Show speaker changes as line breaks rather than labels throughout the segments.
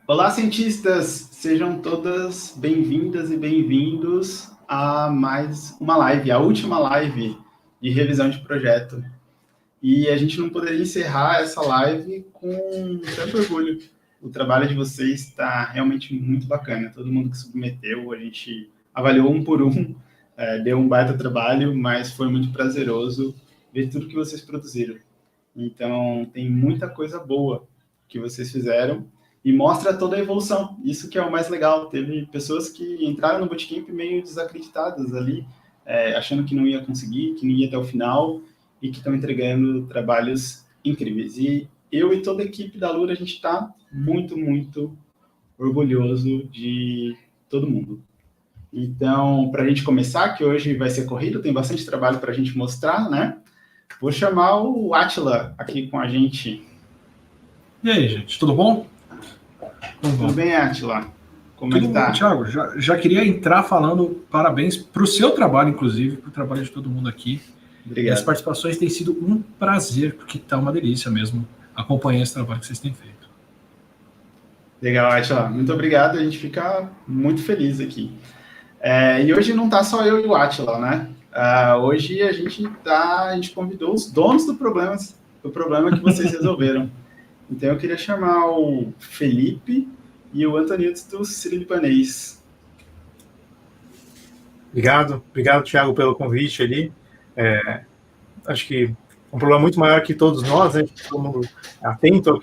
Olá, cientistas! Sejam todas bem-vindas e bem-vindos a mais uma live, a última live de revisão de projeto. E a gente não poderia encerrar essa live com tanto orgulho. O trabalho de vocês está realmente muito bacana. Todo mundo que submeteu, a gente avaliou um por um, deu um baita trabalho, mas foi muito prazeroso ver tudo que vocês produziram. Então, tem muita coisa boa que vocês fizeram e mostra toda a evolução. Isso que é o mais legal. Teve pessoas que entraram no bootcamp meio desacreditadas ali, achando que não ia conseguir, que não ia até o final e que estão entregando trabalhos incríveis. E eu e toda a equipe da Lura, a gente está muito, muito orgulhoso de todo mundo. Então, para a gente começar, que hoje vai ser corrido, tem bastante trabalho para a gente mostrar, né? Vou chamar o Átila aqui com a gente.
E aí, gente, tudo bom?
Tudo bem, Átila? Como é
Tudo
que
bom,
tá?
Thiago. Já queria entrar falando parabéns para o seu trabalho, inclusive, para o trabalho de todo mundo aqui. E as
Obrigado.
participações têm sido um prazer, porque está uma delícia mesmo acompanhar esse trabalho que vocês têm feito.
Legal, Átila. Muito obrigado. A gente fica muito feliz aqui. E hoje não tá só eu e o Átila, né? Hoje a gente convidou os donos do problema que vocês resolveram. Então eu queria chamar o Felipe e o Antonides do Sírio-Libanês.
Obrigado, Thiago, pelo convite ali. Acho que é um problema muito maior que todos nós, né? Todo mundo atento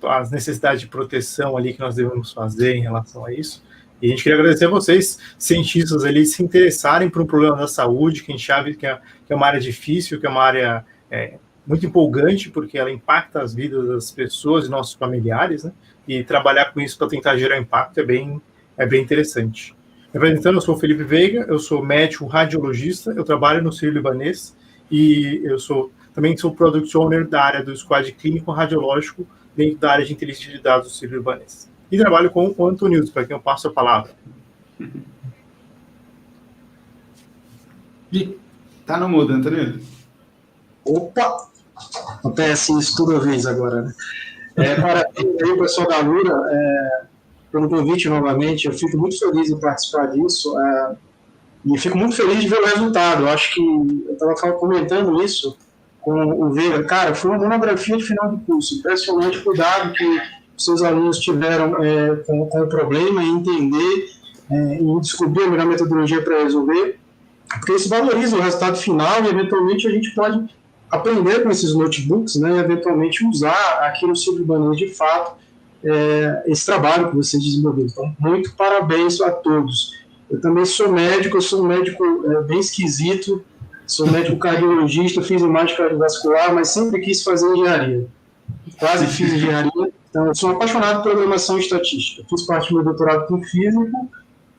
às necessidades de proteção ali que nós devemos fazer em relação a isso. E a gente queria agradecer a vocês, cientistas ali, se interessarem por um problema da saúde, que a gente sabe que é uma área difícil, que é uma área muito empolgante, porque ela impacta as vidas das pessoas e nossos familiares, né? E trabalhar com isso para tentar gerar impacto é bem interessante. Me apresentando, eu sou o Felipe Veiga, eu sou médico radiologista, eu trabalho no Sírio-Libanês e eu também sou Product Owner da área do Squad Clínico Radiológico dentro da área de inteligência de dados do Sírio-Libanês. E trabalho com o Antonius, para quem eu passo a palavra.
Tá no mudo, Antonius?
Opa! Acontece isso toda vez agora, né? Parabéns aí, pessoal da Lura, pelo convite novamente. Eu fico muito feliz em participar disso e fico muito feliz de ver o resultado. Eu acho que eu estava comentando isso com o Veiga. Cara, foi uma monografia de final de curso. Impressionante o cuidado que os seus alunos tiveram com o problema, em entender, em descobrir a melhor metodologia para resolver, porque isso valoriza o resultado final e, eventualmente, a gente pode aprender com esses notebooks, né, e eventualmente usar aqui no Sírio-Libanês de fato esse trabalho que vocês desenvolveram. Então, muito parabéns a todos. Eu também sou médico, eu sou um médico bem esquisito, sou médico cardiologista, fiz imagem cardiovascular, mas sempre quis fazer engenharia. Quase fiz engenharia, então eu sou apaixonado por programação e estatística. Fiz parte do meu doutorado em física,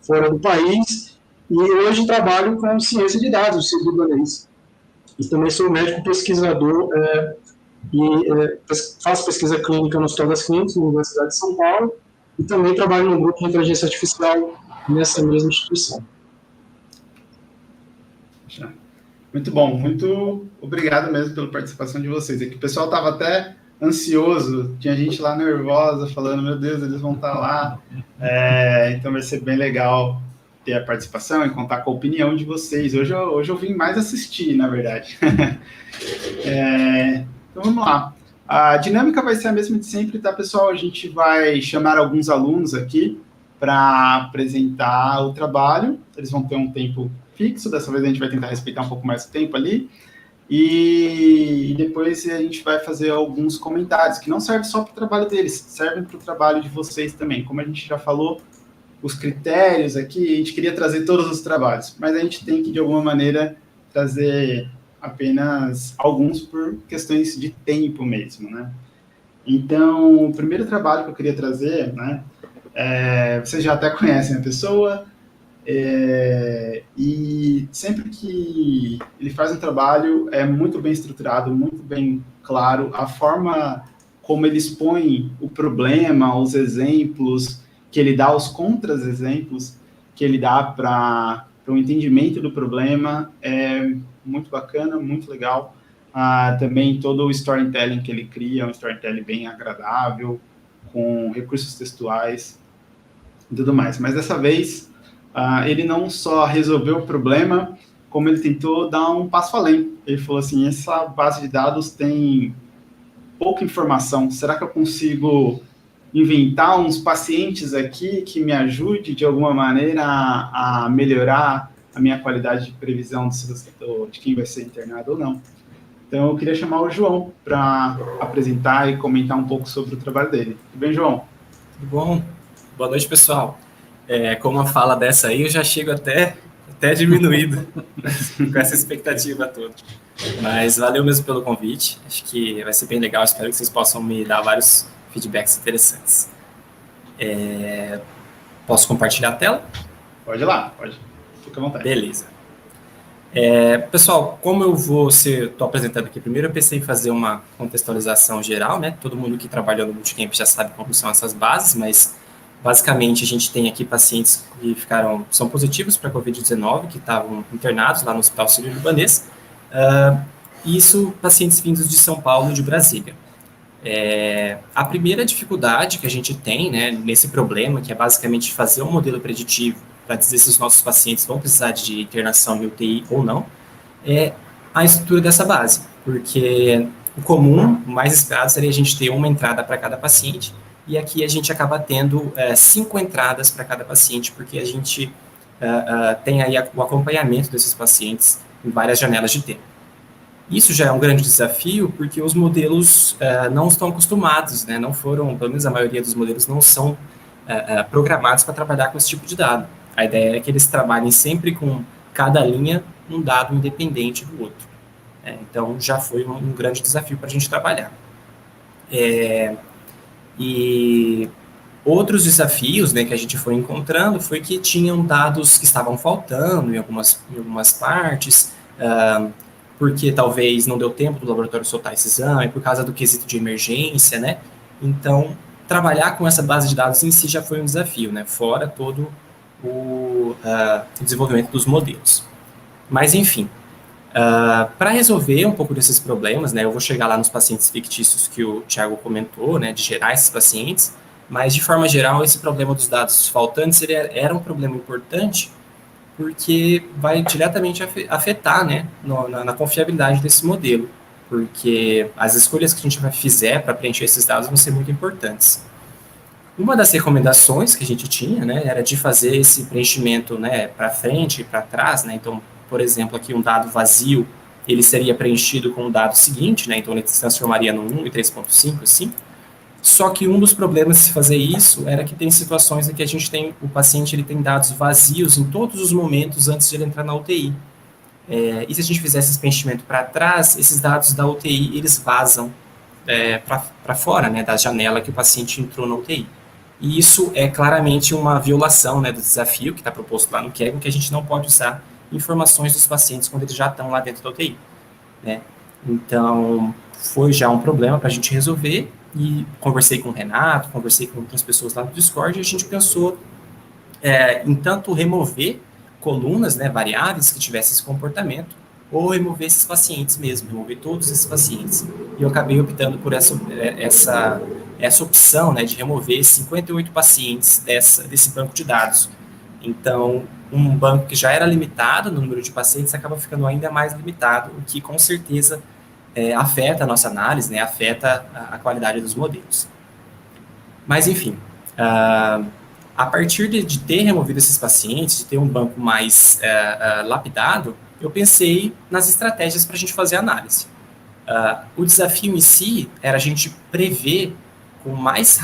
fora do país, e hoje trabalho com ciência de dados no Sírio-Libanês. E também sou médico pesquisador faço pesquisa clínica no Hospital das Clínicas, na Universidade de São Paulo, e também trabalho no grupo de inteligência artificial nessa mesma instituição.
Muito bom, muito obrigado mesmo pela participação de vocês. Aqui o pessoal estava até ansioso, tinha gente lá nervosa, falando, meu Deus, eles vão estar lá. Então vai ser bem legal ter a participação e contar com a opinião de vocês. Hoje eu vim mais assistir, na verdade. Então vamos lá. A dinâmica vai ser a mesma de sempre, tá, pessoal? A gente vai chamar alguns alunos aqui para apresentar o trabalho. Eles vão ter um tempo fixo, dessa vez a gente vai tentar respeitar um pouco mais o tempo ali. E depois a gente vai fazer alguns comentários, que não servem só para o trabalho deles, servem para o trabalho de vocês também. Como a gente já falou, os critérios aqui, a gente queria trazer todos os trabalhos, mas a gente tem que, de alguma maneira, trazer apenas alguns por questões de tempo mesmo, né? Então, o primeiro trabalho que eu queria trazer, né, vocês já até conhecem a pessoa, e sempre que ele faz um trabalho, é muito bem estruturado, muito bem claro, a forma como ele expõe o problema, os exemplos que ele dá, os contra-exemplos que ele dá para o entendimento do problema, é muito bacana, muito legal. Também todo o storytelling que ele cria, um storytelling bem agradável, com recursos textuais e tudo mais. Mas dessa vez, ele não só resolveu o problema, como ele tentou dar um passo além. Ele falou assim, essa base de dados tem pouca informação, será que eu consigo inventar uns pacientes aqui que me ajude de alguma maneira a melhorar a minha qualidade de previsão de quem vai ser internado ou não? Então, eu queria chamar o João para apresentar e comentar um pouco sobre o trabalho dele. Tudo bem, João?
Tudo bom? Boa noite, pessoal. Com uma fala dessa aí, eu já chego até diminuído com essa expectativa toda. Mas valeu mesmo pelo convite. Acho que vai ser bem legal. Espero que vocês possam me dar vários feedbacks interessantes. Posso compartilhar a tela?
Pode ir lá, pode. Fica à vontade.
Beleza. Pessoal, como estou apresentando aqui primeiro, eu pensei em fazer uma contextualização geral, né? Todo mundo que trabalhou no Bootcamp já sabe como são essas bases, mas basicamente a gente tem aqui pacientes que são positivos para a Covid-19, que estavam internados lá no Hospital Sírio-Libanês, isso pacientes vindos de São Paulo e de Brasília. A primeira dificuldade que a gente tem, né, nesse problema, que é basicamente fazer um modelo preditivo para dizer se os nossos pacientes vão precisar de internação em UTI ou não, é a estrutura dessa base, porque o comum, o mais esperado, seria a gente ter uma entrada para cada paciente, e aqui a gente acaba tendo 5 entradas para cada paciente, porque a gente tem aí o acompanhamento desses pacientes em várias janelas de tempo. Isso já é um grande desafio, porque os modelos não estão acostumados, né? Não foram, pelo menos a maioria dos modelos não são programados para trabalhar com esse tipo de dado. A ideia é que eles trabalhem sempre com cada linha um dado independente do outro. Então, já foi um grande desafio para a gente trabalhar. E outros desafios, né, que a gente foi encontrando foi que tinham dados que estavam faltando em algumas partes, porque talvez não deu tempo do laboratório soltar esse exame, por causa do quesito de emergência, né? Então, trabalhar com essa base de dados em si já foi um desafio, né? Fora todo o desenvolvimento dos modelos. Mas, enfim, para resolver um pouco desses problemas, né, eu vou chegar lá nos pacientes fictícios que o Thiago comentou, né, de gerar esses pacientes, mas, de forma geral, esse problema dos dados faltantes era um problema importante, porque vai diretamente afetar, né, na confiabilidade desse modelo, porque as escolhas que a gente fizer para preencher esses dados vão ser muito importantes. Uma das recomendações que a gente tinha, né, era de fazer esse preenchimento, né, para frente e para trás, né, então, por exemplo, aqui um dado vazio, ele seria preenchido com o dado seguinte, né, então ele se transformaria no 1 e 3.5, assim. Só que um dos problemas de se fazer isso era que tem situações em que o paciente ele tem dados vazios em todos os momentos antes de ele entrar na UTI. E se a gente fizesse esse preenchimento para trás, esses dados da UTI, eles vazam para fora, né, da janela que o paciente entrou na UTI. E isso é claramente uma violação, né, do desafio que está proposto lá no Kaggle, que a gente não pode usar informações dos pacientes quando eles já estão lá dentro da UTI, né? Então, foi já um problema para a gente resolver, e conversei com o Renato, conversei com outras pessoas lá no Discord, e a gente pensou em tanto remover colunas, né, variáveis que tivessem esse comportamento, ou remover esses pacientes mesmo, remover todos esses pacientes. E eu acabei optando por essa opção, né, de remover 58 pacientes desse banco de dados. Então, um banco que já era limitado no número de pacientes acaba ficando ainda mais limitado, o que com certeza afeta a nossa análise, né, afeta a qualidade dos modelos. Mas, enfim, a partir de ter removido esses pacientes, de ter um banco mais lapidado, eu pensei nas estratégias para a gente fazer a análise. O desafio em si era a gente prever com mais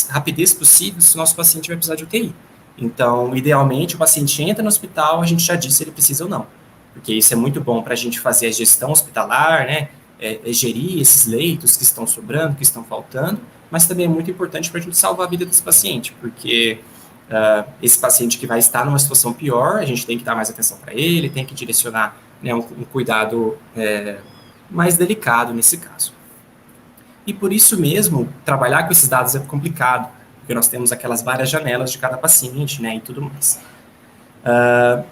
rapidez possível se o nosso paciente vai precisar de UTI. Então, idealmente, o paciente entra no hospital, a gente já disse se ele precisa ou não. Porque isso é muito bom para a gente fazer a gestão hospitalar, né? Gerir esses leitos que estão sobrando, que estão faltando, mas também é muito importante para a gente salvar a vida desse paciente, porque esse paciente que vai estar numa situação pior, a gente tem que dar mais atenção para ele, tem que direcionar, né, um cuidado mais delicado nesse caso. E por isso mesmo, trabalhar com esses dados é complicado, porque nós temos aquelas várias janelas de cada paciente, né, e tudo mais.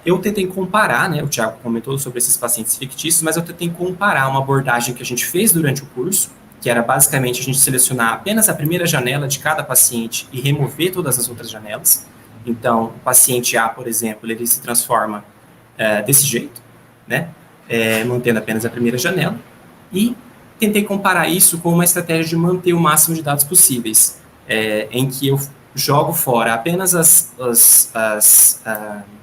Eu tentei comparar, né, o Thiago comentou sobre esses pacientes fictícios, mas eu tentei comparar uma abordagem que a gente fez durante o curso, que era basicamente a gente selecionar apenas a primeira janela de cada paciente e remover todas as outras janelas. Então, o paciente A, por exemplo, ele se transforma desse jeito, né? Mantendo apenas a primeira janela, e tentei comparar isso com uma estratégia de manter o máximo de dados possíveis, em que eu jogo fora apenas as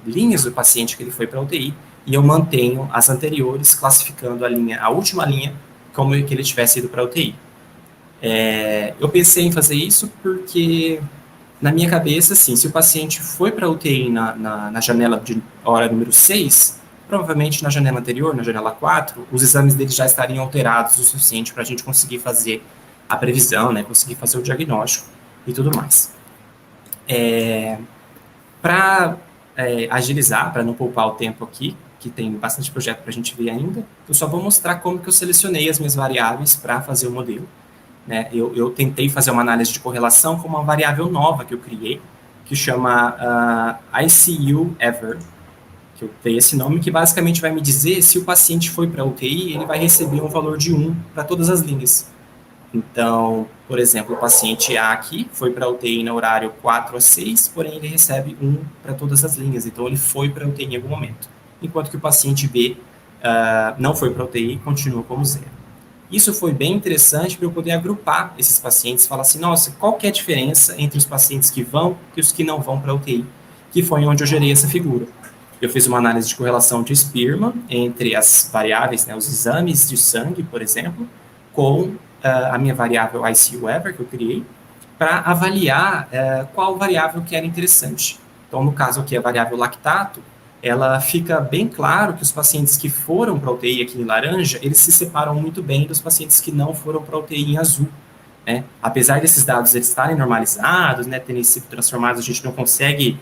linhas do paciente que ele foi para a UTI, e eu mantenho as anteriores, classificando a última linha, como que ele tivesse ido para a UTI. Eu pensei em fazer isso porque, na minha cabeça, assim, se o paciente foi para a UTI na janela de hora número 6, provavelmente na janela anterior, na janela 4, os exames dele já estariam alterados o suficiente para a gente conseguir fazer a previsão, né, conseguir fazer o diagnóstico e tudo mais. Para agilizar, para não poupar o tempo aqui, que tem bastante projeto para a gente ver ainda, eu só vou mostrar como que eu selecionei as minhas variáveis para fazer o modelo. Né? Eu tentei fazer uma análise de correlação com uma variável nova que eu criei, que chama ICU Ever, que eu dei esse nome, que basicamente vai me dizer se o paciente foi para a UTI, ele vai receber um valor de 1 para todas as linhas. Então, por exemplo, o paciente A aqui foi para a UTI no horário 4 a 6, porém ele recebe 1 para todas as linhas, então ele foi para a UTI em algum momento. Enquanto que o paciente B não foi para a UTI e continua como 0. Isso foi bem interessante para eu poder agrupar esses pacientes, falar assim, nossa, qual que é a diferença entre os pacientes que vão e os que não vão para a UTI, que foi onde eu gerei essa figura. Eu fiz uma análise de correlação de Spearman entre as variáveis, né, os exames de sangue, por exemplo, com a minha variável ICU Ever, que eu criei, para avaliar qual variável que era interessante. Então, no caso aqui, a variável lactato, ela fica bem claro que os pacientes que foram para a UTI aqui em laranja, eles se separam muito bem dos pacientes que não foram para a UTI em azul. Né? Apesar desses dados eles estarem normalizados, né, terem sido transformados, a gente não consegue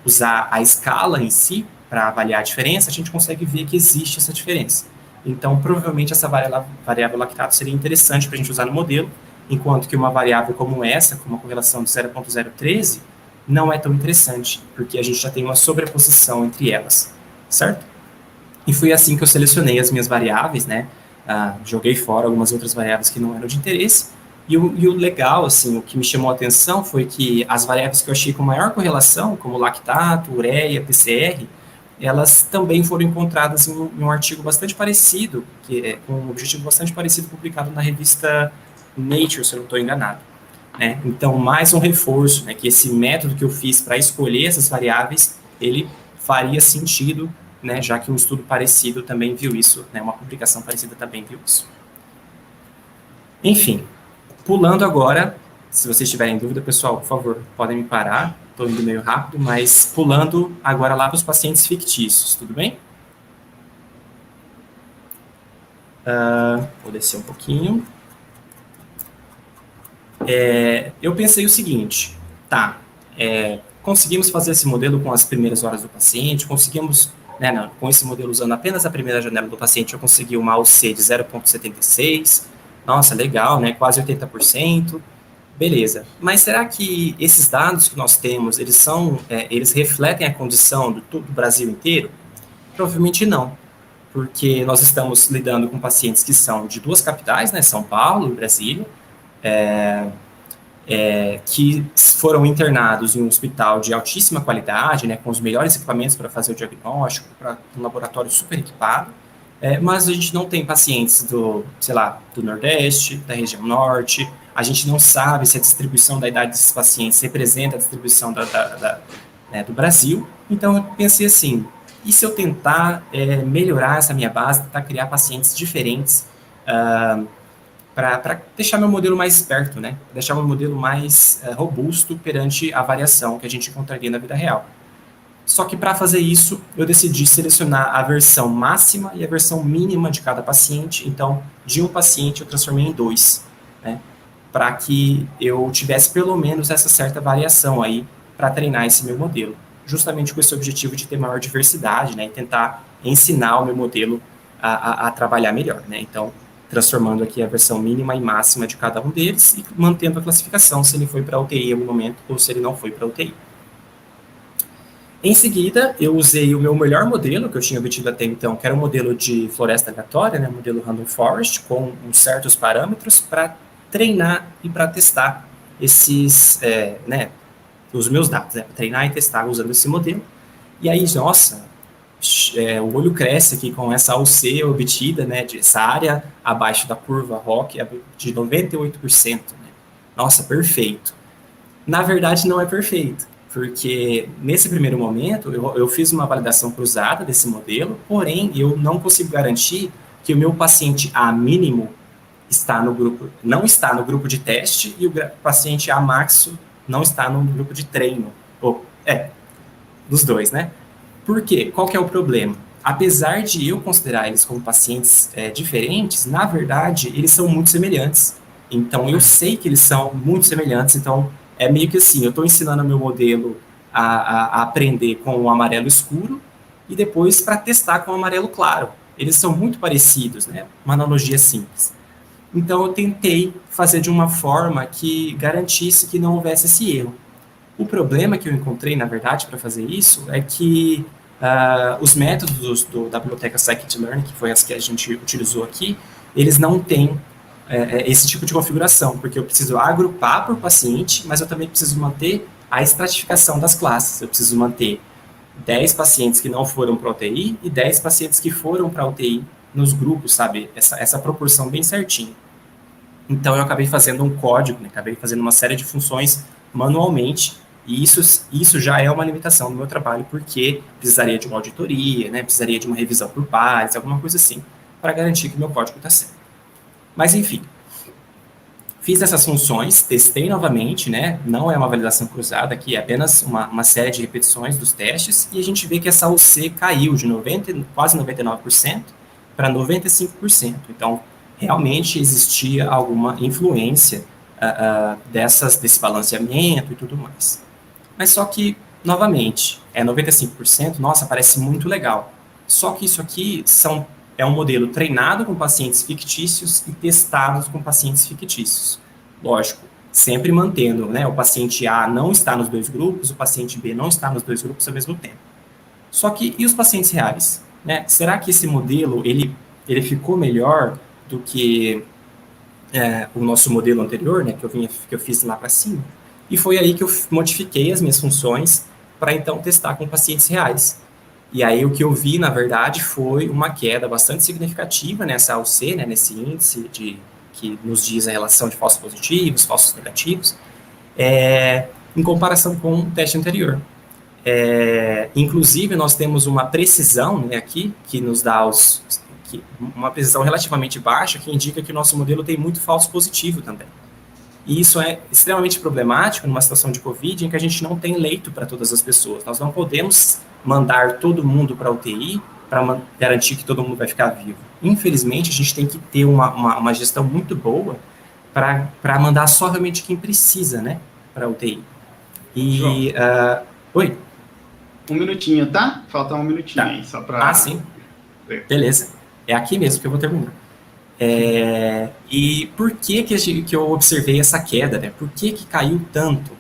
usar a escala em si para avaliar a diferença, a gente consegue ver que existe essa diferença. Então, provavelmente, essa variável lactato seria interessante para a gente usar no modelo, enquanto que uma variável como essa, com uma correlação de 0,013, não é tão interessante, porque a gente já tem uma sobreposição entre elas, certo? E foi assim que eu selecionei as minhas variáveis, né? Joguei fora algumas outras variáveis que não eram de interesse, e o legal, assim, o que me chamou a atenção foi que as variáveis que eu achei com maior correlação, como lactato, ureia, PCR, elas também foram encontradas em um artigo bastante parecido, com um objetivo bastante parecido, publicado na revista Nature, se eu não estou enganado. Né? Então, mais um reforço, né, que esse método que eu fiz para escolher essas variáveis, ele faria sentido, né, já que um estudo parecido também viu isso, né, uma publicação parecida também viu isso. Enfim, pulando agora, se vocês tiverem dúvida, pessoal, por favor, podem me parar, estou indo meio rápido, mas pulando agora lá para os pacientes fictícios, tudo bem? Vou descer um pouquinho. Eu pensei o seguinte, conseguimos fazer esse modelo com as primeiras horas do paciente, conseguimos, né, com esse modelo usando apenas a primeira janela do paciente, eu consegui uma AUC de 0,76, nossa, legal, né, quase 80%, beleza. Mas será que esses dados que nós temos, eles refletem a condição do Brasil inteiro? Provavelmente não, porque nós estamos lidando com pacientes que são de duas capitais, né, São Paulo e Brasília, que foram internados em um hospital de altíssima qualidade, né, com os melhores equipamentos para fazer o diagnóstico, para um laboratório super equipado, mas a gente não tem pacientes do Nordeste, da região Norte, a gente não sabe se a distribuição da idade desses pacientes representa a distribuição do Brasil, então eu pensei assim, e se eu tentar melhorar essa minha base, tentar criar pacientes diferentes, para deixar meu modelo mais esperto, né? Deixar meu modelo mais robusto perante a variação que a gente encontraria na vida real. Só que para fazer isso, eu decidi selecionar a versão máxima e a versão mínima de cada paciente. Então, de um paciente eu transformei em 2, né? Para que eu tivesse pelo menos essa certa variação aí para treinar esse meu modelo. Justamente com esse objetivo de ter maior diversidade, né? E tentar ensinar o meu modelo a trabalhar melhor, né? Então, transformando aqui a versão mínima e máxima de cada um deles e mantendo a classificação se ele foi para a UTI em algum momento ou se ele não foi para a UTI. Em seguida, eu usei o meu melhor modelo que eu tinha obtido até então, que era o modelo de floresta aleatória, né, o modelo Random Forest, com certos parâmetros para treinar e para testar esses, né, os meus dados, né, para treinar e testar usando esse modelo. E aí, nossa, o olho cresce aqui com essa AUC obtida, né, essa área abaixo da curva ROC de 98%. Né? Nossa, perfeito. Na verdade, não é perfeito, porque nesse primeiro momento eu fiz uma validação cruzada desse modelo, porém eu não consigo garantir que o meu paciente A mínimo está no grupo, não está no grupo de teste e o paciente A maxo não está no grupo de treino. Dos dois, né? Por quê? Qual que é o problema? Apesar de eu considerar eles como pacientes diferentes, na verdade, eles são muito semelhantes. Então, eu sei que eles são muito semelhantes, então é meio que assim, eu estou ensinando o meu modelo a aprender com o amarelo escuro e depois para testar com o amarelo claro. Eles são muito parecidos, né? Uma analogia simples. Então, eu tentei fazer de uma forma que garantisse que não houvesse esse erro. O problema que eu encontrei, na verdade, para fazer isso, é que os métodos da biblioteca Scikit-Learn, que foi as que a gente utilizou aqui, eles não têm esse tipo de configuração, porque eu preciso agrupar por paciente, mas eu também preciso manter a estratificação das classes. Eu preciso manter 10 pacientes que não foram para a UTI e 10 pacientes que foram para a UTI nos grupos, sabe? Essa proporção bem certinha. Então, eu acabei fazendo um código, né? Acabei fazendo uma série de funções manualmente, e isso já é uma limitação do meu trabalho, porque precisaria de uma auditoria, né? Precisaria de uma revisão por pares, alguma coisa assim, para garantir que o meu código está certo. Mas, enfim, fiz essas funções, testei novamente, né? Não é uma validação cruzada aqui, é apenas uma série de repetições dos testes, e a gente vê que essa UC caiu de quase 99% para 95%. Então, realmente existia alguma influência desse balanceamento e tudo mais. Mas só que, novamente, 95%, nossa, parece muito legal. Só que isso aqui é um modelo treinado com pacientes fictícios e testados com pacientes fictícios. Lógico, sempre mantendo, né, o paciente A não está nos dois grupos, o paciente B não está nos dois grupos ao mesmo tempo. Só que, e os pacientes reais? Né? Será que esse modelo, ele ficou melhor do que o nosso modelo anterior, né, que eu fiz lá para cima? E foi aí que eu modifiquei as minhas funções para, então, testar com pacientes reais. E aí o que eu vi, na verdade, foi uma queda bastante significativa nessa AUC, né, nesse índice que nos diz a relação de falsos positivos, falsos negativos, em comparação com o teste anterior. Inclusive, nós temos uma precisão, né, aqui, que nos dá uma precisão relativamente baixa, que indica que o nosso modelo tem muito falso positivo também. E isso é extremamente problemático numa situação de Covid, em que a gente não tem leito para todas as pessoas. Nós não podemos mandar todo mundo para a UTI para garantir que todo mundo vai ficar vivo. Infelizmente, a gente tem que ter uma gestão muito boa para mandar só realmente quem precisa, né, para a UTI. E... Oi?
Um minutinho, tá? Falta um minutinho aí, só para...
sim. Beleza. É aqui mesmo que eu vou terminar. E por que eu observei essa queda, né? Por que caiu tanto?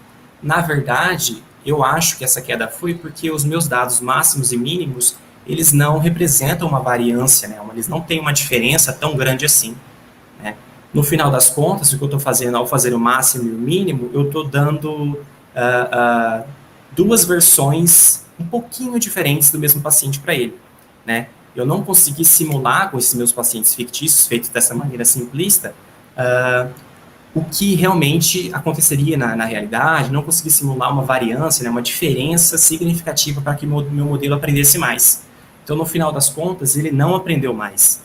Na verdade, eu acho que essa queda foi porque os meus dados máximos e mínimos, eles não representam uma variância, né? Eles não têm uma diferença tão grande assim, né? No final das contas, o que eu estou fazendo ao fazer o máximo e o mínimo, eu estou dando duas versões um pouquinho diferentes do mesmo paciente para ele, né? Eu não consegui simular com esses meus pacientes fictícios, feitos dessa maneira simplista, o que realmente aconteceria na realidade, não consegui simular uma variância, né, uma diferença significativa para que meu modelo aprendesse mais. Então, no final das contas, ele não aprendeu mais,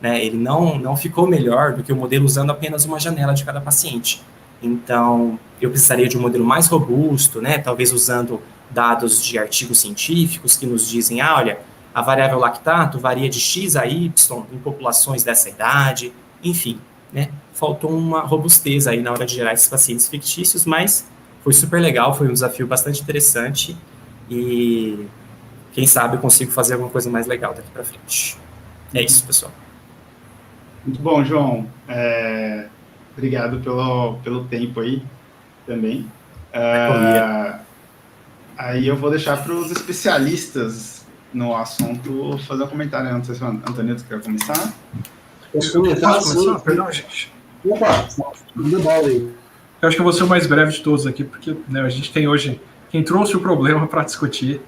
né? Ele não ficou melhor do que o modelo usando apenas uma janela de cada paciente. Então, eu precisaria de um modelo mais robusto, né, talvez usando dados de artigos científicos que nos dizem, olha, a variável lactato varia de X a Y em populações dessa idade, enfim, né? Faltou uma robustez aí na hora de gerar esses pacientes fictícios, mas foi super legal, foi um desafio bastante interessante e quem sabe eu consigo fazer alguma coisa mais legal daqui para frente. É isso, pessoal.
Muito bom, João. Obrigado pelo tempo aí também. Aí eu vou deixar para os especialistas no assunto fazer um comentário. Não sei se o Antonito quer começar.
Posso comentar? Sim.
Perdão, gente.
Opa, manda bola aí.
Eu acho que eu vou ser o mais breve de todos aqui, porque né, a gente tem hoje quem trouxe o problema para discutir.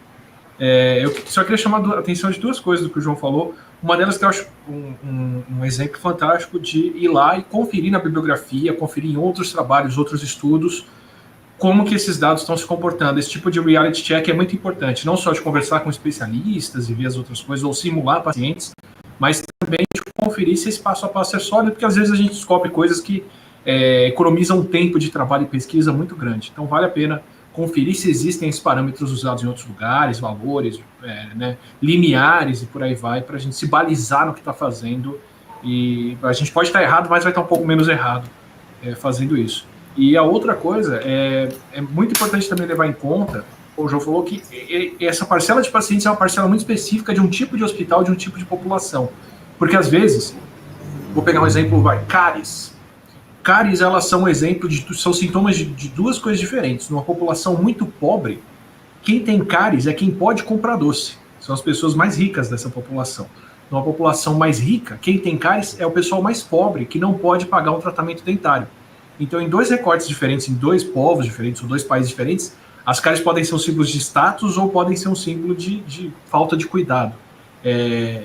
Eu só queria chamar a atenção de duas coisas do que o João falou. Uma delas que eu acho um exemplo fantástico de ir lá e conferir na bibliografia, conferir em outros trabalhos, outros estudos, como que esses dados estão se comportando. Esse tipo de reality check é muito importante, não só de conversar com especialistas e ver as outras coisas, ou simular pacientes, mas também de conferir se esse passo a passo é sólido, porque às vezes a gente descobre coisas que economizam um tempo de trabalho e pesquisa muito grande. Então vale a pena conferir se existem esses parâmetros usados em outros lugares, valores, lineares e por aí vai, para a gente se balizar no que está fazendo. E a gente pode estar errado, mas vai estar um pouco menos errado fazendo isso. E a outra coisa é muito importante também levar em conta, o João falou que essa parcela de pacientes é uma parcela muito específica de um tipo de hospital, de um tipo de população. Porque às vezes, vou pegar um exemplo, cáries. Cáries, elas são um exemplo são sintomas de duas coisas diferentes. Numa população muito pobre, quem tem cáries é quem pode comprar doce. São as pessoas mais ricas dessa população. Numa população mais rica, quem tem cáries é o pessoal mais pobre, que não pode pagar um tratamento dentário. Então, em dois recortes diferentes, em dois povos diferentes, ou dois países diferentes, as cáries podem ser um símbolo de status ou podem ser um símbolo de falta de cuidado.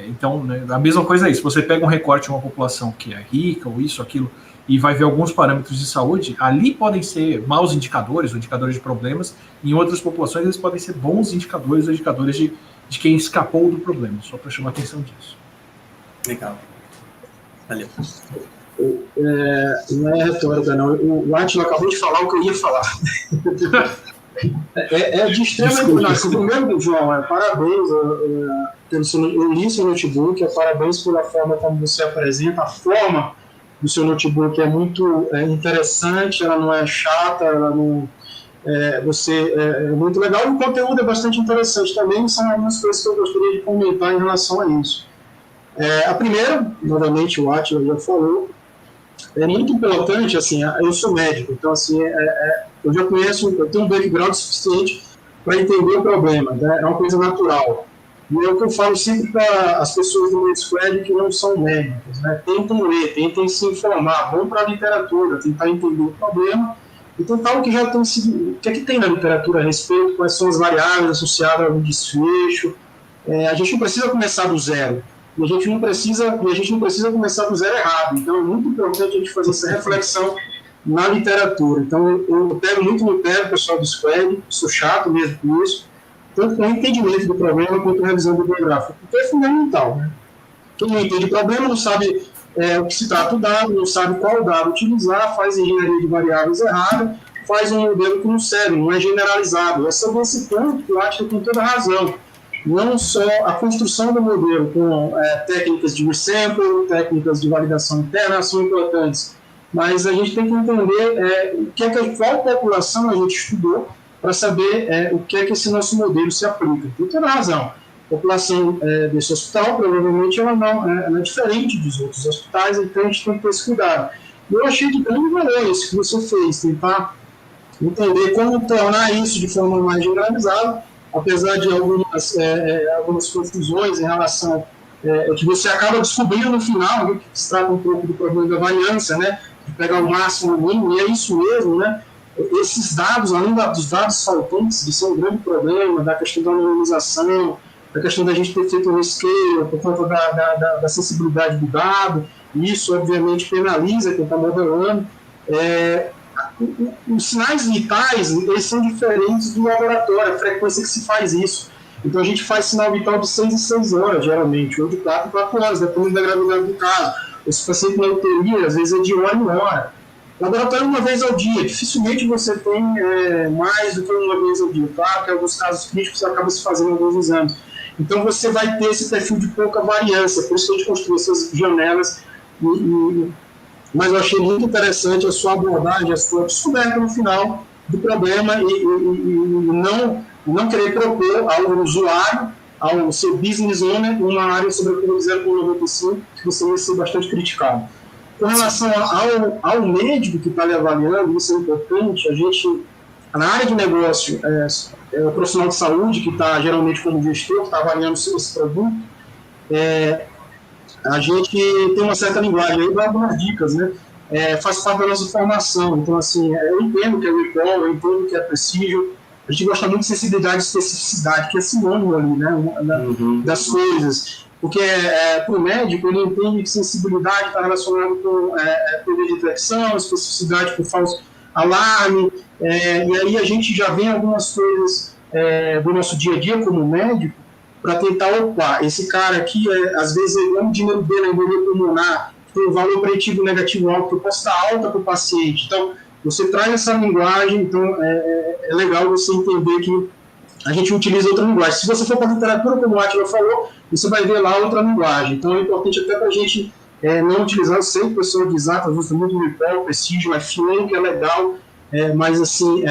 Então, né, a mesma coisa é isso. Você pega um recorte de uma população que é rica, ou isso, aquilo, e vai ver alguns parâmetros de saúde, ali podem ser maus indicadores, ou indicadores de problemas, e em outras populações eles podem ser bons indicadores, ou indicadores de quem escapou do problema, só para chamar a atenção disso.
Legal. Valeu.
Não é retórica, não. O Átila acabou de falar o que eu ia falar. De extrema importância. Primeiro, João, parabéns. Eu li seu notebook, parabéns pela forma como você apresenta, a forma do seu notebook é muito interessante, ela não é chata, ela não... é muito legal, e o conteúdo é bastante interessante também, são algumas coisas que eu gostaria de comentar em relação a isso. A primeira, novamente, o Átila já falou, é muito importante, assim, eu sou médico, então, assim, eu já conheço, eu tenho um background suficiente para entender o problema, né? É uma coisa natural. E é o que eu falo sempre para as pessoas do Med Squad que não são médicos, né? Tentem ler, tentem se informar, vão para a literatura, tentar entender o problema e tentar o que já tem sido, o que é que tem na literatura a respeito, quais são as variáveis associadas ao desfecho. A gente não precisa começar do zero, e a gente não precisa começar do zero errado. Então é muito importante a gente fazer essa reflexão na literatura. Então eu pego muito no pé o pessoal do Squad, sou chato mesmo com isso, tanto com o entendimento do problema quanto a revisão bibliográfica, porque é fundamental, né? Quem não entende o problema não sabe o que se trata o dado, não sabe qual dado utilizar, faz engenharia de variáveis errada, faz um modelo que não serve, não é generalizado. É sobre esse ponto que eu acho que tem toda a razão. Não só a construção do modelo com técnicas de resample, técnicas de validação interna são importantes, mas a gente tem que entender qual população a gente estudou para saber o que é que esse nosso modelo se aplica. Tem toda a razão. A população desse hospital, provavelmente, ela é diferente dos outros hospitais, então a gente tem que ter esse cuidado. Eu achei de grande valor isso que você fez, tentar entender como tornar isso de forma mais generalizada, apesar de algumas confusões em relação que você acaba descobrindo no final, que se trata um pouco do problema da variância, né, de pegar o máximo e o mínimo, e é isso mesmo, né? Esses dados, além dos dados faltantes, que são um grande problema, da questão da anonimização, da questão da gente ter feito um scale por conta da sensibilidade do dado, e isso, obviamente, penaliza quem está modelando. Os sinais vitais, eles são diferentes do laboratório, a frequência que se faz isso. Então, a gente faz sinal vital de 6 em 6 horas, geralmente, ou de 4 em 4 horas, dependendo da gravidade do caso. Esse paciente na UTI, às vezes, é de hora em hora. Laboratório uma vez ao dia, dificilmente você tem mais do que uma vez ao dia. Claro que em alguns casos críticos você acaba se fazendo alguns exames. Então você vai ter esse perfil de pouca variância, por isso que a gente construiu essas janelas. Mas eu achei muito interessante a sua abordagem, a sua descoberta no final do problema e não querer propor ao usuário, ao seu business owner, uma área sobre a curva 0,95, que você vai ser bastante criticado. Com relação ao médico que está lhe avaliando, isso é importante, a gente Na área de negócio, o profissional de saúde, que está geralmente como gestor, que está avaliando esse produto, a gente tem uma certa linguagem, aí dá algumas dicas, né? Faz parte da nossa formação. Então, assim, eu entendo que é recall, eu entendo que é precision. A gente gosta muito de sensibilidade e especificidade, que é sinônimo ali, né? Das coisas. Porque para o médico, ele entende que sensibilidade está relacionada com poder de detecção, especificidade com falso alarme, e aí a gente já vê algumas coisas do nosso dia a dia como médico para tentar esse cara aqui, às vezes, é um dinheiro dele, é um dinheiro pulmonar, tem um valor preditivo negativo alto, que eu posso dar alta para o paciente. Então, você traz essa linguagem, então é legal você entender que a gente utiliza outra linguagem. Se você for para a literatura, como o Átila falou, você vai ver lá outra linguagem. Então, é importante até para a gente não utilizar sempre pessoas de exatas, usa muito recall, prestígio, FA, que é legal, mas, assim,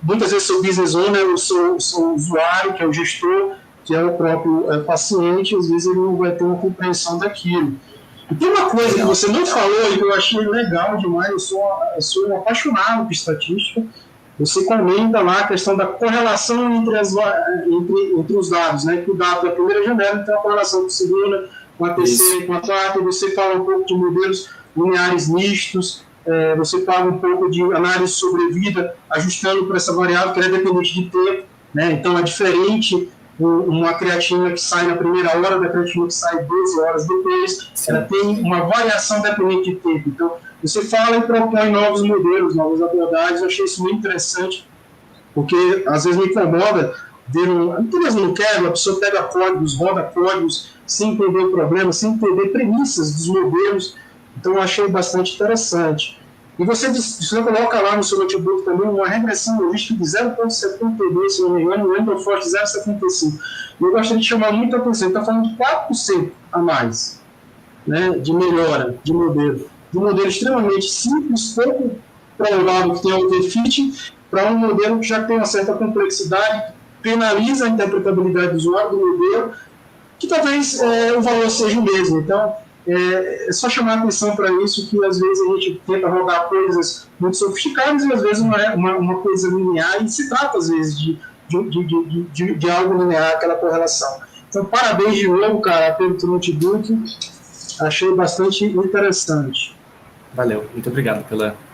muitas vezes sou business owner, eu sou usuário, que é o gestor, que é o próprio paciente, às vezes ele não vai ter uma compreensão daquilo. E tem uma coisa que você não falou e que eu achei legal demais, eu sou um apaixonado por estatística. Você comenta lá a questão da correlação entre os dados, né? Que o dado da primeira janela tem uma correlação com a segunda, com a terceira e com a quarta, você fala um pouco de modelos lineares mistos, você fala um pouco de análise de sobrevida, ajustando para essa variável que é dependente de tempo, né? Então é diferente uma creatina que sai na primeira hora da creatina que sai 12 horas depois. Sim. Ela tem uma variação dependente de tempo. Então, você fala e propõe novos modelos, novas abordagens. Eu achei isso muito interessante, porque às vezes me incomoda ver não quero, a pessoa pega códigos, roda códigos, sem entender o problema, sem entender premissas dos modelos. Então, eu achei bastante interessante. E você coloca lá no seu notebook também uma regressão logística de 0,72, se não me engano, e o Forte 0,75. E eu gostaria de chamar muita atenção, está falando de 4% a mais, né, de melhora de modelo. De um modelo extremamente simples, pouco provável que tenha overfit, para um modelo que já tem uma certa complexidade, penaliza a interpretabilidade do usuário do modelo, que talvez o valor seja o mesmo. Então, é só chamar a atenção para isso, que às vezes a gente tenta rodar coisas muito sofisticadas e às vezes não é uma coisa linear, e se trata às vezes de algo linear, aquela correlação. Então, parabéns de novo, cara, pelo notebook, achei bastante interessante.
Valeu, muito obrigado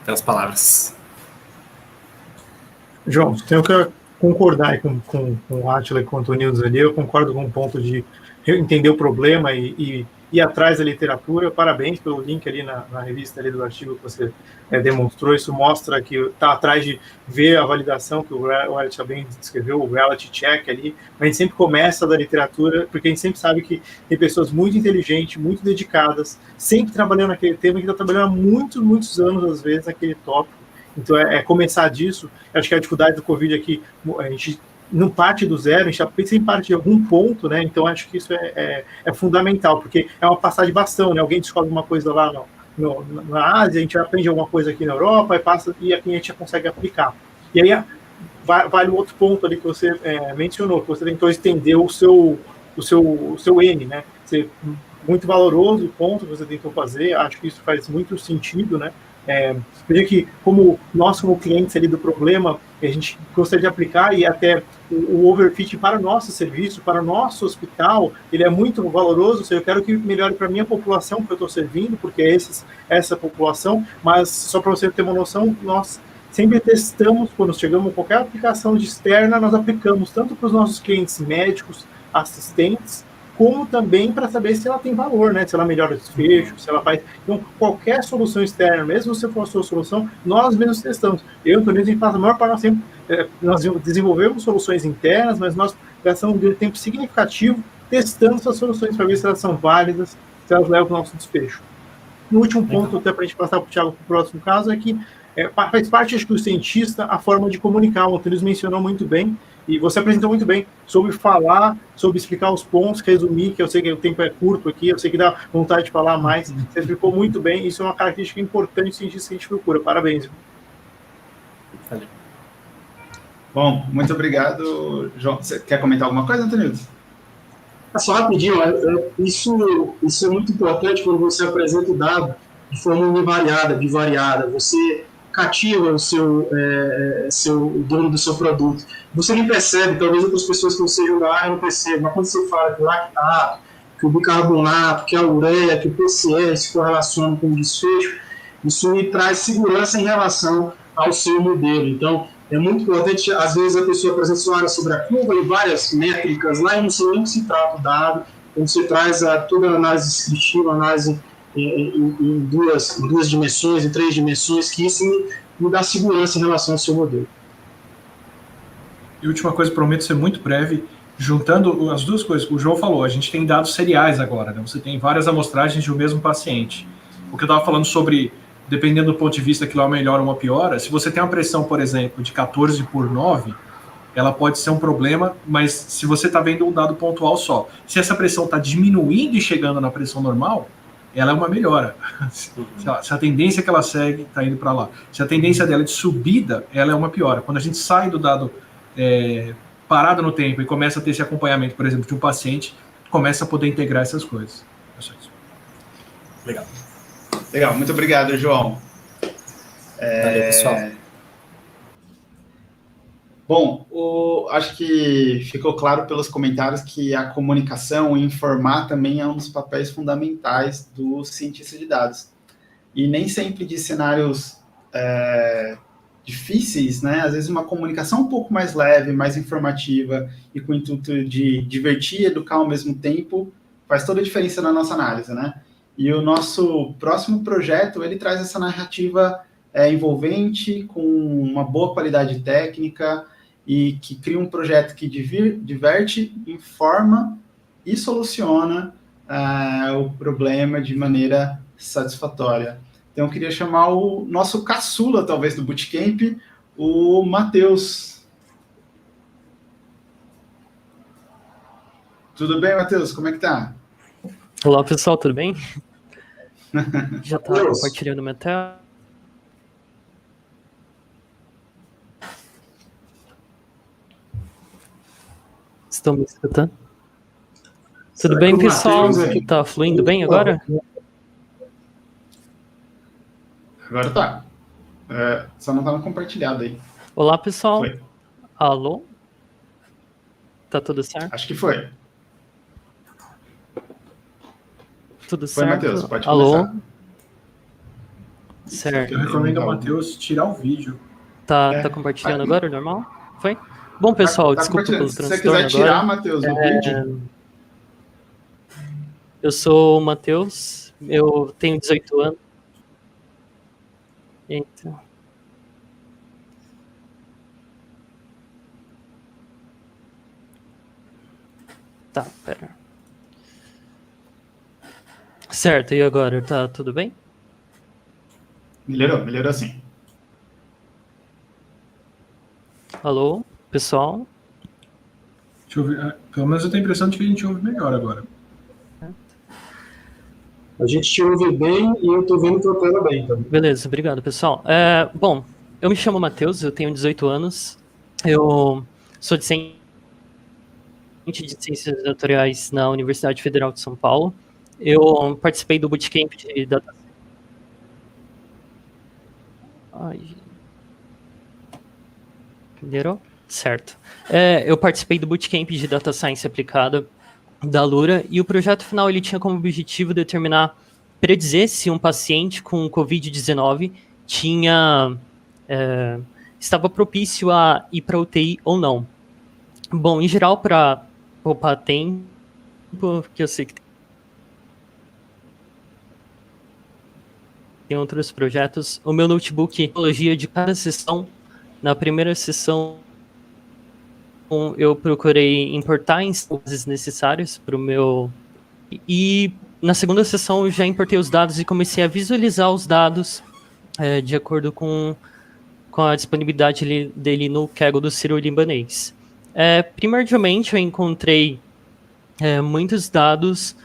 pelas palavras.
João, tenho que concordar com o Átila e com o Antonildo ali, eu concordo com o ponto de entender o problema e ir atrás da literatura. Parabéns pelo link ali na revista ali do artigo que você demonstrou. Isso mostra que está atrás de ver a validação que o Átila bem descreveu, o reality check ali. A gente sempre começa da literatura, porque a gente sempre sabe que tem pessoas muito inteligentes, muito dedicadas, sempre trabalhando naquele tema, que está trabalhando há muitos anos, às vezes, naquele tópico. Então, começar disso. Eu acho que a dificuldade do Covid aqui, a gente não parte do zero, a gente sempre parte de algum ponto, né? Então, acho que isso é fundamental, porque é uma passagem de bastão, né? Alguém descobre uma coisa lá na Ásia, a gente aprende alguma coisa aqui na Europa, e aqui a gente já consegue aplicar. E aí, vale o outro ponto ali que você mencionou, que você tentou estender o seu N, né? Muito valoroso o ponto que você tentou fazer, acho que isso faz muito sentido, né? Eu diria que, como nós, como clientes ali do problema, a gente gostaria de aplicar, e até o overfit para o nosso serviço, para o nosso hospital, ele é muito valoroso. Ou seja, eu quero que melhore para a minha população que eu estou servindo, porque é essa população, mas só para você ter uma noção, nós sempre testamos, quando chegamos a qualquer aplicação de externa, nós aplicamos tanto para os nossos clientes médicos, assistentes, como também para saber se ela tem valor, né? Se ela melhora o desfecho, se ela faz... Então, qualquer solução externa, mesmo se for a sua solução, nós mesmos testamos. Eu e o Antônio, a gente faz a maior parte do tempo, nós desenvolvemos soluções internas, mas nós gastamos um tempo significativo testando essas soluções para ver se elas são válidas, se elas levam para o nosso desfecho. No último ponto, até para a gente passar para o Thiago para o próximo caso, é que faz parte, acho que, do cientista, a forma de comunicar. O Antônio mencionou muito bem, e você apresentou muito bem, sobre falar, sobre explicar os pontos, resumir, que eu sei que o tempo é curto aqui, eu sei que dá vontade de falar mais, você explicou muito bem, isso é uma característica importante do cientista que a gente procura. Parabéns.
Valeu.
Bom, muito obrigado, João. Você quer comentar alguma coisa, Antônio?
Só rapidinho, isso é muito importante quando você apresenta o dado de forma univariada, bivariada. Você cativa o o dono do seu produto. Você nem percebe, talvez outras pessoas que não sejam da área não percebam, mas quando você fala que o lactato, que o bicarbonato, que a ureia, que o PCE se correlacionam com o desfecho, isso me traz segurança em relação ao seu modelo. Então, é muito importante, às vezes a pessoa apresenta sua área sobre a curva e várias métricas lá, eu não sei nem o que se trata o dado, então você traz toda a análise descritiva, análise em duas dimensões, em 3 dimensões, que isso me dá segurança em relação ao seu modelo.
E última coisa, prometo ser muito breve, juntando as duas coisas que o João falou, a gente tem dados seriais agora, né? Você tem várias amostragens de um mesmo paciente. O que eu estava falando sobre, dependendo do ponto de vista que lá melhora ou uma piora, se você tem uma pressão, por exemplo, de 14/9, ela pode ser um problema, mas se você está vendo um dado pontual só, se essa pressão está diminuindo e chegando na pressão normal, ela é uma melhora. Se a tendência que ela segue está indo para lá. Se a tendência dela é de subida, ela é uma piora. Quando a gente sai do dado parado no tempo e começa a ter esse acompanhamento, por exemplo, de um paciente, começa a poder integrar essas coisas. É só isso.
Legal.
Legal, muito obrigado, João.
Valeu, pessoal.
Bom, acho que ficou claro pelos comentários que a comunicação e informar também é um dos papéis fundamentais do cientista de dados. E nem sempre de cenários difíceis, né? Às vezes uma comunicação um pouco mais leve, mais informativa e com o intuito de divertir e educar ao mesmo tempo faz toda a diferença na nossa análise, né? E o nosso próximo projeto, ele traz essa narrativa envolvente, com uma boa qualidade técnica e que cria um projeto que diverte, informa e soluciona o problema de maneira satisfatória. Então, eu queria chamar o nosso caçula, talvez, do Bootcamp, o Matheus. Tudo bem, Matheus? Como é que tá?
Olá, pessoal, tudo bem? Já tá compartilhando minha tela. Estão me escutando? Tudo bem, pessoal? Tá fluindo bem agora?
Agora tá. Só não tá no compartilhado aí.
Olá, pessoal.
Foi.
Alô? Tá tudo certo?
Acho que foi.
Tudo
Foi,
certo?
Matheus, pode
Alô?
começar.
Certo.
Eu recomendo ao Matheus tirar o vídeo.
Tá compartilhando agora, normal? Foi? Bom, pessoal, desculpa pelo
Se
transtorno
você quiser tirar,
agora.
Matheus, o vídeo.
Eu sou o Matheus, eu tenho 18 anos. Eita. Tá, pera. Certo, e agora? Tá tudo bem?
Melhorou sim.
Alô, pessoal?
Deixa eu ver. Pelo menos eu tenho a impressão de que a gente ouve melhor agora.
A gente te ouve bem e eu tô vendo tua tela bem também.
Beleza, obrigado, pessoal. Bom, eu me chamo Matheus, eu tenho 18 anos. Eu sou discente de Ciências Naturais na Universidade Federal de São Paulo. Eu participei do Bootcamp de Data... Melhorou? Certo. Eu participei do Bootcamp de Data Science aplicada da Alura, e o projeto final ele tinha como objetivo predizer se um paciente com Covid-19 estava propício a ir para UTI ou não. Bom, em geral, para poupar tempo, porque eu sei que tem outros projetos, o meu notebook, tecnologia de cada sessão, na primeira sessão eu procurei importar instâncias necessárias para o meu... E na segunda sessão eu já importei os dados e comecei a visualizar os dados de acordo com a disponibilidade dele no Kaggle do Sírio-Libanês. Primordialmente eu encontrei muitos dados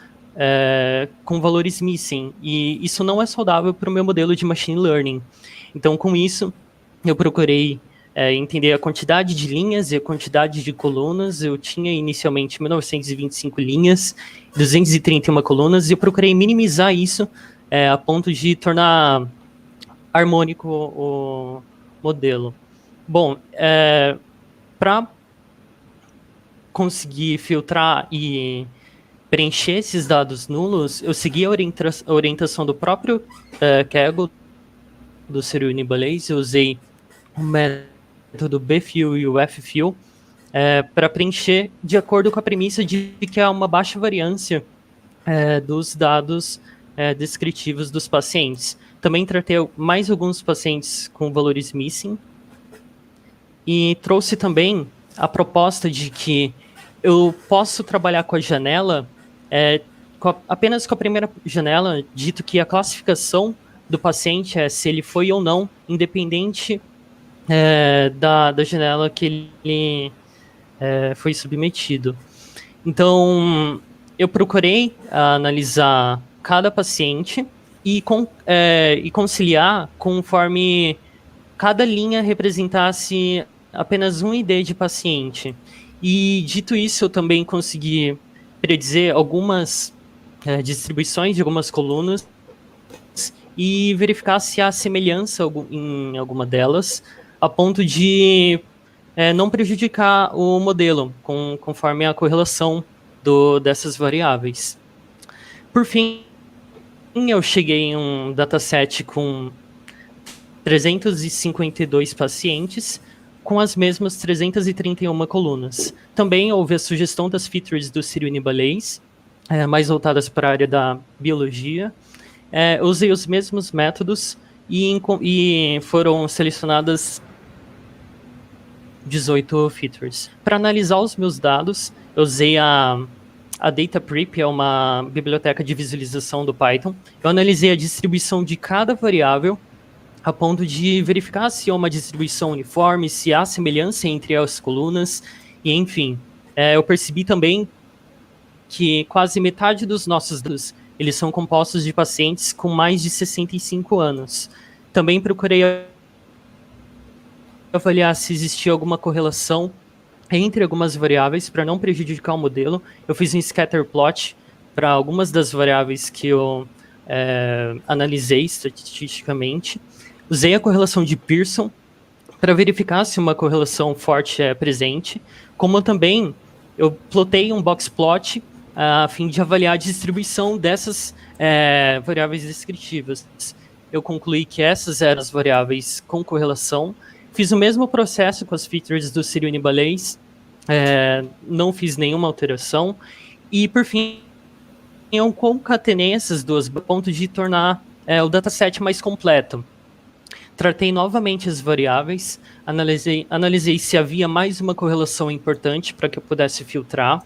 com valores missing, e isso não é saudável para o meu modelo de machine learning. Então, com isso, eu procurei entender a quantidade de linhas e a quantidade de colunas. Eu tinha inicialmente 1925 linhas, 231 colunas, e eu procurei minimizar isso a ponto de tornar harmônico o modelo. Bom, para conseguir filtrar e preencher esses dados nulos, eu segui a orientação do próprio Kaggle, do Serial Nibalaze. Eu usei o método bfill e o ffill para preencher de acordo com a premissa de que há uma baixa variância dos dados descritivos dos pacientes. Também tratei mais alguns pacientes com valores missing e trouxe também a proposta de que eu posso trabalhar com a janela, apenas com a primeira janela, dito que a classificação do paciente é se ele foi ou não, independente da janela que ele foi submetido. Então, eu procurei analisar cada paciente e conciliar conforme cada linha representasse apenas um ID de paciente. E, dito isso, eu também consegui predizer algumas distribuições de algumas colunas e verificar se há semelhança em alguma delas, a ponto de não prejudicar o modelo, conforme a correlação dessas variáveis. Por fim, eu cheguei em um dataset com 352 pacientes, com as mesmas 331 colunas. Também houve a sugestão das features do Serial Nibalaze, mais voltadas para a área da biologia. Eu usei os mesmos métodos e foram selecionadas 18 features. Para analisar os meus dados, eu usei a DataPrep, é uma biblioteca de visualização do Python. Eu analisei a distribuição de cada variável, a ponto de verificar se há uma distribuição uniforme, se há semelhança entre as colunas, e enfim. Eu percebi também que quase metade dos nossos dados, eles são compostos de pacientes com mais de 65 anos. Também procurei avaliar se existia alguma correlação entre algumas variáveis para não prejudicar o modelo. Eu fiz um scatter plot para algumas das variáveis que eu analisei estatisticamente. Usei a correlação de Pearson para verificar se uma correlação forte é presente, como também eu plotei um box plot a fim de avaliar a distribuição dessas variáveis descritivas. Eu concluí que essas eram as variáveis com correlação. Fiz o mesmo processo com as features do Serial Nibalaze, não fiz nenhuma alteração, e por fim eu concatenei essas duas a ponto de tornar o dataset mais completo. Tratei novamente as variáveis, analisei se havia mais uma correlação importante para que eu pudesse filtrar,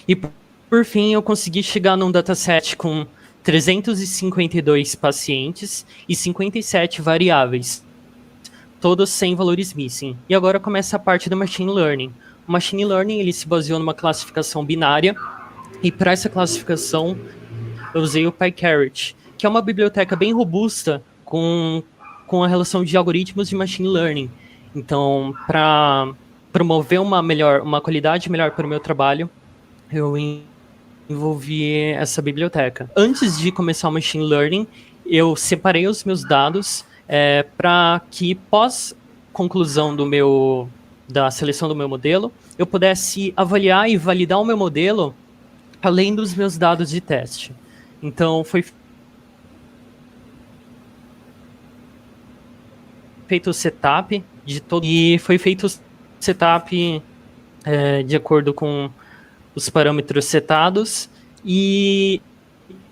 e por fim eu consegui chegar num dataset com 352 pacientes e 57 variáveis, todos sem valores missing. E agora começa a parte do Machine Learning. O Machine Learning ele se baseou numa classificação binária, e para essa classificação eu usei o PyCaret, que é uma biblioteca bem robusta com a relação de algoritmos de Machine Learning. Então, para promover uma qualidade melhor para o meu trabalho, eu envolvi essa biblioteca. Antes de começar o Machine Learning, eu separei os meus dados para que, pós conclusão da seleção do meu modelo, eu pudesse avaliar e validar o meu modelo além dos meus dados de teste. Então, foi feito o setup e foi feito o setup de acordo com os parâmetros setados, e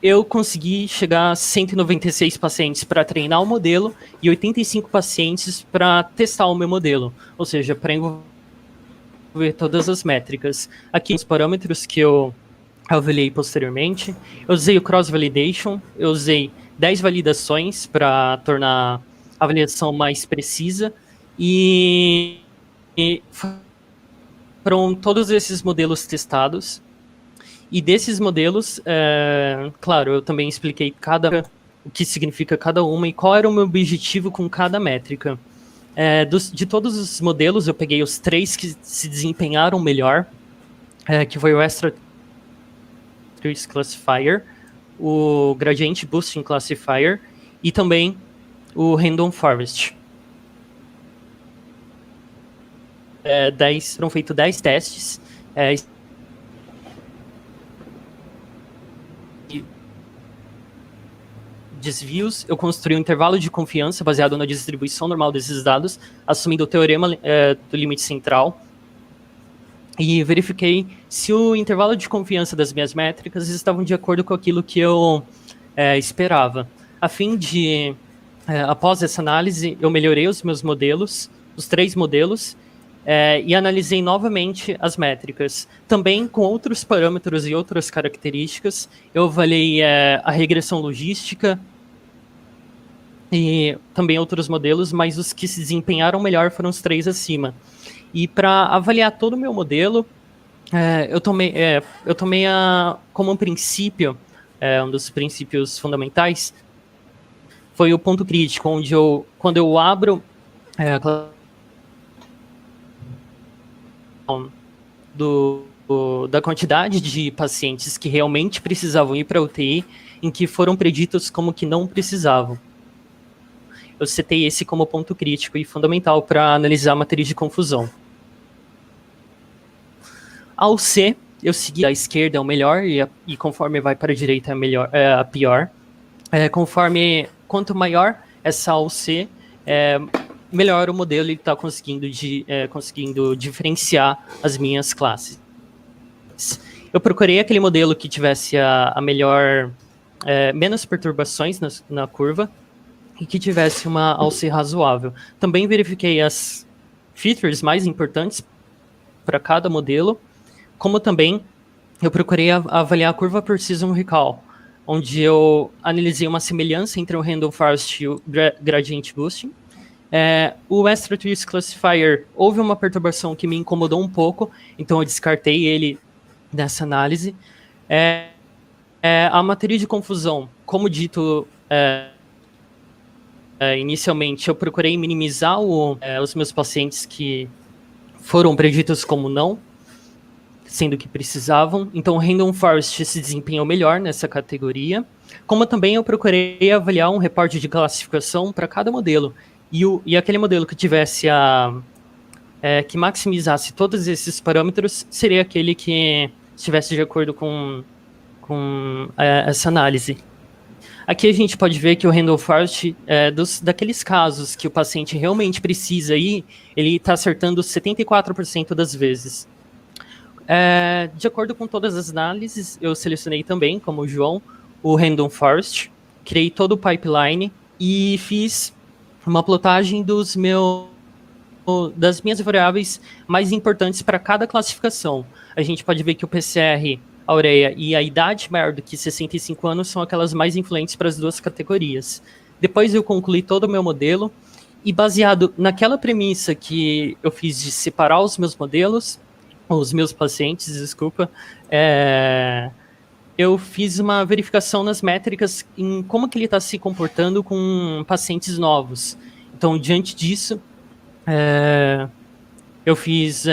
eu consegui chegar a 196 pacientes para treinar o modelo e 85 pacientes para testar o meu modelo, ou seja, para envolver todas as métricas. Aqui os parâmetros que eu avaliei posteriormente, eu usei o cross-validation, eu usei 10 validações para tornar a avaliação mais precisa, e foram todos esses modelos testados. E desses modelos, claro, eu também expliquei o que significa cada uma e qual era o meu objetivo com cada métrica. De todos os modelos, eu peguei os 3 que se desempenharam melhor, que foi o Extra Trace Classifier, o Gradient Boosting Classifier e também o Random Forest. Foram feitos 10 testes. Desvios, eu construí um intervalo de confiança baseado na distribuição normal desses dados, assumindo o teorema do limite central, e verifiquei se o intervalo de confiança das minhas métricas estavam de acordo com aquilo que eu esperava. A fim de, após essa análise, eu melhorei os meus modelos, os 3 modelos, e analisei novamente as métricas. Também com outros parâmetros e outras características, eu avaliei a regressão logística e também outros modelos, mas os que se desempenharam melhor foram os 3 acima. E para avaliar todo o meu modelo, eu tomei como um princípio, um dos princípios fundamentais, foi o ponto crítico, onde quando eu abro da quantidade de pacientes que realmente precisavam ir para a UTI, em que foram preditos como que não precisavam. Eu citei esse como ponto crítico e fundamental para analisar a matriz de confusão. Ao C, eu segui a esquerda é o melhor, e conforme vai para a direita é a pior. Quanto maior essa ao C, melhor o modelo está conseguindo diferenciar as minhas classes. Eu procurei aquele modelo que tivesse a melhor, menos perturbações na curva, e que tivesse uma alce razoável. Também verifiquei as features mais importantes para cada modelo, como também eu procurei avaliar a curva Precision Recall, onde eu analisei uma semelhança entre o Random Forest e o Gradient Boosting. O Extra Twist Classifier, houve uma perturbação que me incomodou um pouco, então eu descartei ele nessa análise. A matriz de confusão, como dito inicialmente, eu procurei minimizar os meus pacientes que foram preditos como não, sendo que precisavam. Então, o Random Forest se desempenhou melhor nessa categoria. Como também eu procurei avaliar um reporte de classificação para cada modelo. E aquele modelo que tivesse que maximizasse todos esses parâmetros seria aquele que estivesse de acordo com essa análise. Aqui a gente pode ver que o Random Forest, daqueles casos que o paciente realmente precisa ir, ele está acertando 74% das vezes. De acordo com todas as análises, eu selecionei também, como o João, o Random Forest, criei todo o pipeline e fiz uma plotagem das minhas variáveis mais importantes para cada classificação. A gente pode ver que o PCR, a ureia e a idade maior do que 65 anos são aquelas mais influentes para as duas categorias. Depois eu concluí todo o meu modelo e, baseado naquela premissa que eu fiz de separar os meus modelos, os meus pacientes, desculpa, eu fiz uma verificação nas métricas em como que ele está se comportando com pacientes novos. Então, diante disso, eu fiz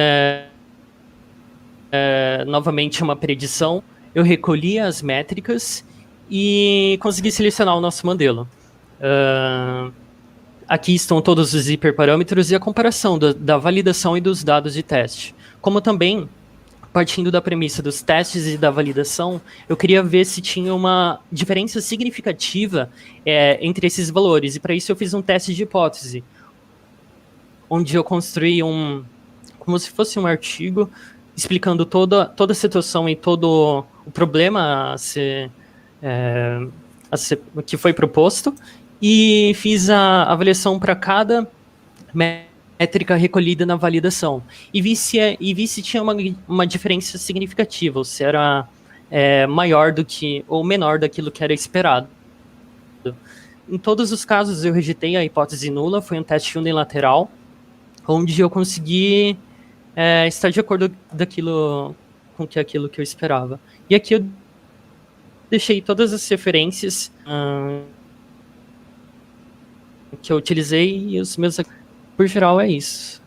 novamente uma predição, eu recolhi as métricas e consegui selecionar o nosso modelo. Aqui estão todos os hiperparâmetros e a comparação da validação e dos dados de teste. Como também, partindo da premissa dos testes e da validação, eu queria ver se tinha uma diferença significativa entre esses valores. E para isso eu fiz um teste de hipótese, onde eu construí como se fosse um artigo, explicando toda a situação e todo o problema que foi proposto, e fiz a avaliação para cada métrica recolhida na validação, e vi se tinha uma diferença significativa, ou se era maior do que, ou menor daquilo que era esperado. Em todos os casos eu rejeitei a hipótese nula, foi um teste unilateral, onde eu consegui estar de acordo com aquilo que eu esperava. E aqui eu deixei todas as referências que eu utilizei, e os meus... Por geral, é isso.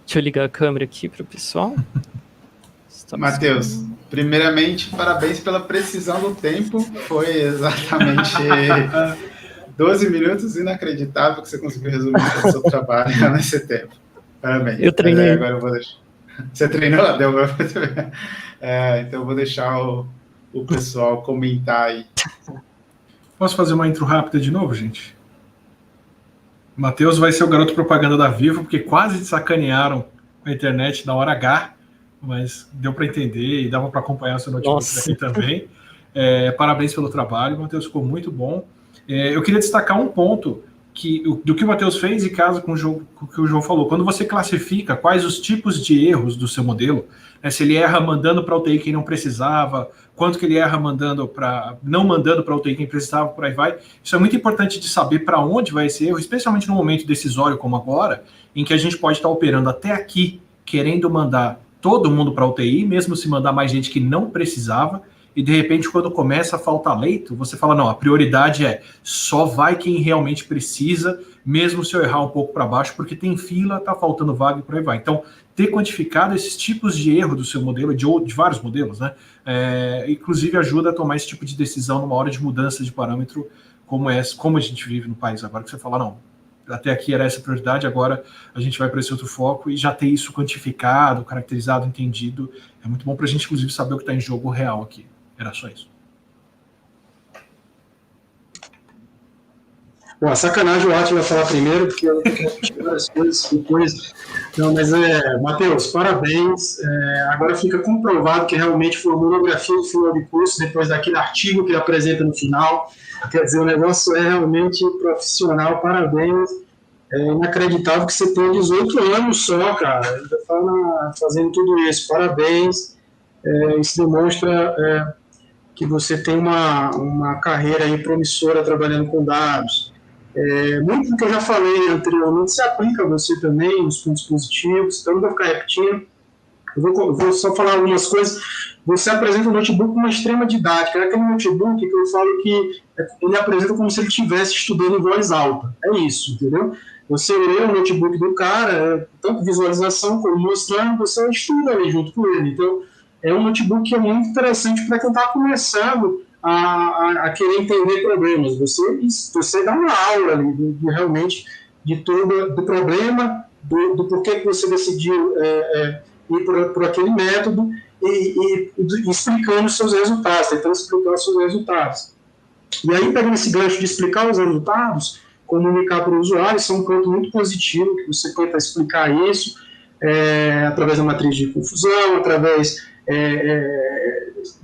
Deixa eu ligar a câmera aqui para o pessoal.
Matheus, primeiramente, parabéns pela precisão do tempo. Foi exatamente 12 minutos, inacreditável que você conseguiu resumir todo o seu trabalho nesse tempo. Parabéns.
Eu treinei.
Agora eu vou deixar. Você treinou? Deu muito bem. Então eu vou deixar o pessoal comentar aí.
Posso fazer uma intro rápida de novo, gente? Matheus vai ser o garoto propaganda da Vivo, porque quase sacanearam a internet na hora H, mas deu para entender e dava para acompanhar o seu notebook aqui também. Parabéns pelo trabalho, Matheus, ficou muito bom. Eu queria destacar um ponto do que o Matheus fez e casa com o que o João falou. Quando você classifica quais os tipos de erros do seu modelo, né, se ele erra mandando para a UTI quem não precisava, quanto que ele erra não mandando para a UTI quem precisava, por aí vai. Isso é muito importante de saber para onde vai esse erro, especialmente no momento decisório como agora, em que a gente pode estar operando até aqui, querendo mandar todo mundo para a UTI, mesmo se mandar mais gente que não precisava, e de repente quando começa a faltar leito, você fala, não, a prioridade só vai quem realmente precisa, mesmo se eu errar um pouco para baixo, porque tem fila, está faltando vaga e por aí vai. Então, ter quantificado esses tipos de erro do seu modelo, de vários modelos, né, inclusive ajuda a tomar esse tipo de decisão numa hora de mudança de parâmetro, como a gente vive no país agora, que você fala, não, até aqui era essa a prioridade, agora a gente vai para esse outro foco e já ter isso quantificado, caracterizado, entendido, é muito bom para a gente, inclusive, saber o que está em jogo real aqui. Era só isso.
Bom, sacanagem o Átila falar primeiro, porque eu tenho que tirar as coisas depois. Não, mas Matheus, parabéns. Agora fica comprovado que realmente foi uma monografia do final de curso, depois daquele artigo que ele apresenta no final. Quer dizer, o negócio é realmente profissional, parabéns. É inacreditável que você tenha 18 anos só, cara. Ainda tá fazendo tudo isso. Parabéns. Isso demonstra que você tem uma carreira aí promissora trabalhando com dados. Muito do que eu já falei anteriormente se aplica a você também, os pontos positivos, então não vou ficar repetindo. Eu vou só falar algumas coisas. Você apresenta o notebook com uma extrema didática. É aquele notebook que eu falo que ele apresenta como se ele estivesse estudando em voz alta. É isso, entendeu? Você lê o notebook do cara, tanto visualização como mostrando, você estuda ali junto com ele. Então, é um notebook que é muito interessante para quem está começando a querer entender problemas. Você dá uma aula ali, realmente de todo do problema, do porquê que você decidiu ir por aquele método e explicando os seus resultados, tentando explicar os seus resultados. E aí, pegando esse gancho de explicar os resultados, comunicar para o usuário, isso é um ponto muito positivo, que você tenta explicar isso através da matriz de confusão, através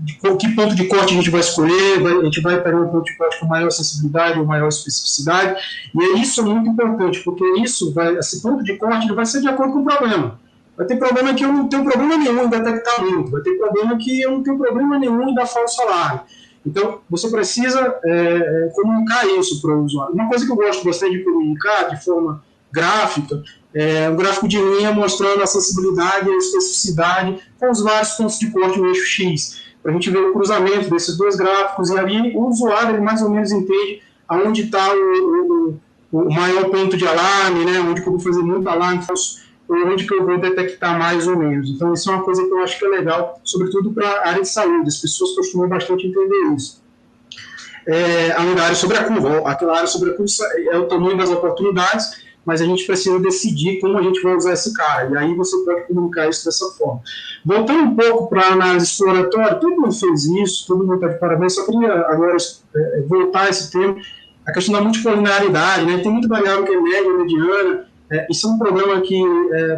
de que ponto de corte a gente vai escolher, a gente vai pegar um ponto de corte com maior acessibilidade ou maior especificidade, e isso é muito importante, porque esse ponto de corte ele vai ser de acordo com o problema. Vai ter problema que eu não tenho problema nenhum em detectar muito, vai ter problema que eu não tenho problema nenhum em dar falso alarme. Então, você precisa comunicar isso para o usuário. Uma coisa que eu gosto bastante de comunicar de forma gráfica, um gráfico de linha mostrando a acessibilidade e a especificidade com os vários pontos de corte no eixo X, para a gente ver o cruzamento desses dois gráficos, e ali o usuário ele mais ou menos entende aonde está o maior ponto de alarme, né, onde que eu vou fazer muito alarme, onde que eu vou detectar mais ou menos. Então, isso é uma coisa que eu acho que é legal, sobretudo para a área de saúde, as pessoas costumam bastante entender isso. A área sobre a curva, aquela área sobre a curva é o tamanho das oportunidades, mas a gente precisa decidir como a gente vai usar esse cara, e aí você pode comunicar isso dessa forma. Voltando um pouco para a análise exploratória, todo mundo fez isso, todo mundo está de parabéns, só queria agora voltar a esse tema, a questão da multicolinaridade, né? Tem muita variável que é média, mediana, isso é um problema que,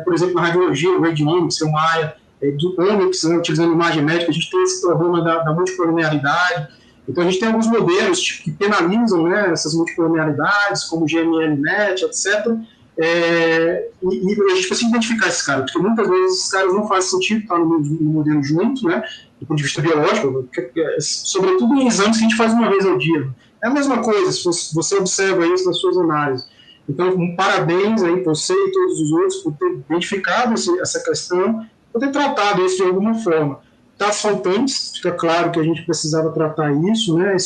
por exemplo, na radiologia, o radiomics, que é uma área do omics, né, utilizando imagem médica, a gente tem esse problema da multicolinaridade. Então, a gente tem alguns modelos que penalizam, né, essas multicolinaridades, como GML-NET, etc. E a gente precisa identificar esses caras, porque muitas vezes esses caras não fazem sentido estar no modelo junto, né, do ponto de vista biológico, sobretudo em exames que a gente faz uma vez ao dia. É a mesma coisa, se você observa isso nas suas análises. Então, parabéns aí para você e todos os outros por ter identificado essa questão, por ter tratado isso de alguma forma. Dados faltantes, fica claro que a gente precisava tratar isso, né?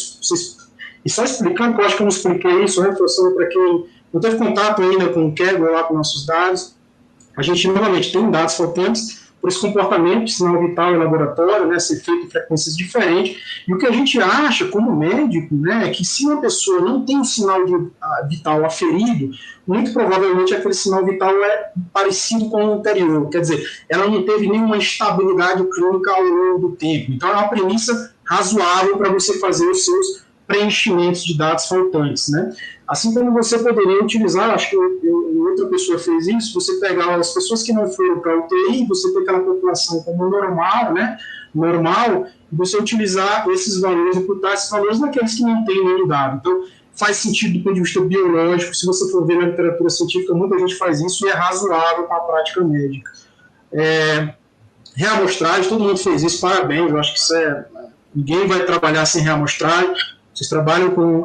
E só explicando, que eu acho que eu não expliquei isso, reforçando para quem não teve contato ainda com o Kaggle lá com nossos dados, a gente novamente tem dados faltantes, por esse comportamento de sinal vital em laboratório, né, ser feito em frequências diferentes. E o que a gente acha, como médico, né, é que se uma pessoa não tem um sinal vital aferido, muito provavelmente aquele sinal vital é parecido com o anterior. Quer dizer, ela não teve nenhuma estabilidade clínica ao longo do tempo. Então, é uma premissa razoável para você fazer os seus preenchimentos de dados faltantes, né? Assim como você poderia utilizar, acho que outra pessoa fez isso, você pegar as pessoas que não foram para a UTI, você tem aquela população como normal, né? Normal, e você utilizar esses valores, imputar esses valores naqueles que não têm nenhum dado. Então, faz sentido do ponto de vista biológico, se você for ver na literatura científica, muita gente faz isso e é razoável para a prática médica. Reamostragem, todo mundo fez isso, parabéns, eu acho que isso ninguém vai trabalhar sem reamostragem, vocês trabalham com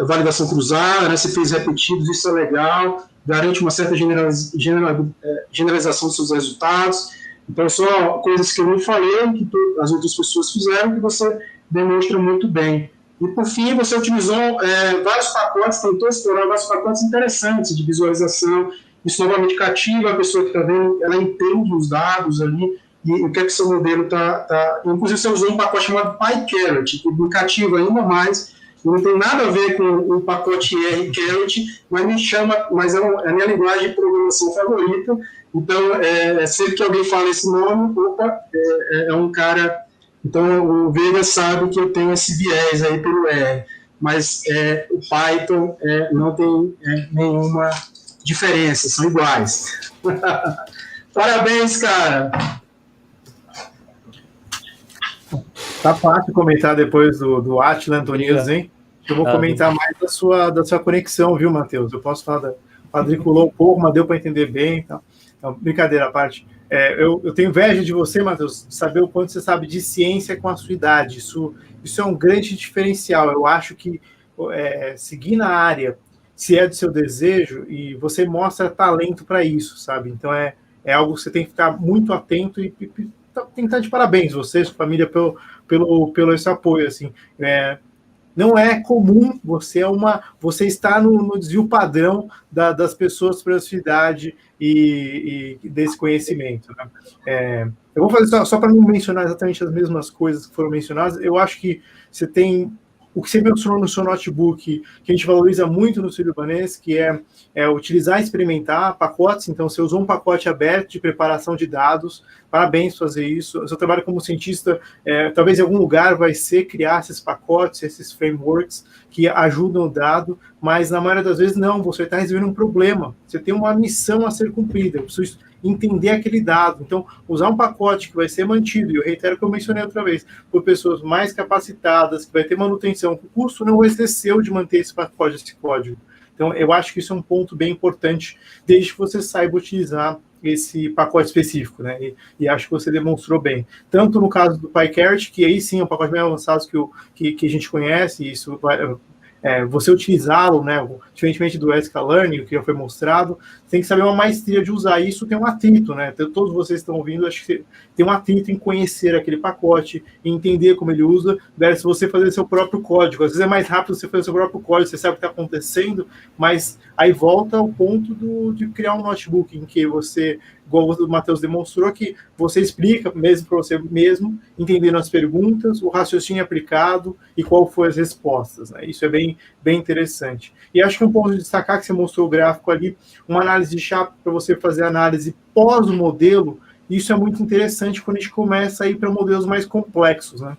validação cruzada, né, você fez repetidos, isso é legal, garante uma certa generalização dos seus resultados. Então, só coisas que eu não falei, que as outras pessoas fizeram, que você demonstra muito bem. E, por fim, você utilizou vários pacotes, tentou explorar vários pacotes interessantes de visualização. Isso novamente cativa a pessoa que está vendo, ela entende os dados ali, e o que é que seu modelo está... Inclusive, você usou um pacote chamado PyCaret, que me cativa ainda mais. Não tem nada a ver com o pacote R-Caret, mas é a minha linguagem de programação favorita. Então, sempre que alguém fala esse nome, é um cara... Então, o Vega sabe que eu tenho esse viés aí pelo R. Mas o Python não tem nenhuma diferença, são iguais. Parabéns, cara!
Tá fácil comentar depois do Átila Antonius, hein? Eu vou comentar mais da sua conexão, viu, Matheus? Eu posso falar quadriculou um pouco, mas deu para entender bem. Então, brincadeira à parte. Eu tenho inveja de você, Matheus, de saber o quanto você sabe de ciência com a sua idade. Isso é um grande diferencial. Eu acho que seguir na área, se é do seu desejo, e você mostra talento para isso, sabe? Então, é algo que você tem que ficar muito atento e tem que estar de parabéns, você, sua família, pelo esse apoio, assim. Não é comum você estar no desvio padrão das pessoas para a sua idade e desse conhecimento, né? Eu vou fazer só para não mencionar exatamente as mesmas coisas que foram mencionadas. Eu acho que você tem o que você mencionou no seu notebook, que a gente valoriza muito no Sírio-Libanês, que é utilizar e experimentar pacotes. Então, você usou um pacote aberto de preparação de dados, parabéns por fazer isso. O seu trabalho como cientista, talvez em algum lugar vai ser criar esses pacotes, esses frameworks que ajudam o dado, mas na maioria das vezes não, você está resolvendo um problema, você tem uma missão a ser cumprida, eu preciso entender aquele dado. Então, usar um pacote que vai ser mantido, e eu reitero o que eu mencionei outra vez, por pessoas mais capacitadas, que vai ter manutenção, o custo não vai ser seu de manter esse pacote, esse código. Então, eu acho que isso é um ponto bem importante, desde que você saiba utilizar esse pacote específico, né? E acho que você demonstrou bem. Tanto no caso do PyCaret, que aí sim é um pacote bem avançado que a gente conhece, e isso vai... você utilizá-lo, né, diferentemente do sklearn, que já foi mostrado, tem que saber uma maestria de usar isso, tem um atrito, né, todos vocês estão ouvindo, acho que tem um atrito em conhecer aquele pacote, em entender como ele usa, versus você fazer seu próprio código. Às vezes é mais rápido você fazer seu próprio código, você sabe o que está acontecendo, mas aí volta ao ponto de criar um notebook em que você, igual o Matheus demonstrou, que você explica mesmo para você mesmo, entendendo as perguntas, o raciocínio aplicado e qual foram as respostas, né? Isso é bem interessante. E acho que um ponto de destacar, que você mostrou o gráfico ali, uma análise de chapa para você fazer análise pós o modelo, isso é muito interessante quando a gente começa a ir para modelos mais complexos, né?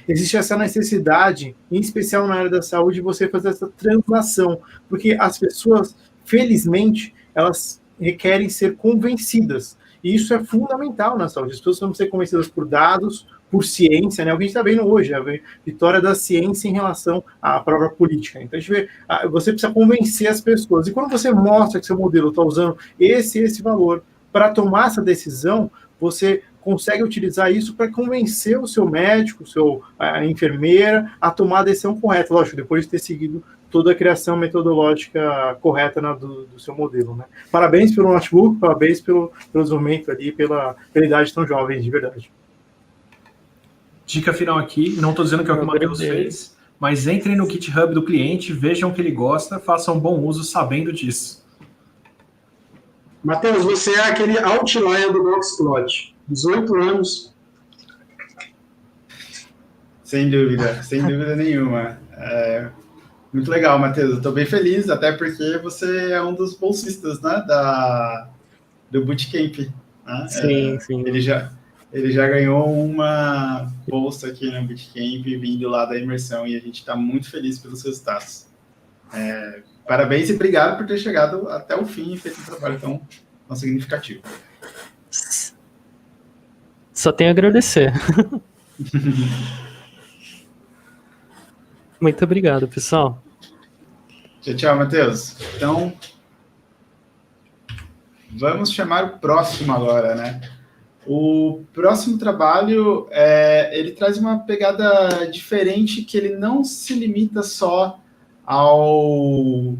Existe essa necessidade, em especial na área da saúde, de você fazer essa translação, porque as pessoas, felizmente, elas requerem ser convencidas, e isso é fundamental na saúde. As pessoas vão ser convencidas por dados, por ciência, né? O que a gente está vendo hoje, a vitória da ciência em relação à própria política. Então, a gente vê, você precisa convencer as pessoas, e quando você mostra que seu modelo está usando esse valor para tomar essa decisão, você consegue utilizar isso para convencer o seu médico, a enfermeira, a tomar a decisão correta, lógico, depois de ter seguido toda a criação metodológica correta do seu modelo, né? Parabéns pelo notebook, parabéns pelo desenvolvimento ali, pela idade tão jovem, de verdade.
Dica final aqui, não estou dizendo que é o que o Matheus fez, mas entrem no GitHub do cliente, vejam o que ele gosta, façam bom uso sabendo disso.
Matheus, você é aquele outlier do Doxplot. 18 anos.
Sem dúvida nenhuma. Muito legal, Matheus. Estou bem feliz, até porque você é um dos bolsistas, né, do Bootcamp. Né?
Sim.
Ele já ganhou uma bolsa aqui no Bootcamp, vindo lá da imersão, e a gente está muito feliz pelos resultados. Parabéns e obrigado por ter chegado até o fim e feito um trabalho tão significativo.
Só tenho a agradecer. Muito obrigado, pessoal.
Tchau, Matheus. Então, vamos chamar o próximo agora, né? O próximo trabalho, ele traz uma pegada diferente, que ele não se limita só ao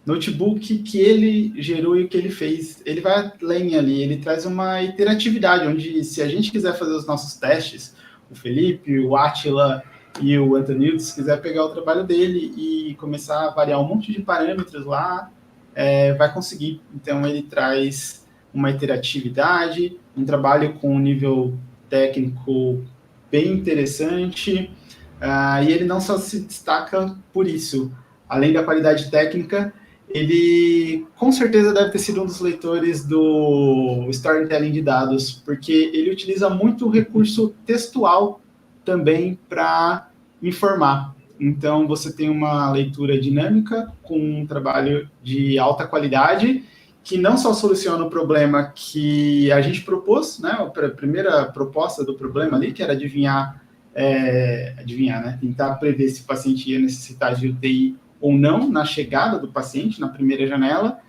notebook que ele gerou e o que ele fez. Ele vai além ali, ele traz uma interatividade, onde se a gente quiser fazer os nossos testes, o Felipe, o Átila e o Antonildo, se quiser pegar o trabalho dele e começar a variar um monte de parâmetros lá, vai conseguir. Então, ele traz uma interatividade, um trabalho com um nível técnico bem interessante, e ele não só se destaca por isso. Além da qualidade técnica, ele com certeza deve ter sido um dos leitores do Storytelling de dados, porque ele utiliza muito o recurso textual também para informar. Então, você tem uma leitura dinâmica com um trabalho de alta qualidade, que não só soluciona o problema que a gente propôs, né? A primeira proposta do problema ali, que era adivinhar, né? Tentar prever se o paciente ia necessitar de UTI ou não na chegada do paciente, na primeira janela.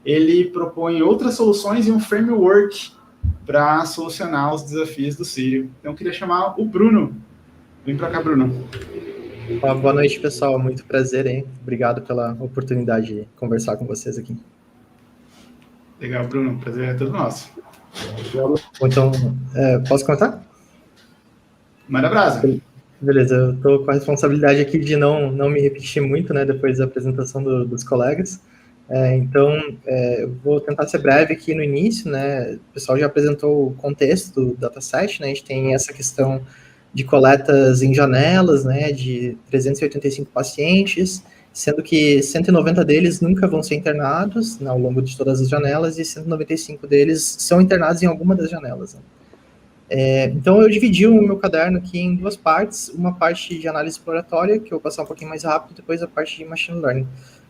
Ele propõe outras soluções e um framework para solucionar os desafios do Sírio. Então, eu queria chamar o Bruno. Vem para cá, Bruno.
Boa noite, pessoal. Muito prazer, hein? Obrigado pela oportunidade de conversar com vocês aqui.
Legal, Bruno. Prazer é todo nosso.
Então, posso contar?
Manda brasa.
Beleza, eu estou com a responsabilidade aqui de não me repetir muito, né, depois da apresentação dos colegas. Então, eu vou tentar ser breve aqui no início, né? O pessoal já apresentou o contexto do dataset, né? A gente tem essa questão de coletas em janelas, né, de 385 pacientes, sendo que 190 deles nunca vão ser internados, né, ao longo de todas as janelas, e 195 deles são internados em alguma das janelas. Né? Então, eu dividi o meu caderno aqui em duas partes, uma parte de análise exploratória, que eu vou passar um pouquinho mais rápido, depois a parte de machine learning.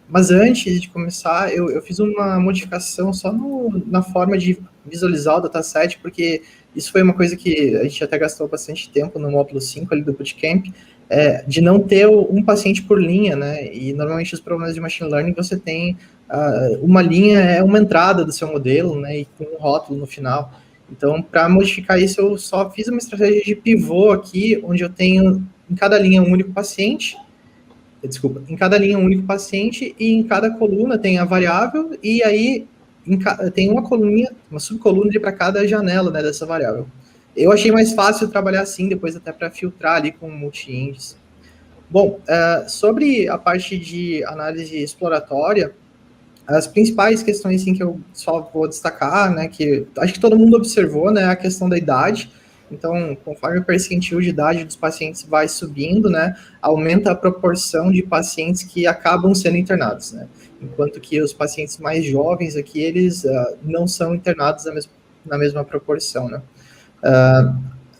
Mas antes de começar, eu fiz uma modificação só na forma de visualizar o dataset, porque isso foi uma coisa que a gente até gastou bastante tempo no módulo 5 ali do Bootcamp, de não ter um paciente por linha, né? E normalmente os problemas de machine learning você tem uma linha, é uma entrada do seu modelo, né? E com um rótulo no final. Então, para modificar isso, eu só fiz uma estratégia de pivô aqui, onde eu tenho em cada linha um único paciente. Em cada linha um único paciente, e em cada coluna tem a variável, e aí tem uma coluninha, uma subcoluna para cada janela, né, dessa variável. Eu achei mais fácil trabalhar assim, depois até para filtrar ali com multi-índice. Bom, sobre a parte de análise exploratória, as principais questões assim, que eu só vou destacar, né, que acho que todo mundo observou, né, a questão da idade. Então, conforme o percentil de idade dos pacientes vai subindo, né, aumenta a proporção de pacientes que acabam sendo internados, né, enquanto que os pacientes mais jovens aqui, eles não são internados na mesma proporção, né.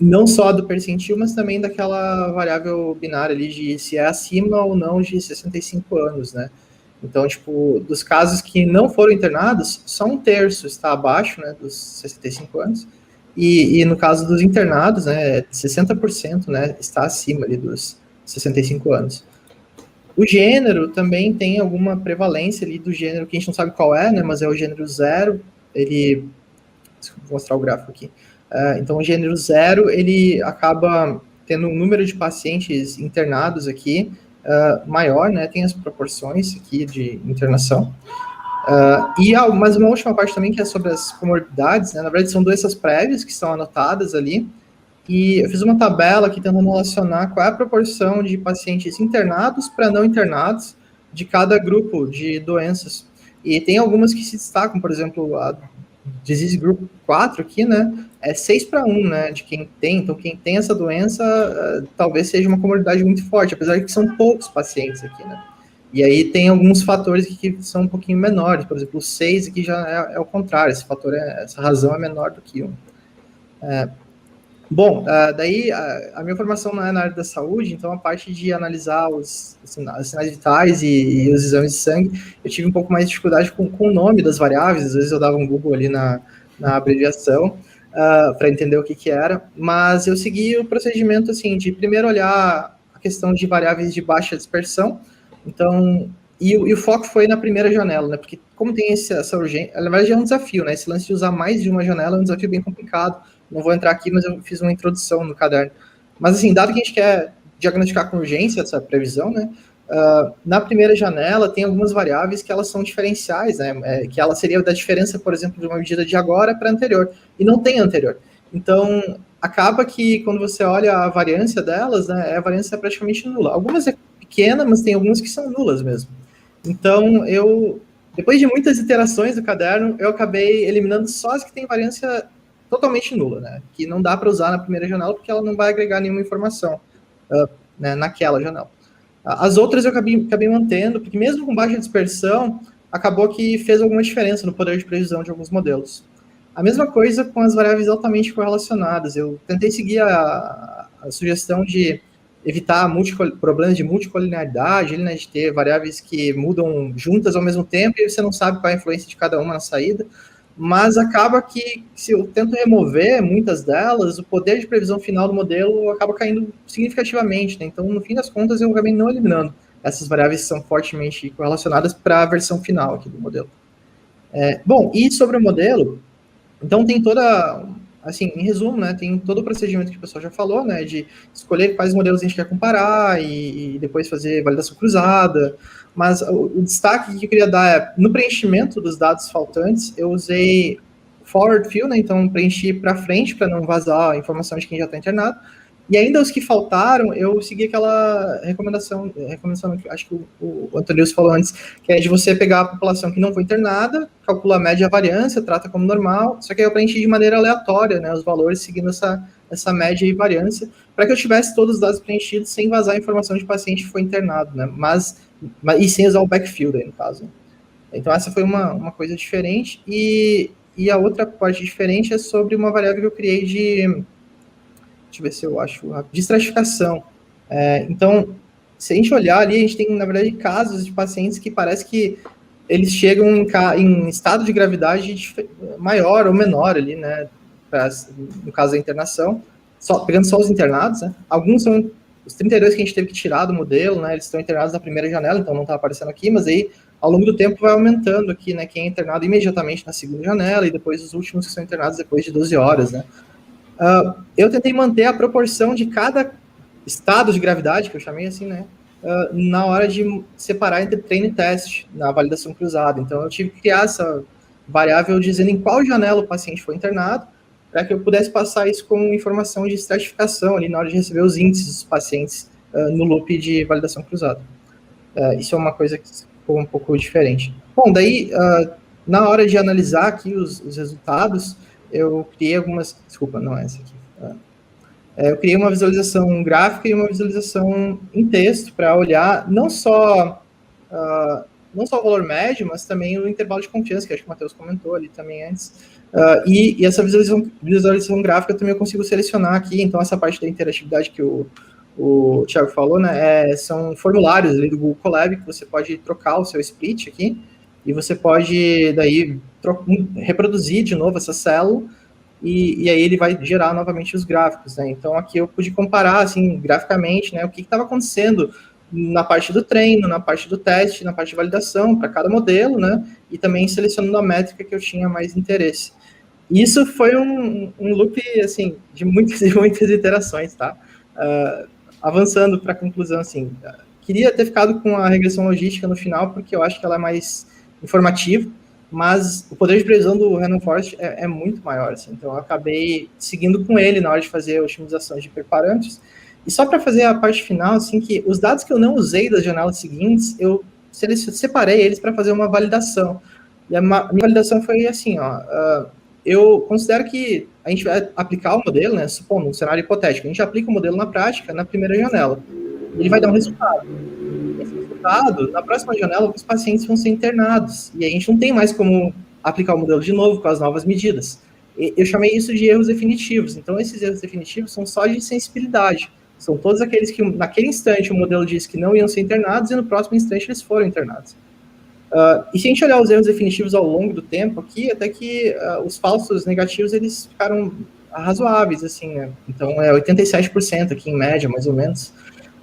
Não só do percentil, mas também daquela variável binária ali de se é acima ou não de 65 anos, né. Então, tipo, dos casos que não foram internados, só 1/3 está abaixo, né, dos 65 anos, e no caso dos internados, né, 60%, né, está acima ali dos 65 anos. O gênero também tem alguma prevalência ali do gênero, que a gente não sabe qual é, né, mas é o gênero 0, ele... Vou mostrar o gráfico aqui. Então, o gênero 0, ele acaba tendo um número de pacientes internados aqui maior, né, tem as proporções aqui de internação. Mas uma última parte também, que é sobre as comorbidades, né, na verdade são doenças prévias que estão anotadas ali, e eu fiz uma tabela aqui tentando relacionar qual é a proporção de pacientes internados para não internados de cada grupo de doenças. E tem algumas que se destacam, por exemplo, a Disease Group 4 aqui, né, é 6-1, né, de quem tem. Então, quem tem essa doença talvez seja uma comorbidade muito forte, apesar de que são poucos pacientes aqui, né. E aí tem alguns fatores que são um pouquinho menores, por exemplo, o 6 aqui já é o contrário, essa razão é menor do que 1. Bom, daí a minha formação não é na área da saúde, então a parte de analisar os sinais vitais e os exames de sangue, eu tive um pouco mais de dificuldade com o nome das variáveis, às vezes eu dava um Google ali na abreviação para entender o que era, mas eu segui o procedimento assim, de primeiro olhar a questão de variáveis de baixa dispersão, então, e o foco foi na primeira janela, né, porque como tem essa urgência, na verdade é um desafio, né, esse lance de usar mais de uma janela é um desafio bem complicado. Não vou entrar aqui, mas eu fiz uma introdução no caderno. Mas, assim, dado que a gente quer diagnosticar com urgência essa previsão, né, na primeira janela tem algumas variáveis que elas são diferenciais, né, que ela seria da diferença, por exemplo, de uma medida de agora para anterior, e não tem anterior. Então, acaba que quando você olha a variância delas, né, a variância é praticamente nula. Algumas é pequena, mas tem algumas que são nulas mesmo. Então, depois de muitas iterações do caderno, eu acabei eliminando só as que têm variância totalmente nula, né, que não dá para usar na primeira janela porque ela não vai agregar nenhuma informação né, naquela janela. As outras eu acabei mantendo, porque mesmo com baixa dispersão, acabou que fez alguma diferença no poder de previsão de alguns modelos. A mesma coisa com as variáveis altamente correlacionadas. Eu tentei seguir a sugestão de evitar problemas de multicolinearidade, né, de ter variáveis que mudam juntas ao mesmo tempo e você não sabe qual é a influência de cada uma na saída. Mas acaba que, se eu tento remover muitas delas, o poder de previsão final do modelo acaba caindo significativamente, né? Então, no fim das contas, eu acabei não eliminando essas variáveis que são fortemente correlacionadas para a versão final aqui do modelo. Bom, e sobre o modelo, então tem toda, assim, em resumo, né, tem todo o procedimento que o pessoal já falou, né, de escolher quais modelos a gente quer comparar e depois fazer validação cruzada. Mas o destaque que eu queria dar é, no preenchimento dos dados faltantes, eu usei forward fill, né, então preenchi para frente, para não vazar a informação de quem já está internado, e ainda os que faltaram, eu segui aquela recomendação que acho que o Antônio falou antes, que é de você pegar a população que não foi internada, calcula a média e a variância, trata como normal, só que aí eu preenchi de maneira aleatória, né, os valores seguindo essa média e variância, para que eu tivesse todos os dados preenchidos sem vazar a informação de paciente que foi internado, né, e sem usar o backfill aí, no caso. Então, essa foi uma coisa diferente. E a outra parte diferente é sobre uma variável que eu criei de... Deixa eu ver se eu acho... De estratificação. Então, se a gente olhar ali, a gente tem, na verdade, casos de pacientes que parece que eles chegam em estado de gravidade maior ou menor ali, né? No caso da internação, pegando só os internados, né? Alguns são... Os 32 que a gente teve que tirar do modelo, né, eles estão internados na primeira janela, então não está aparecendo aqui, mas aí, ao longo do tempo, vai aumentando aqui, né, quem é internado imediatamente na segunda janela, e depois os últimos que são internados depois de 12 horas, né. Eu tentei manter a proporção de cada estado de gravidade, que eu chamei assim, né, na hora de separar entre treino e teste, na validação cruzada. Então, eu tive que criar essa variável dizendo em qual janela o paciente foi internado, para que eu pudesse passar isso com informação de estratificação ali na hora de receber os índices dos pacientes no loop de validação cruzada. Isso é uma coisa que ficou um pouco diferente. Bom, daí, na hora de analisar aqui os resultados, eu criei algumas... Desculpa, não é essa aqui. Eu criei uma visualização gráfica e uma visualização em texto para olhar não só o valor médio, mas também o intervalo de confiança, que acho que o Matheus comentou ali também antes. E essa visualização gráfica também eu consigo selecionar aqui, então essa parte da interatividade que o Thiago falou, né, são formulários ali do Google Colab, que você pode trocar o seu split aqui, e você pode daí reproduzir de novo essa célula, e aí ele vai gerar novamente os gráficos, né, então aqui eu pude comparar, assim, graficamente, né, o que estava acontecendo na parte do treino, na parte do teste, na parte de validação para cada modelo, né, e também selecionando a métrica que eu tinha mais interesse. Isso foi um loop, assim, de muitas e muitas iterações, tá? Avançando para a conclusão, assim, queria ter ficado com a regressão logística no final, porque eu acho que ela é mais informativa, mas o poder de previsão do Random Forest é muito maior, assim, então eu acabei seguindo com ele na hora de fazer a otimização de hiperparâmetros. E só para fazer a parte final, assim, que os dados que eu não usei das janelas seguintes, eu separei eles para fazer uma validação. E a minha validação foi assim, ó, eu considero que a gente vai aplicar o modelo, né, supondo um cenário hipotético, a gente aplica o modelo na prática, na primeira janela, ele vai dar um resultado. Esse resultado, na próxima janela, os pacientes vão ser internados, e a gente não tem mais como aplicar o modelo de novo com as novas medidas. Eu chamei isso de erros definitivos. Então, esses erros definitivos são só de sensibilidade. São todos aqueles que, naquele instante, o modelo disse que não iam ser internados, e no próximo instante eles foram internados. E se a gente olhar os erros definitivos ao longo do tempo aqui, até que os falsos negativos, eles ficaram razoáveis, assim, né? Então, é 87% aqui, em média, mais ou menos.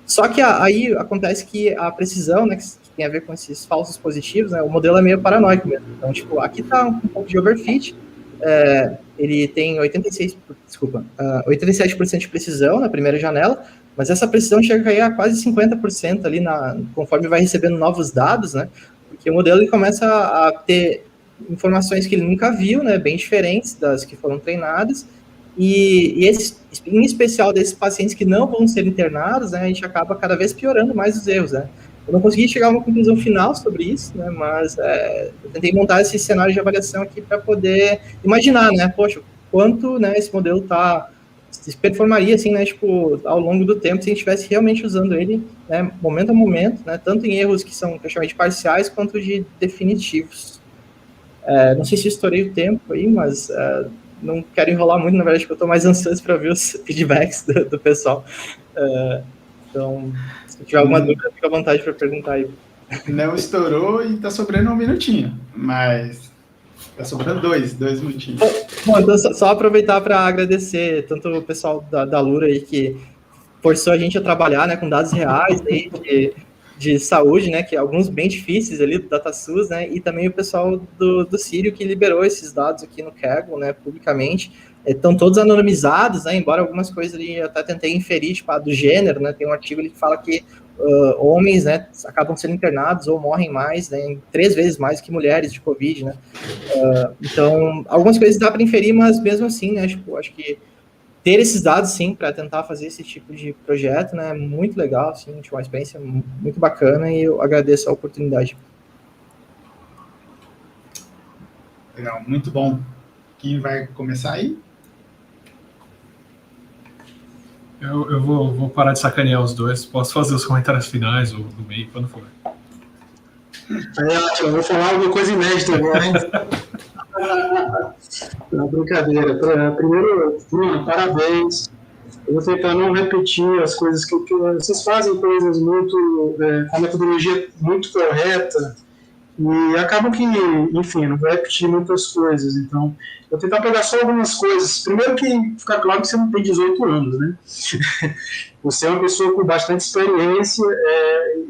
Só que aí acontece que a precisão, né, que tem a ver com esses falsos positivos, né, o modelo é meio paranoico mesmo. Então, tipo, aqui tá um pouco de overfit, ele tem 87% de precisão na primeira janela, mas essa precisão chega a cair a quase 50% ali conforme vai recebendo novos dados, né? Porque o modelo ele começa a ter informações que ele nunca viu, né? Bem diferentes das que foram treinadas, e esses, em especial desses pacientes que não vão ser internados, né? A gente acaba cada vez piorando mais os erros, né? Eu não consegui chegar a uma conclusão final sobre isso, né, mas eu tentei montar esse cenário de avaliação aqui para poder imaginar, né, poxa, quanto, né, esse modelo se performaria, assim, né, tipo, ao longo do tempo, se a gente estivesse realmente usando ele, né, momento a momento, né, tanto em erros que são praticamente parciais, quanto de definitivos. Não sei se estourei o tempo aí, mas não quero enrolar muito, na verdade, porque eu estou mais ansioso para ver os feedbacks do pessoal. Então, se tiver alguma dúvida, fica à vontade para perguntar aí.
Não estourou e tá sobrando um minutinho, mas tá sobrando dois minutinhos.
Bom, então só aproveitar para agradecer tanto o pessoal da Lura aí que forçou a gente a trabalhar, né, com dados reais aí de saúde, né, que alguns bem difíceis ali do DataSUS, né, e também o pessoal do Círio que liberou esses dados aqui no Kaggle, né, publicamente. Estão todos anonimizados, né, embora algumas coisas ali eu até tentei inferir, tipo, do gênero, né, tem um artigo ali que fala que homens, né, acabam sendo internados ou morrem mais, né, 3 vezes mais que mulheres de Covid, né, então, algumas coisas dá para inferir, mas mesmo assim, né, tipo, acho que ter esses dados, sim, para tentar fazer esse tipo de projeto, né, é muito legal, assim, uma experiência muito bacana e eu agradeço a oportunidade.
Legal, muito bom. Quem vai começar aí?
Eu vou parar de sacanear os dois. Posso fazer os comentários finais ou no meio, quando for.
Eu vou falar alguma coisa inédita agora, hein? Não, brincadeira. Primeiro, Bruno, parabéns. Eu vou tentar não repetir as coisas que vocês fazem coisas muito com a metodologia muito correta e acabam que, enfim, não vou repetir muitas coisas. Então, eu vou tentar pegar só algumas coisas. Primeiro que fica claro que você não tem 18 anos, né? Você é uma pessoa com bastante experiência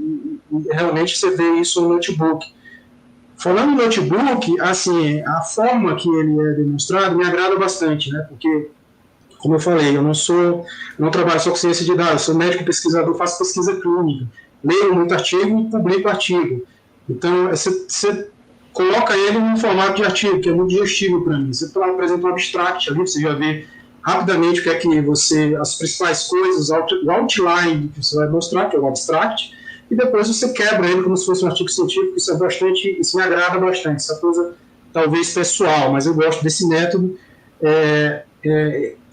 e realmente você vê isso no notebook. Falando em notebook, assim, a forma que ele é demonstrado me agrada bastante, né? Porque, como eu falei, eu não trabalho só com ciência de dados, sou médico pesquisador, faço pesquisa clínica, leio muito artigo e publico artigo. Então, você coloca ele no formato de artigo, que é muito digestivo para mim. Você apresenta um abstract ali, você já vê rapidamente o que é que as principais coisas, o outline que você vai mostrar, que é o abstract, e depois você quebra ele como se fosse um artigo científico. Isso me agrada bastante, essa coisa talvez pessoal, mas eu gosto desse método.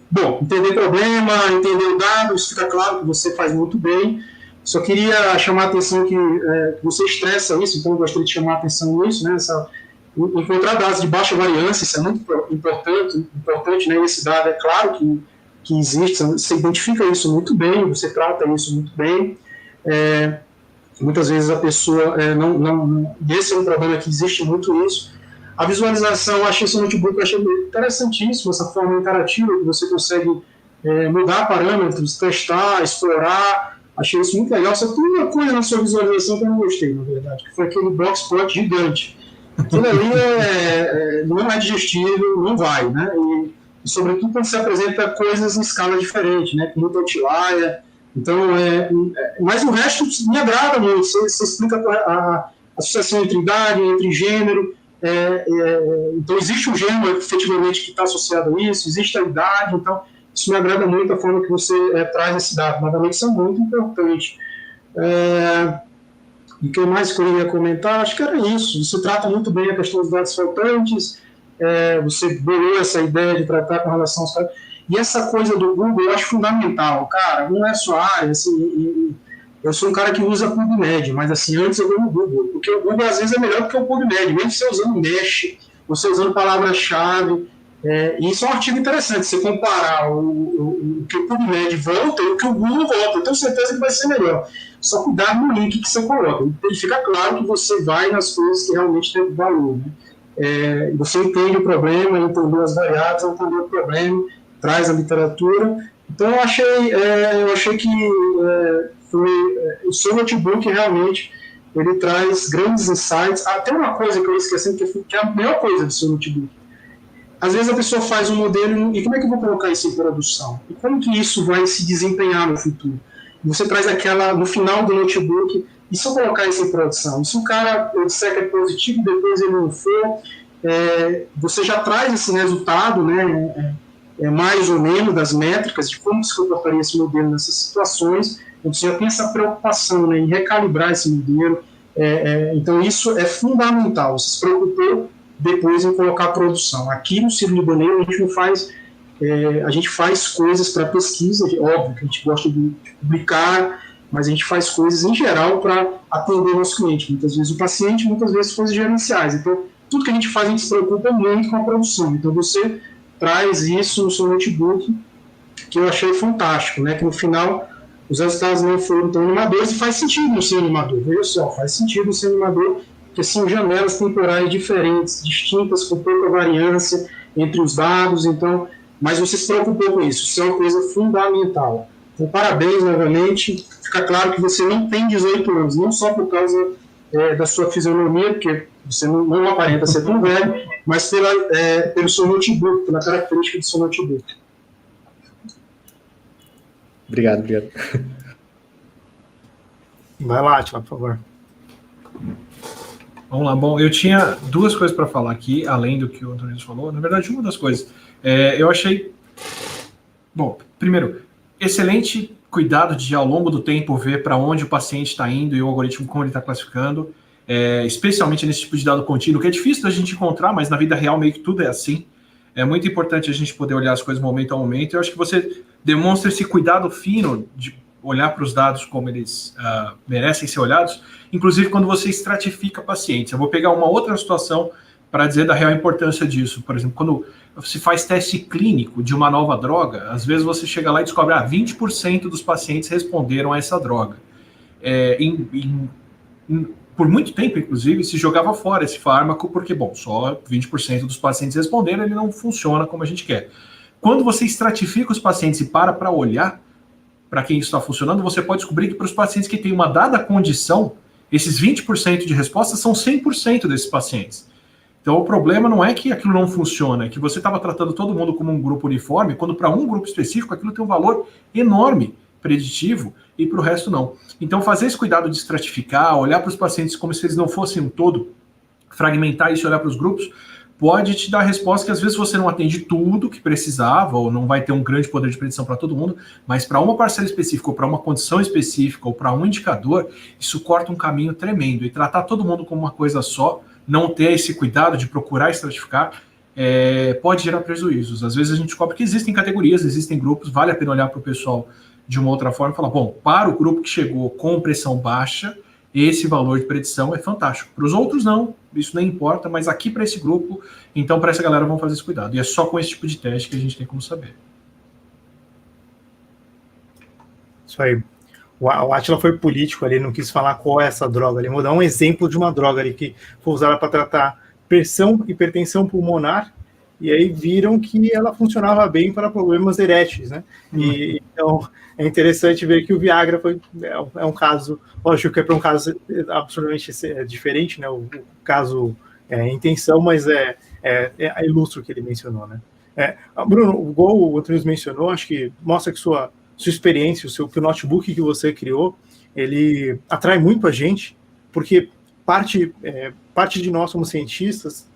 Bom, entender problema, entender o dado, isso fica claro que você faz muito bem. Só queria chamar a atenção que você estressa isso, então eu gostaria de chamar a atenção nisso, né? Encontrar dados de baixa variância, isso é muito importante, né? Esse dado é claro que existe, você identifica isso muito bem, você trata isso muito bem. Muitas vezes a pessoa esse é um problema que existe muito isso. A visualização, eu achei esse notebook interessantíssimo, essa forma interativa que você consegue mudar parâmetros, testar, explorar. Achei isso muito legal. Só tem uma coisa na sua visualização que eu não gostei, na verdade, que foi aquele box plot gigante. Aquilo ali não é digestivo, não vai, né? E sobretudo quando você apresenta coisas em escala diferente, né? Com muito outlier. Então, mas o resto me agrada muito. Você explica a associação entre idade, entre gênero. Então, existe um gênero efetivamente que está associado a isso, existe a idade, então isso me agrada muito a forma que você traz esse dado. Novamente, isso é muito importante. E o que mais que eu ia comentar? Acho que era isso. Você trata muito bem a questão dos dados faltantes, você bolou essa ideia de tratar com relação aos caras. E essa coisa do Google eu acho fundamental, cara, não é só área, assim, eu sou um cara que usa PubMed, mas assim, antes eu vou no Google, porque o Google às vezes é melhor do que o PubMed, mesmo você usando Mesh, você usando palavra-chave, e isso é um artigo interessante, você comparar o que o PubMed volta e o que o Google volta, eu tenho certeza que vai ser melhor. Só cuidar no link que você coloca, ele fica claro que você vai nas coisas que realmente têm valor, né? Você entende o problema, entendeu as variáveis, entendeu o problema, traz a literatura. Então eu achei que o seu notebook realmente ele traz grandes insights. Tem uma coisa que eu esqueci, que é a melhor coisa do seu notebook. Às vezes a pessoa faz um modelo e como é que eu vou colocar isso em produção? E como que isso vai se desempenhar no futuro? Você traz no final do notebook, e se eu colocar isso em produção? E se o cara disser que é positivo, depois ele não for, você já traz esse resultado, né? Mais ou menos das métricas de como se comportaria esse modelo nessas situações. Então, você já tem essa preocupação, né, em recalibrar esse modelo. Então, isso é fundamental. Você se preocupou depois em colocar a produção. Aqui no Sírio-Libanês, a gente faz coisas para pesquisa, óbvio que a gente gosta de publicar, mas a gente faz coisas em geral para atender o nosso cliente. Muitas vezes o paciente, muitas vezes coisas gerenciais. Então, tudo que a gente faz, a gente se preocupa muito com a produção. Então, você traz isso no seu notebook, que eu achei fantástico, né? Que no final os resultados não foram tão animadores, e faz sentido não ser animador. Veja só, faz sentido ser animador, porque são janelas temporais diferentes, distintas, com pouca variância entre os dados, então, mas você se preocupou com isso, isso é uma coisa fundamental. Então, parabéns novamente, fica claro que você não tem 18 anos, não só por causa da sua fisionomia, porque você não aparenta ser tão velho, mas pelo seu notebook, pela característica do seu notebook.
Obrigado.
Vai lá, Atila, por favor.
Vamos lá. Bom, eu tinha duas coisas para falar aqui, além do que o Antônio falou. Na verdade, uma das coisas. Eu achei... Bom, primeiro, excelente cuidado de, ao longo do tempo, ver para onde o paciente está indo e o algoritmo como ele está classificando, especialmente nesse tipo de dado contínuo, que é difícil da gente encontrar, mas na vida real meio que tudo é assim. É muito importante a gente poder olhar as coisas momento a momento. Eu acho que você demonstra esse cuidado fino de olhar para os dados como eles merecem ser olhados, inclusive quando você estratifica pacientes. Eu vou pegar uma outra situação para dizer da real importância disso. Por exemplo, quando se faz teste clínico de uma nova droga, às vezes você chega lá e descobre 20% dos pacientes responderam a essa droga. Por muito tempo, inclusive, se jogava fora esse fármaco, porque, bom, só 20% dos pacientes responderam, ele não funciona como a gente quer. Quando você estratifica os pacientes e para olhar para quem isso está funcionando, você pode descobrir que para os pacientes que têm uma dada condição, esses 20% de respostas são 100% desses pacientes. Então, o problema não é que aquilo não funciona, é que você estava tratando todo mundo como um grupo uniforme, quando para um grupo específico aquilo tem um valor enorme, preditivo, e para o resto não. Então, fazer esse cuidado de estratificar, olhar para os pacientes como se eles não fossem um todo, fragmentar isso e olhar para os grupos, pode te dar resposta que às vezes você não atende tudo que precisava, ou não vai ter um grande poder de predição para todo mundo, mas para uma parcela específica, ou para uma condição específica, ou para um indicador, isso corta um caminho tremendo. E tratar todo mundo como uma coisa só, não ter esse cuidado de procurar estratificar, pode gerar prejuízos. Às vezes a gente descobre que existem categorias, existem grupos, vale a pena olhar para o pessoal de uma outra forma e falar, bom, para o grupo que chegou com pressão baixa, esse valor de predição é fantástico. Para os outros não, isso nem importa, mas aqui para esse grupo, então para essa galera vamos fazer esse cuidado. E é só com esse tipo de teste que a gente tem como saber.
Isso aí. O Atila foi político ali, não quis falar qual é essa droga. Ele vou dar um exemplo de uma droga ali que foi usada para tratar pressão e hipertensão pulmonar, e aí viram que ela funcionava bem para problemas eréteis, né? E então é interessante ver que o Viagra é um caso, lógico que é para um caso absolutamente diferente, né? O caso em tensão, mas é ilustro o que ele mencionou, né? Bruno, igual o Antônio mencionou, acho que mostra que sua experiência, que o notebook que você criou, ele atrai muito a gente, porque parte de nós como cientistas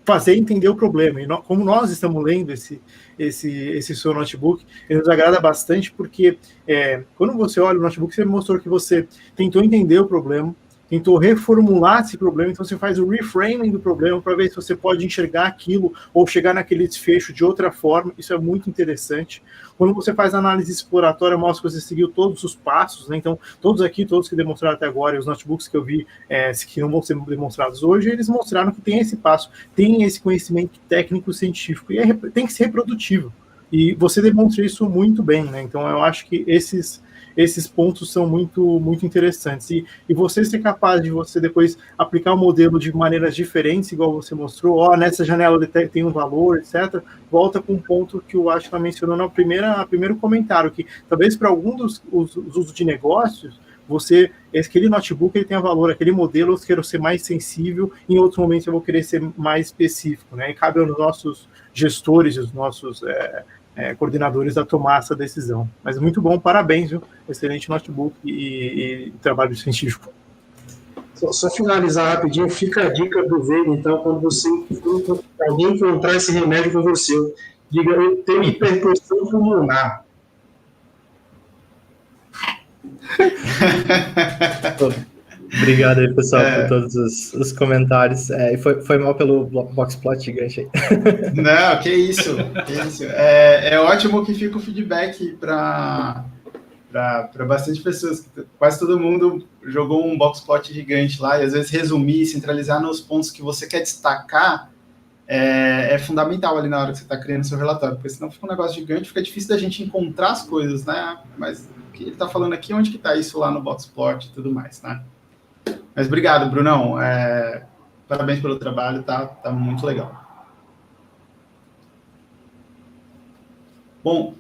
fazer entender o problema. E como nós estamos lendo esse seu notebook, ele nos agrada bastante, porque quando você olha o notebook, você mostrou que você tentou entender o problema, tentou reformular esse problema, então você faz o reframing do problema para ver se você pode enxergar aquilo ou chegar naquele desfecho de outra forma. Isso é muito interessante. Quando você faz análise exploratória, mostra que você seguiu todos os passos, né? Então, todos que demonstraram até agora, os notebooks que eu vi, que não vão ser demonstrados hoje, eles mostraram que tem esse passo, tem esse conhecimento técnico-científico, e tem que ser reprodutivo. E você demonstra isso muito bem, né? Então, eu acho que esses pontos são muito, muito interessantes. E você ser capaz de você depois aplicar o modelo de maneiras diferentes, igual você mostrou, nessa janela tem um valor, etc., volta com um ponto que o Átila mencionou no primeiro comentário, que talvez para algum dos usos de negócios, aquele notebook ele tenha valor, aquele modelo eu quero ser mais sensível, em outros momentos eu vou querer ser mais específico, né? E cabe aos nossos gestores, os nossos coordenadores a tomar essa decisão. Mas muito bom, parabéns, viu? Excelente notebook e trabalho científico.
Só finalizar rapidinho, fica a dica do Veiga, então, quando alguém encontrar esse remédio para você, diga, eu tenho hipertensão pulmonar.
Obrigado aí, pessoal, por todos os comentários. E foi mal pelo boxplot gigante aí.
Não, que isso. É ótimo que fica o feedback para bastante pessoas. Quase todo mundo jogou um boxplot gigante lá, e às vezes resumir, centralizar nos pontos que você quer destacar é fundamental ali na hora que você está criando seu relatório, porque senão fica um negócio gigante, fica difícil da gente encontrar as coisas, né? Mas o que ele está falando aqui, onde que está isso lá no boxplot e tudo mais, né? Mas obrigado, Brunão. Parabéns pelo trabalho, tá muito legal. Bom,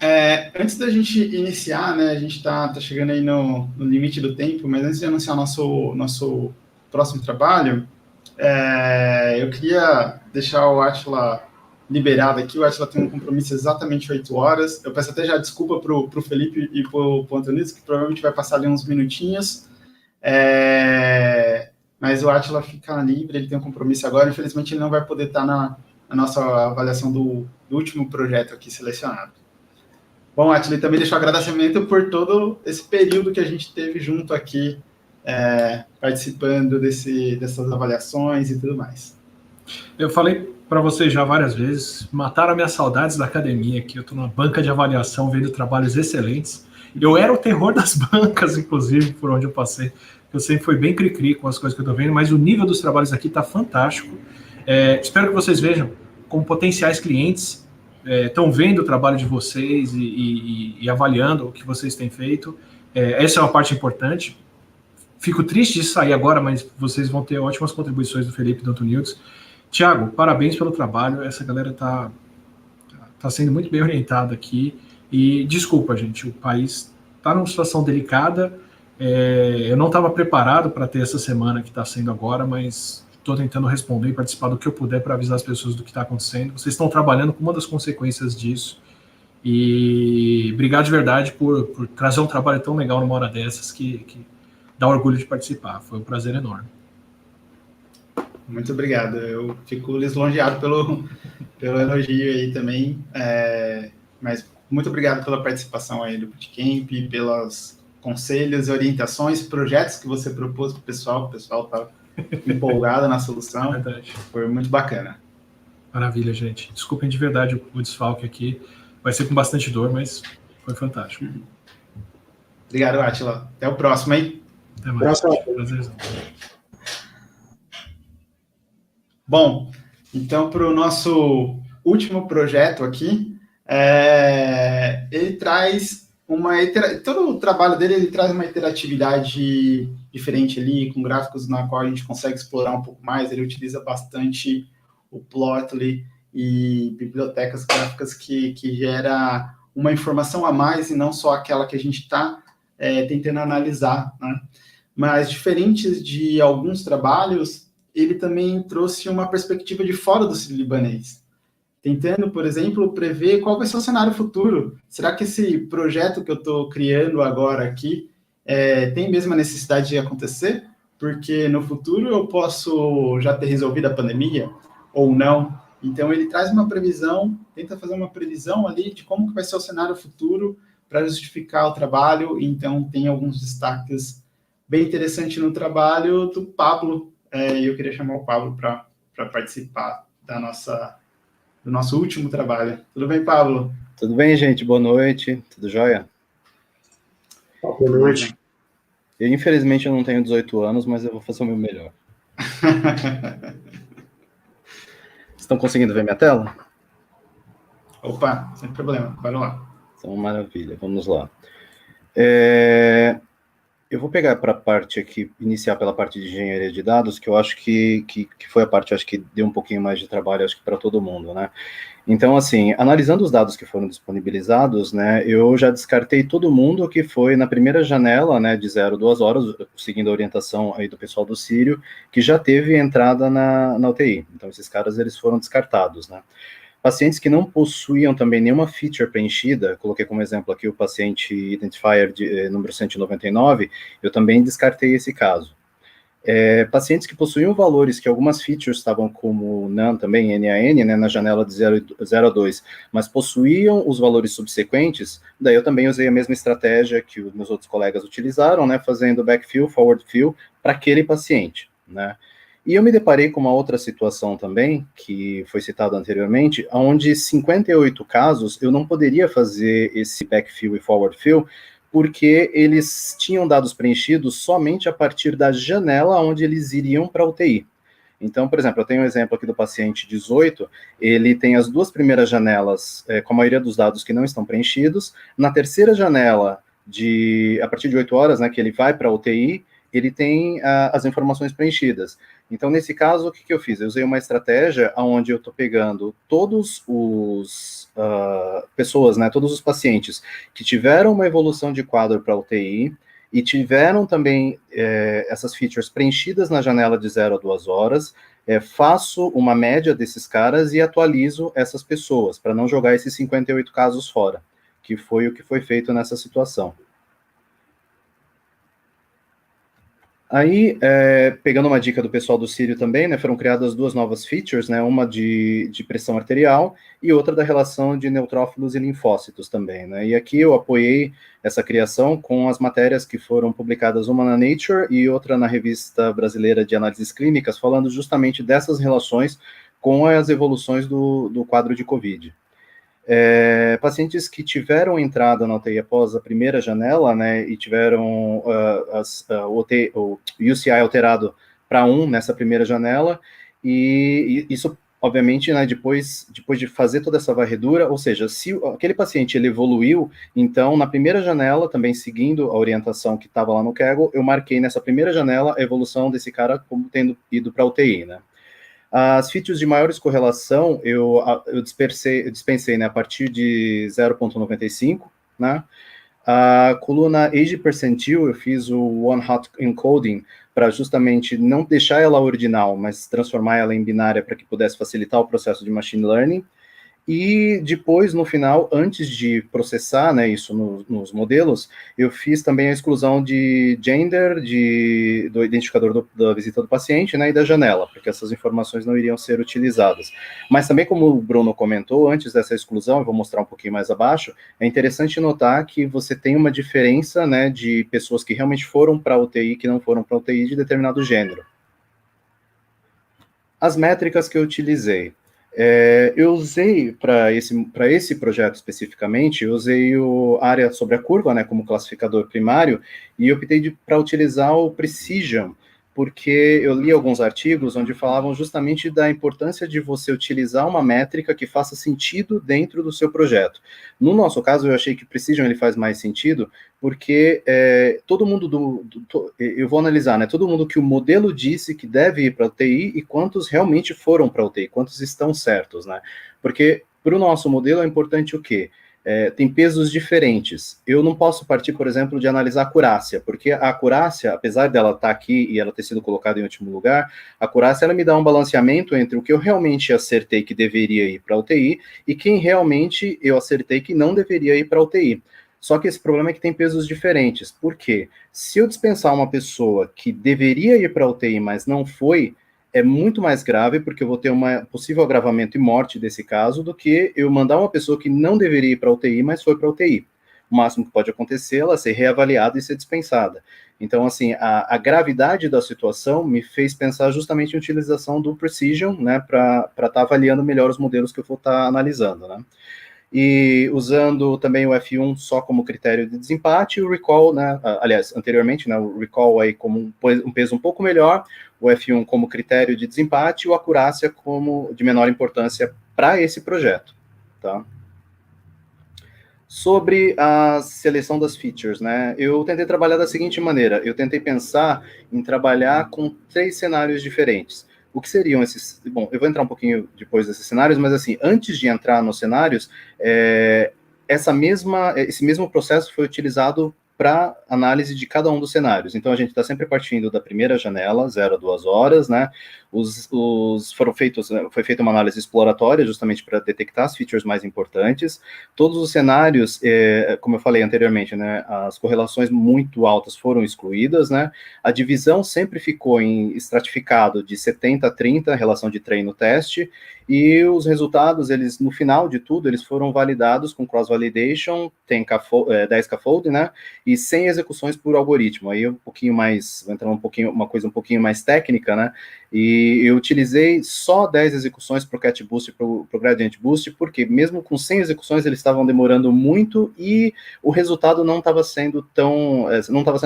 antes da gente iniciar, né, a gente está chegando aí no limite do tempo, mas antes de anunciar nosso próximo trabalho, eu queria deixar o Átila liberado aqui. O Átila tem um compromisso exatamente 8 horas. Eu peço até já desculpa para o Felipe e para o Antônio, que provavelmente vai passar ali uns minutinhos. Mas o Átila fica livre, ele tem um compromisso agora. Infelizmente, ele não vai poder estar na nossa avaliação do último projeto aqui selecionado. Bom, Átila, também deixo um agradecimento por todo esse período que a gente teve junto aqui, participando dessas avaliações e tudo mais.
Eu falei para vocês já várias vezes, mataram minhas saudades da academia, que eu estou numa banca de avaliação vendo trabalhos excelentes. Eu era o terror das bancas, inclusive, por onde eu passei. Eu sempre fui bem cri-cri com as coisas que eu estou vendo, mas o nível dos trabalhos aqui está fantástico. Espero que vocês vejam como potenciais clientes estão vendo o trabalho de vocês e avaliando o que vocês têm feito. Essa é uma parte importante. Fico triste de sair agora, mas vocês vão ter ótimas contribuições do Felipe e do Antonildes. Tiago, parabéns pelo trabalho. Essa galera está sendo muito bem orientada aqui. E desculpa, gente, o país está numa situação delicada. Eu não estava preparado para ter essa semana que está sendo agora, mas estou tentando responder e participar do que eu puder para avisar as pessoas do que está acontecendo. Vocês estão trabalhando com uma das consequências disso. E obrigado de verdade por trazer um trabalho tão legal numa hora dessas que dá orgulho de participar. Foi um prazer enorme.
Muito obrigado. Eu fico lisonjeado pelo elogio aí também. Mas muito obrigado pela participação aí do Bootcamp, pelos conselhos, orientações, projetos que você propôs para o pessoal. O pessoal está empolgado na solução.
Verdade.
Foi muito bacana.
Maravilha, gente. Desculpem de verdade o desfalque aqui. Vai ser com bastante dor, mas foi fantástico.
Obrigado, Átila. Até o próximo, hein?
Até mais. Prazerzão.
Bom, então para o nosso último projeto aqui, ele traz todo o trabalho dele, ele traz uma interatividade diferente ali, com gráficos na qual a gente consegue explorar um pouco mais. Ele utiliza bastante o Plotly e bibliotecas gráficas que gera uma informação a mais e não só aquela que a gente está tentando analisar, né? Mas diferentes de alguns trabalhos, ele também trouxe uma perspectiva de fora do sírio-libanês, tentando, por exemplo, prever qual vai ser o cenário futuro. Será que esse projeto que eu estou criando agora aqui tem mesmo a necessidade de acontecer? Porque no futuro eu posso já ter resolvido a pandemia ou não. Então ele traz uma previsão, tenta fazer uma previsão ali de como que vai ser o cenário futuro para justificar o trabalho. Então tem alguns destaques bem interessante no trabalho do Pablo, e eu queria chamar o Pablo para participar do nosso último trabalho. Tudo bem, Pablo?
Tudo bem, gente? Boa noite. Tudo jóia?
Boa noite.
Infelizmente, eu não tenho 18 anos, mas eu vou fazer o meu melhor. Estão conseguindo ver minha tela?
Opa, sem problema. Bora lá.
Então, maravilha. Vamos lá. Eu vou pegar para a parte aqui, iniciar pela parte de engenharia de dados, que eu acho que foi a parte, acho que deu um pouquinho mais de trabalho, acho que para todo mundo, né? Então, assim, analisando os dados que foram disponibilizados, né, eu já descartei todo mundo que foi na primeira janela, né, de 0 a 2 horas, seguindo a orientação aí do pessoal do Sírio, que já teve entrada na UTI. Então, esses caras, eles foram descartados, né? Pacientes que não possuíam também nenhuma feature preenchida, coloquei como exemplo aqui o paciente identifier número 199, eu também descartei esse caso. Pacientes que possuíam valores que algumas features estavam como NaN também, NaN, né, na janela de 0 a 2, mas possuíam os valores subsequentes, daí eu também usei a mesma estratégia que os meus outros colegas utilizaram, né, fazendo backfill, forward fill, para aquele paciente, né. E eu me deparei com uma outra situação também, que foi citada anteriormente, onde 58 casos eu não poderia fazer esse backfill e forward fill, porque eles tinham dados preenchidos somente a partir da janela onde eles iriam para a UTI. Então, por exemplo, eu tenho um exemplo aqui do paciente 18, ele tem as duas primeiras janelas com a maioria dos dados que não estão preenchidos, na terceira janela, a partir de 8 horas, né, que ele vai para a UTI, ele tem as informações preenchidas. Então, nesse caso, o que eu fiz? Eu usei uma estratégia onde eu estou pegando todos os pessoas, né, todos os pacientes que tiveram uma evolução de quadro para UTI e tiveram também essas features preenchidas na janela de 0 a 2 horas, faço uma média desses caras e atualizo essas pessoas, para não jogar esses 58 casos fora, que foi o que foi feito nessa situação. Aí, pegando uma dica do pessoal do Sírio também, né, foram criadas duas novas features, né, uma de pressão arterial e outra da relação de neutrófilos e linfócitos também, né, e aqui eu apoiei essa criação com as matérias que foram publicadas, uma na Nature e outra na Revista Brasileira de Análises Clínicas, falando justamente dessas relações com as evoluções do quadro de COVID. Pacientes que tiveram entrada na UTI após a primeira janela, né, e tiveram o UCI alterado para 1 nessa primeira janela, e isso, obviamente, né, depois de fazer toda essa varredura, ou seja, se aquele paciente ele evoluiu, então, na primeira janela, também seguindo a orientação que estava lá no Kaggle, eu marquei nessa primeira janela a evolução desse cara como tendo ido para a UTI, né. As features de maiores correlação, eu dispensei, né, a partir de 0.95, né, a coluna Age Percentile, eu fiz o One Hot Encoding, para justamente não deixar ela ordinal, mas transformar ela em binária para que pudesse facilitar o processo de Machine Learning, e depois, no final, antes de processar, né, isso nos modelos, eu fiz também a exclusão de gender, do identificador da visita do paciente, né, e da janela, porque essas informações não iriam ser utilizadas. Mas também, como o Bruno comentou, antes dessa exclusão, eu vou mostrar um pouquinho mais abaixo, é interessante notar que você tem uma diferença, né, de pessoas que realmente foram para a UTI, que não foram para a UTI de determinado gênero. As métricas que eu utilizei. Eu usei, para esse projeto especificamente, eu usei a área sobre a curva, né, como classificador primário, e optei para utilizar o Precision, porque eu li alguns artigos onde falavam justamente da importância de você utilizar uma métrica que faça sentido dentro do seu projeto. No nosso caso, eu achei que o Precision ele faz mais sentido, porque todo mundo eu vou analisar, né, todo mundo que o modelo disse que deve ir para a UTI e quantos realmente foram para a UTI, quantos estão certos, né, porque para o nosso modelo é importante o quê? Tem pesos diferentes. Eu não posso partir, por exemplo, de analisar a acurácia, porque a acurácia, apesar dela estar aqui e ela ter sido colocada em último lugar, a acurácia ela me dá um balanceamento entre o que eu realmente acertei que deveria ir para a UTI e quem realmente eu acertei que não deveria ir para a UTI. Só que esse problema é que tem pesos diferentes. Por quê? Se eu dispensar uma pessoa que deveria ir para a UTI, mas não foi, é muito mais grave, porque eu vou ter um possível agravamento e morte desse caso, do que eu mandar uma pessoa que não deveria ir para a UTI, mas foi para a UTI. o máximo que pode acontecer é ela ser reavaliada e ser dispensada. Então, assim, a gravidade da situação me fez pensar justamente em utilização do Precision, né, para estar avaliando melhor os modelos que eu vou estar analisando, né. E usando também o F1 só como critério de desempate, e o Recall, né, aliás, anteriormente, né, o Recall aí como um peso um pouco melhor, o F1 como critério de desempate, e o Acurácia como de menor importância para esse projeto, tá? Sobre a seleção das features, né, eu tentei trabalhar da seguinte maneira, eu tentei pensar em trabalhar com 3 cenários diferentes. O que seriam esses... Bom, eu vou entrar um pouquinho depois desses cenários, mas assim, antes de entrar nos cenários, esse mesmo processo foi utilizado para análise de cada um dos cenários. Então, a gente está sempre partindo da primeira janela, 0 a 2 horas, né? Foi feita uma análise exploratória, justamente para detectar as features mais importantes. Todos os cenários, como eu falei anteriormente, né, as correlações muito altas foram excluídas, né? A divisão sempre ficou em estratificado de 70 a 30, relação de treino-teste, e os resultados, eles, no final de tudo, eles foram validados com cross-validation, tem 10 scaffold, né, e 100 execuções por algoritmo. Aí um pouquinho mais, vou entrar uma coisa um pouquinho mais técnica, né, e eu utilizei só 10 execuções para o Cat Boost e para o Gradient Boost, porque mesmo com 100 execuções, eles estavam demorando muito e o resultado não estava sendo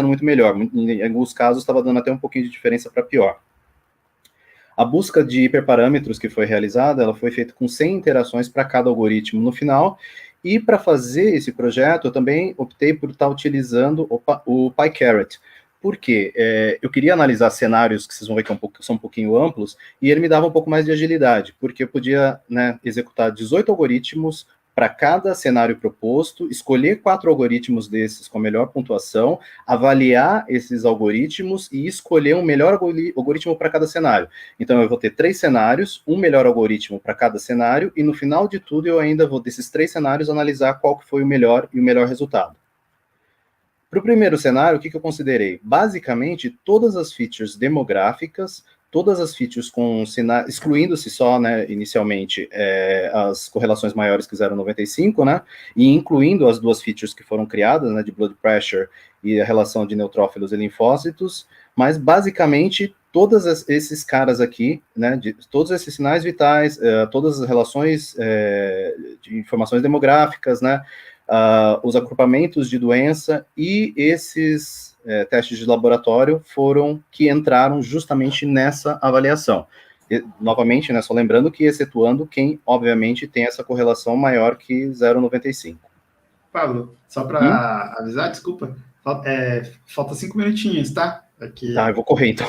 muito melhor. Em alguns casos, estava dando até um pouquinho de diferença para pior. A busca de hiperparâmetros que foi realizada, ela foi feita com 100 interações para cada algoritmo no final, e para fazer esse projeto, eu também optei por estar utilizando o PyCaret. Por quê? Eu queria analisar cenários que vocês vão ver que são um pouquinho amplos, e ele me dava um pouco mais de agilidade, porque eu podia, né, executar 18 algoritmos para cada cenário proposto, escolher 4 algoritmos desses com a melhor pontuação, avaliar esses algoritmos e escolher um melhor algoritmo para cada cenário. Então, eu vou ter 3 cenários, um melhor algoritmo para cada cenário, e no final de tudo, eu ainda vou, desses 3 cenários, analisar qual que foi o melhor e o melhor resultado. Para o primeiro cenário, o que eu considerei? Basicamente, todas as features demográficas, todas as features com sinais, excluindo-se só, né, inicialmente, as correlações maiores que 0,95, né, e incluindo as 2 features que foram criadas, né, de blood pressure e a relação de neutrófilos e linfócitos, mas basicamente todos esses caras aqui, né, todos esses sinais vitais, todas as relações de informações demográficas, né, os agrupamentos de doença e esses testes de laboratório foram que entraram justamente nessa avaliação. E, novamente, né, só lembrando que excetuando quem, obviamente, tem essa correlação maior que 0,95.
Pablo, só para avisar, desculpa, falta 5 minutinhos, tá? Aqui,
tá, eu vou correr, então.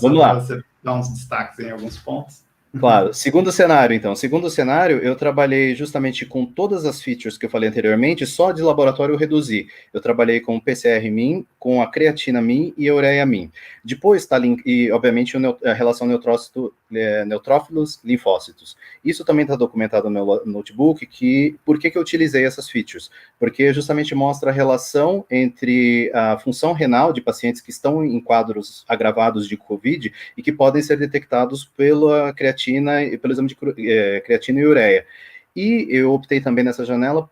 Vamos lá. Você dar uns destaques em alguns pontos.
Claro. Segundo cenário, então. Segundo cenário, eu trabalhei justamente com todas as features que eu falei anteriormente, só de laboratório eu reduzi. Eu trabalhei com o PCR-min, com a creatina-min e a ureia-min. Depois, e obviamente, a relação neutrófilos, linfócitos. Isso também está documentado no meu notebook, por que eu utilizei essas features? Porque justamente mostra a relação entre a função renal de pacientes que estão em quadros agravados de COVID e que podem ser detectados pela creatina e pelo exame de creatina e ureia. E eu optei também nessa janela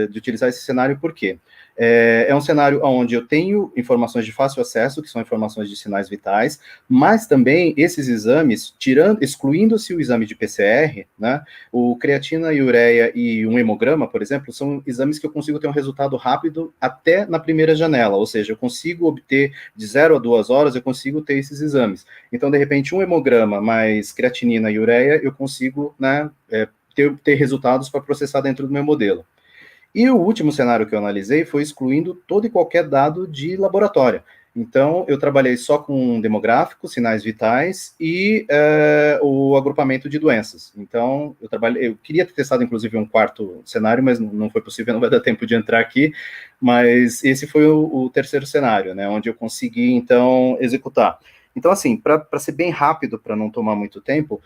de utilizar esse cenário porque é um cenário onde eu tenho informações de fácil acesso, que são informações de sinais vitais, mas também esses exames, excluindo-se o exame de PCR, né, o creatina e ureia e um hemograma, por exemplo, são exames que eu consigo ter um resultado rápido até na primeira janela, ou seja, eu consigo obter de 0 a 2 horas, eu consigo ter esses exames. Então, de repente, um hemograma mais creatinina e ureia, eu consigo, né, ter resultados para processar dentro do meu modelo. E o último cenário que eu analisei foi excluindo todo e qualquer dado de laboratório. Então, eu trabalhei só com demográficos, sinais vitais e o agrupamento de doenças. Então, eu queria ter testado, inclusive, um quarto cenário, mas não foi possível, não vai dar tempo de entrar aqui. Mas esse foi o terceiro cenário, né, onde eu consegui, então, executar. Então, assim, para ser bem rápido, para não tomar muito tempo,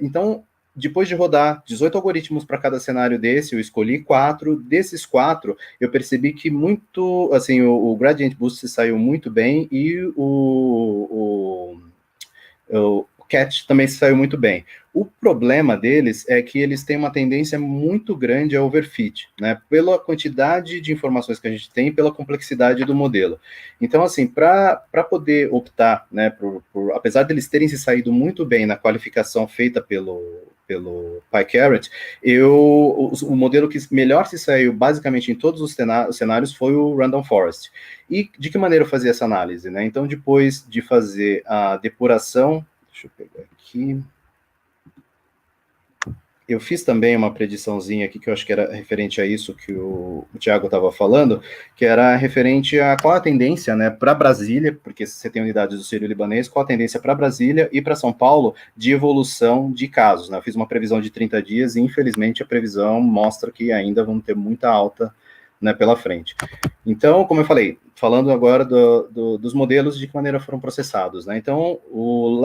então, depois de rodar 18 algoritmos para cada cenário desse, eu escolhi 4. Desses 4, eu percebi que muito, assim, o Gradient Boost saiu muito bem e o CAT também se saiu muito bem. O problema deles é que eles têm uma tendência muito grande a overfit, né? Pela quantidade de informações que a gente tem, pela complexidade do modelo. Então, assim, para poder optar, né, apesar deles terem se saído muito bem na qualificação feita pelo PyCaret, o modelo que melhor se saiu basicamente em todos os cenários foi o Random Forest. E de que maneira eu fazia essa análise, né? Então, depois de fazer a depuração, deixa eu pegar aqui. Eu fiz também uma prediçãozinha aqui, que eu acho que era referente a isso que o Thiago estava falando, que era referente a qual a tendência, né, para Brasília, porque você tem unidades do Sírio-Libanês, qual a tendência para Brasília e para São Paulo de evolução de casos, né? Eu fiz uma previsão de 30 dias e, infelizmente, a previsão mostra que ainda vão ter muita alta, né, pela frente. Então, como eu falei, falando agora dos modelos, de que maneira foram processados, né? Então, o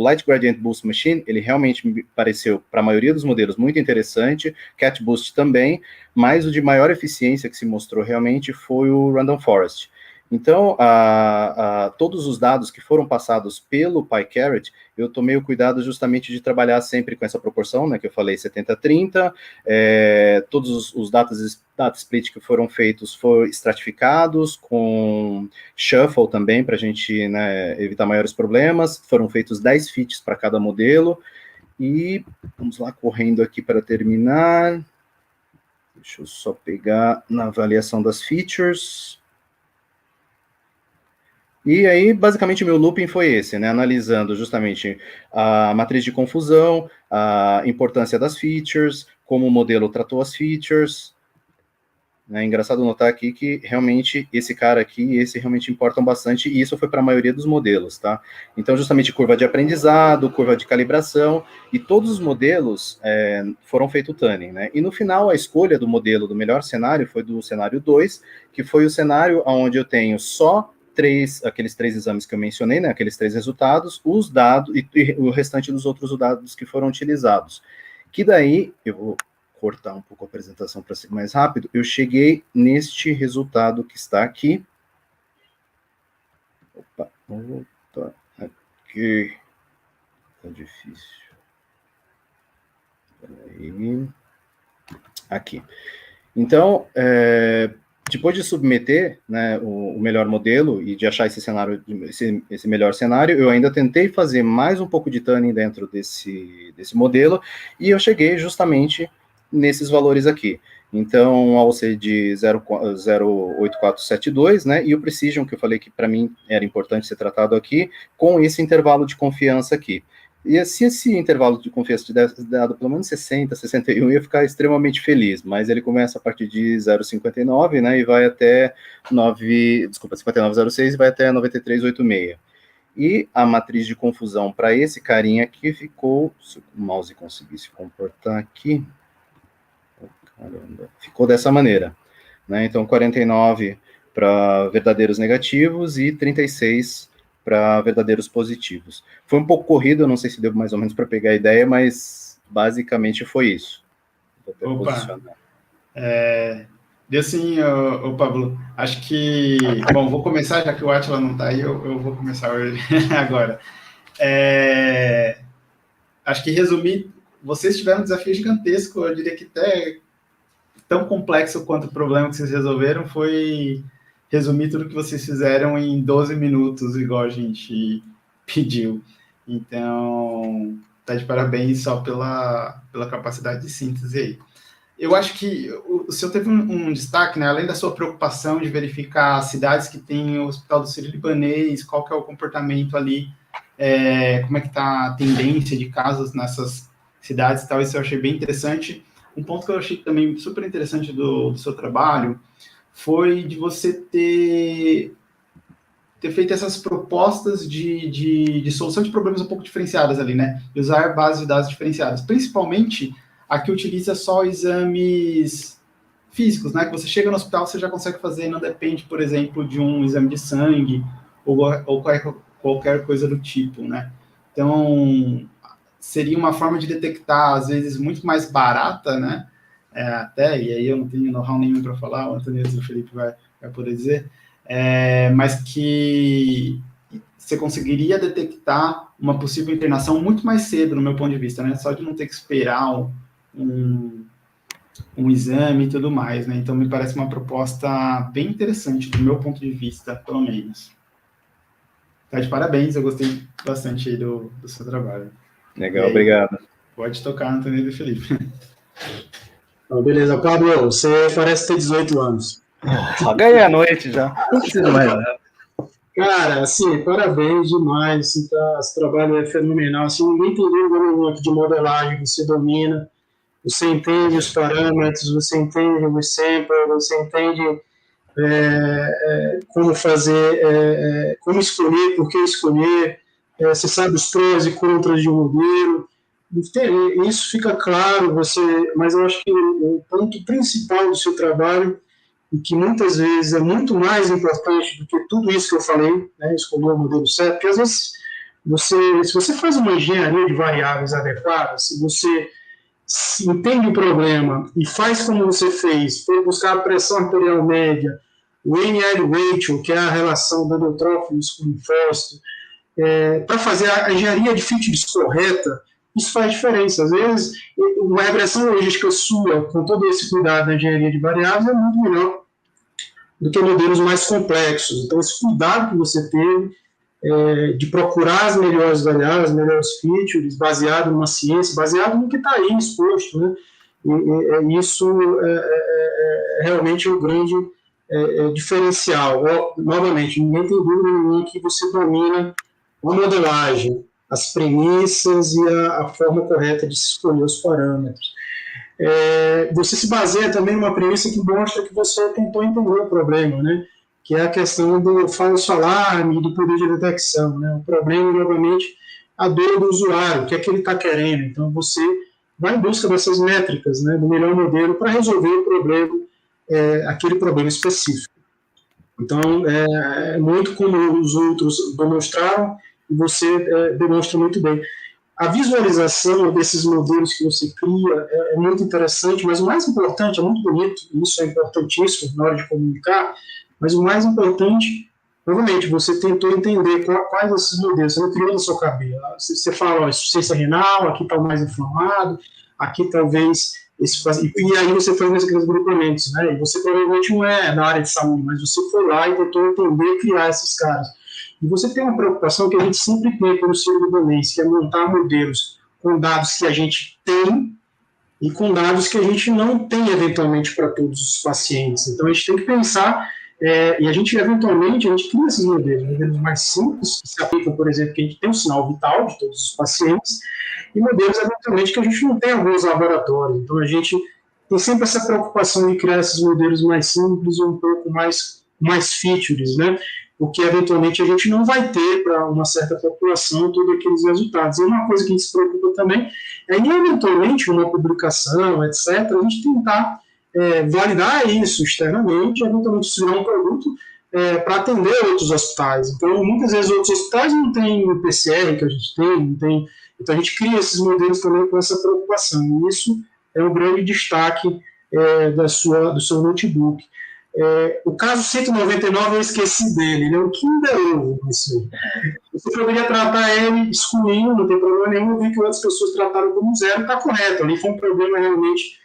Light Gradient Boost Machine, ele realmente me pareceu, para a maioria dos modelos, muito interessante, Cat Boost também, mas o de maior eficiência que se mostrou realmente foi o Random Forest. Então, todos os dados que foram passados pelo PyCaret, eu tomei o cuidado justamente de trabalhar sempre com essa proporção, né, que eu falei, 70-30, todos os data split que foram feitos foram estratificados, com shuffle também, para a gente, né, evitar maiores problemas, foram feitos 10 fits para cada modelo, e vamos lá, correndo aqui para terminar, deixa eu só pegar na avaliação das features. E aí, basicamente, o meu looping foi esse, né? Analisando justamente a matriz de confusão, a importância das features, como o modelo tratou as features. É engraçado notar aqui que realmente esse cara aqui, esse realmente importam bastante, e isso foi para a maioria dos modelos, tá? Então, justamente curva de aprendizado, curva de calibração, e todos os modelos foram feito tuning, né? E no final, a escolha do modelo do melhor cenário foi do cenário 2, que foi o cenário onde eu tenho só aqueles 3 exames que eu mencionei, né, aqueles 3 resultados, os dados e o restante dos outros dados que foram utilizados. Que daí, eu vou cortar um pouco a apresentação para ser mais rápido, eu cheguei neste resultado que está aqui. Opa, vou voltar aqui. Tá difícil. Peraí. Aqui. Então, depois de submeter, né, o melhor modelo e de achar esse cenário, esse melhor cenário, eu ainda tentei fazer mais um pouco de tuning dentro desse modelo, e eu cheguei justamente nesses valores aqui. Então, ao ser de 0,8472, né, e o Precision, que eu falei que para mim era importante ser tratado aqui, com esse intervalo de confiança aqui. E se esse intervalo de confiança tivesse dado pelo menos 60, 61, eu ia ficar extremamente feliz, mas ele começa a partir de 0,59, né, e vai até 59,06 e vai até 93,86. E a matriz de confusão para esse carinha aqui ficou, se o mouse conseguisse comportar aqui, caramba, ficou dessa maneira, né, então 49 para verdadeiros negativos e 36 para verdadeiros positivos. Foi um pouco corrido, eu não sei se deu mais ou menos para pegar a ideia, mas basicamente foi isso. Vou até posicionar.
Deu sim, ô Pablo. Acho que... Bom, vou começar, já que o Átila não está aí, eu vou começar agora. Acho que resumir, vocês tiveram um desafio gigantesco, eu diria que até tão complexo quanto o problema que vocês resolveram foi resumir tudo que vocês fizeram em 12 minutos, igual a gente pediu. Então, tá de parabéns só pela capacidade de síntese aí. Eu acho que o senhor teve um destaque, né? Além da sua preocupação de verificar cidades que têm o Hospital do Sírio-Libanês, qual que é o comportamento ali, como é que está a tendência de casos nessas cidades e tal, isso eu achei bem interessante. Um ponto que eu achei também super interessante do seu trabalho foi de você ter feito essas propostas de solução de problemas um pouco diferenciadas ali, né? De usar bases de dados diferenciadas, principalmente a que utiliza só exames físicos, né? Que você chega no hospital, você já consegue fazer, não depende, por exemplo, de um exame de sangue ou qualquer coisa do tipo, né? Então, seria uma forma de detectar, às vezes, muito mais barata, né? Até, e aí eu não tenho know-how nenhum para falar, o Antônio e o Felipe vai poder dizer, mas que você conseguiria detectar uma possível internação muito mais cedo, no meu ponto de vista, né? Só de não ter que esperar um exame e tudo mais, né? Então, me parece uma proposta bem interessante, do meu ponto de vista, pelo menos. Tá de parabéns, eu gostei bastante aí do seu trabalho.
Legal,
aí,
obrigado.
Pode tocar, Antônio e Felipe.
Então, beleza, Pablo, você parece ter 18 anos.
Ganhei a noite já.
Não precisa mais, né?
Cara, assim, parabéns demais, esse trabalho é fenomenal, assim, ninguém tem dúvida nenhuma que de modelagem você domina, você entende os parâmetros, você entende o sample, você entende como fazer, como escolher, por que escolher, você sabe os prós e contras de um modelo, isso fica claro, mas eu acho que o ponto principal do seu trabalho, e que muitas vezes é muito mais importante do que tudo isso que eu falei, né, escolher o modelo certo, porque às vezes se você faz uma engenharia de variáveis adequada, se você entende o problema e faz como você fez, foi buscar a pressão arterial média, o NR ratio, que é a relação do neutrófilos com o linfócito, para fazer a engenharia de fitness correta, isso faz diferença. Às vezes, uma regressão logística sua, com todo esse cuidado na engenharia de variáveis, é muito melhor do que modelos mais complexos. Então, esse cuidado que você teve de procurar as melhores variáveis, as melhores features, baseado numa ciência, baseado no que está aí exposto, né? Isso é realmente um grande diferencial. Novamente, ninguém tem dúvida nenhuma que você domina a modelagem, as premissas e a forma correta de se escolher os parâmetros. Você se baseia também numa premissa que mostra que você tentou entender o problema, né? Que é a questão do falso alarme e do poder de detecção, né? O problema, novamente, a dor do usuário, o que é que ele está querendo. Então, você vai em busca dessas métricas, né, do melhor modelo para resolver o problema, aquele problema específico. Então, muito como os outros demonstraram, e você demonstra muito bem. A visualização desses modelos que você cria é muito interessante, mas o mais importante, é muito bonito, e isso é importantíssimo na hora de comunicar, mas o mais importante, novamente, você tentou entender quais esses modelos, você não criou na sua cabeça. Você fala, ó, insuficiência renal, aqui está o mais inflamado, aqui talvez... E aí você faz aqueles grupamentos, né? E você provavelmente não é da área de saúde, mas você foi lá e tentou entender e criar esses caras. E você tem uma preocupação que a gente sempre tem como ciberdomense, que é montar modelos com dados que a gente tem e com dados que a gente não tem, eventualmente, para todos os pacientes. Então, a gente tem que pensar, e a gente, eventualmente, a gente cria esses modelos mais simples, que se aplicam, por exemplo, que a gente tem um sinal vital de todos os pacientes, e modelos, eventualmente, que a gente não tem alguns laboratórios. Então, a gente tem sempre essa preocupação de criar esses modelos mais simples e um pouco mais features, né? O que, eventualmente, a gente não vai ter para uma certa população todos aqueles resultados. E uma coisa que a gente se preocupa também é, eventualmente, uma publicação, etc., a gente tentar validar isso externamente, eventualmente, se virar um produto para atender outros hospitais. Então, muitas vezes, outros hospitais não têm o PCR que a gente tem, não tem. Então, a gente cria esses modelos também com essa preocupação. E isso é um grande destaque do seu notebook. O caso 199, eu esqueci dele, ele é um Kinder Ovo. Você poderia tratar ele excluindo, não tem problema nenhum, eu vi que outras pessoas trataram como zero, está correto, ali foi um problema realmente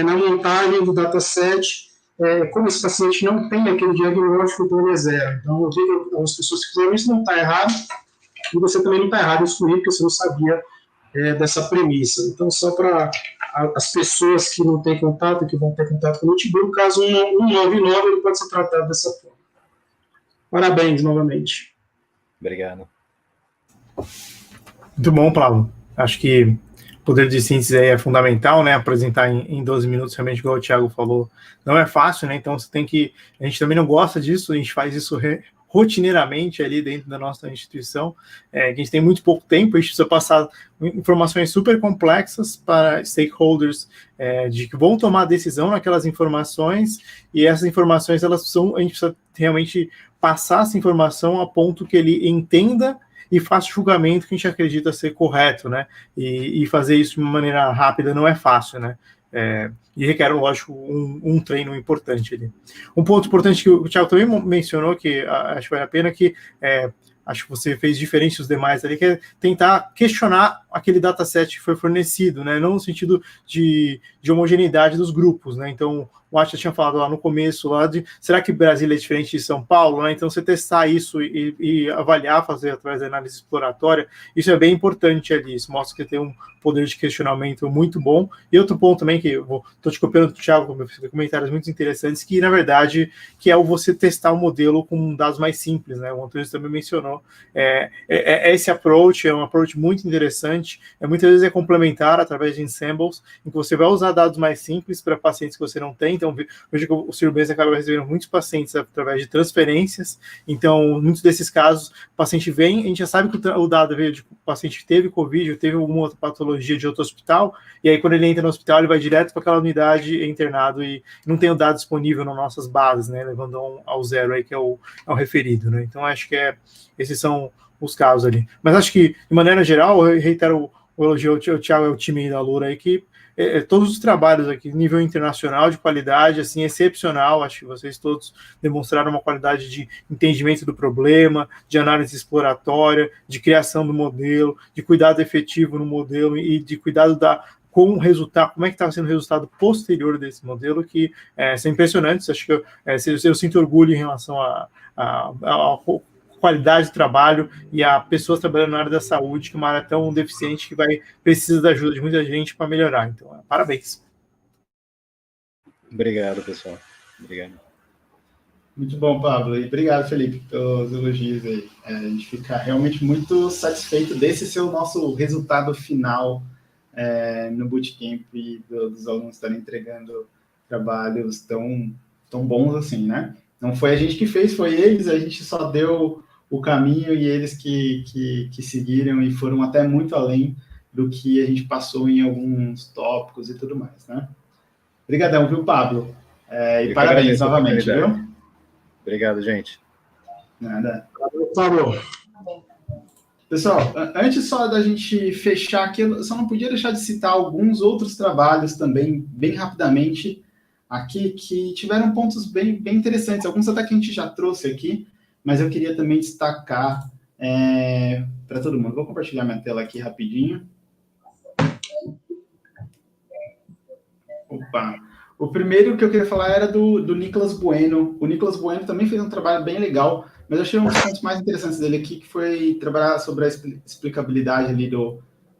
na montagem do dataset, como esse paciente não tem aquele diagnóstico, então ele é zero. Então, eu vi que algumas pessoas que fizeram isso não está errado, e você também não está errado em excluir, porque você não sabia dessa premissa. Então, só para as pessoas que não têm contato, que vão ter contato com o notebook, caso 199, ele pode ser tratado dessa forma. Parabéns, novamente.
Obrigado.
Muito bom, Pablo. Acho que o poder de síntese aí é fundamental, né? Apresentar em 12 minutos, realmente, igual o Thiago falou, não é fácil, né? Então, você tem que... A gente também não gosta disso, a gente faz isso rotineiramente ali dentro da nossa instituição, que a gente tem muito pouco tempo, a gente precisa passar informações super complexas para stakeholders de que vão tomar decisão naquelas informações, e essas informações, a gente precisa realmente passar essa informação a ponto que ele entenda e faça o julgamento que a gente acredita ser correto, né? E fazer isso de uma maneira rápida não é fácil, né? E requer, lógico, um treino importante ali. Um ponto importante que o Thiago também mencionou, que acho que vale a pena, que acho que você fez diferente dos demais ali, que é tentar questionar aquele dataset que foi fornecido, né? Não no sentido de homogeneidade dos grupos, né? Então, o Atila tinha falado lá no começo, lá de, será que Brasília é diferente de São Paulo, né? Então, você testar isso e avaliar, fazer através da análise exploratória, isso é bem importante ali, isso mostra que tem um poder de questionamento muito bom. E outro ponto também, que eu estou te copiando do Thiago, com comentários muito interessantes, que, na verdade, que é o você testar o modelo com dados mais simples, né? O Antônio também mencionou. Esse approach é um approach muito interessante, muitas vezes é complementar através de ensembles, em que você vai usar dados mais simples para pacientes que você não tem. Então, veja que o Sirbase acaba recebendo muitos pacientes através de transferências. Então, muitos desses casos, o paciente vem, a gente já sabe que o dado veio de o paciente que teve Covid, ou teve alguma outra patologia de outro hospital, e aí quando ele entra no hospital, ele vai direto para aquela unidade internado e não tem o dado disponível nas nossas bases, né, levando ao zero aí, que é o referido, né. Então, acho que esses são os casos ali. Mas acho que, de maneira geral, eu reitero o elogio ao Thiago e ao time da Lura aí, que todos os trabalhos aqui, nível internacional, de qualidade, assim, excepcional. Acho que vocês todos demonstraram uma qualidade de entendimento do problema, de análise exploratória, de criação do modelo, de cuidado efetivo no modelo e de cuidado com o resultado, como é que está sendo o resultado posterior desse modelo, que são impressionantes. Acho que eu sinto orgulho em relação a qualidade de trabalho e a pessoas trabalhando na área da saúde, que é uma área tão deficiente que precisa da ajuda de muita gente para melhorar. Então, parabéns.
Obrigado, pessoal. Obrigado.
Muito bom, Pablo. E obrigado, Felipe, pelos elogios aí. A gente fica realmente muito satisfeito desse ser o nosso resultado final no Bootcamp e dos alunos estarem entregando trabalhos tão bons assim, né? Não foi a gente que fez, foi eles, a gente só deu o caminho e eles que seguiram e foram até muito além do que a gente passou em alguns tópicos e tudo mais, né? Obrigadão, viu, Pablo? E parabéns novamente, viu?
Obrigado, gente.
Nada.
Pablo.
Pessoal, antes só da gente fechar aqui, eu só não podia deixar de citar alguns outros trabalhos também, bem rapidamente, aqui, que tiveram pontos bem interessantes, alguns até que a gente já trouxe aqui, mas eu queria também destacar para todo mundo. Vou compartilhar minha tela aqui rapidinho. Opa! O primeiro que eu queria falar era do Nicolas Bueno. O Nicolas Bueno também fez um trabalho bem legal, mas eu achei um dos pontos mais interessantes dele aqui, que foi trabalhar sobre a explicabilidade ali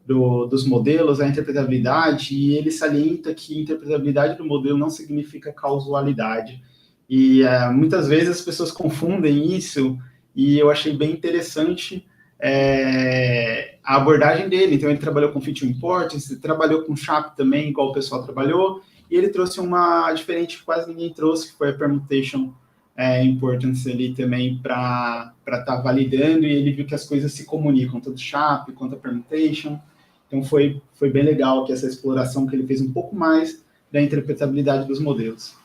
dos modelos, a interpretabilidade, e ele salienta que interpretabilidade do modelo não significa causalidade. E muitas vezes as pessoas confundem isso, e eu achei bem interessante a abordagem dele. Então, ele trabalhou com Feature Importance, ele trabalhou com SHAP também, igual o pessoal trabalhou, e ele trouxe uma diferente que quase ninguém trouxe, que foi a Permutation Importance ali também para estar validando, e ele viu que as coisas se comunicam, tanto SHAP quanto a Permutation. Então, foi bem legal que essa exploração que ele fez um pouco mais da interpretabilidade dos modelos.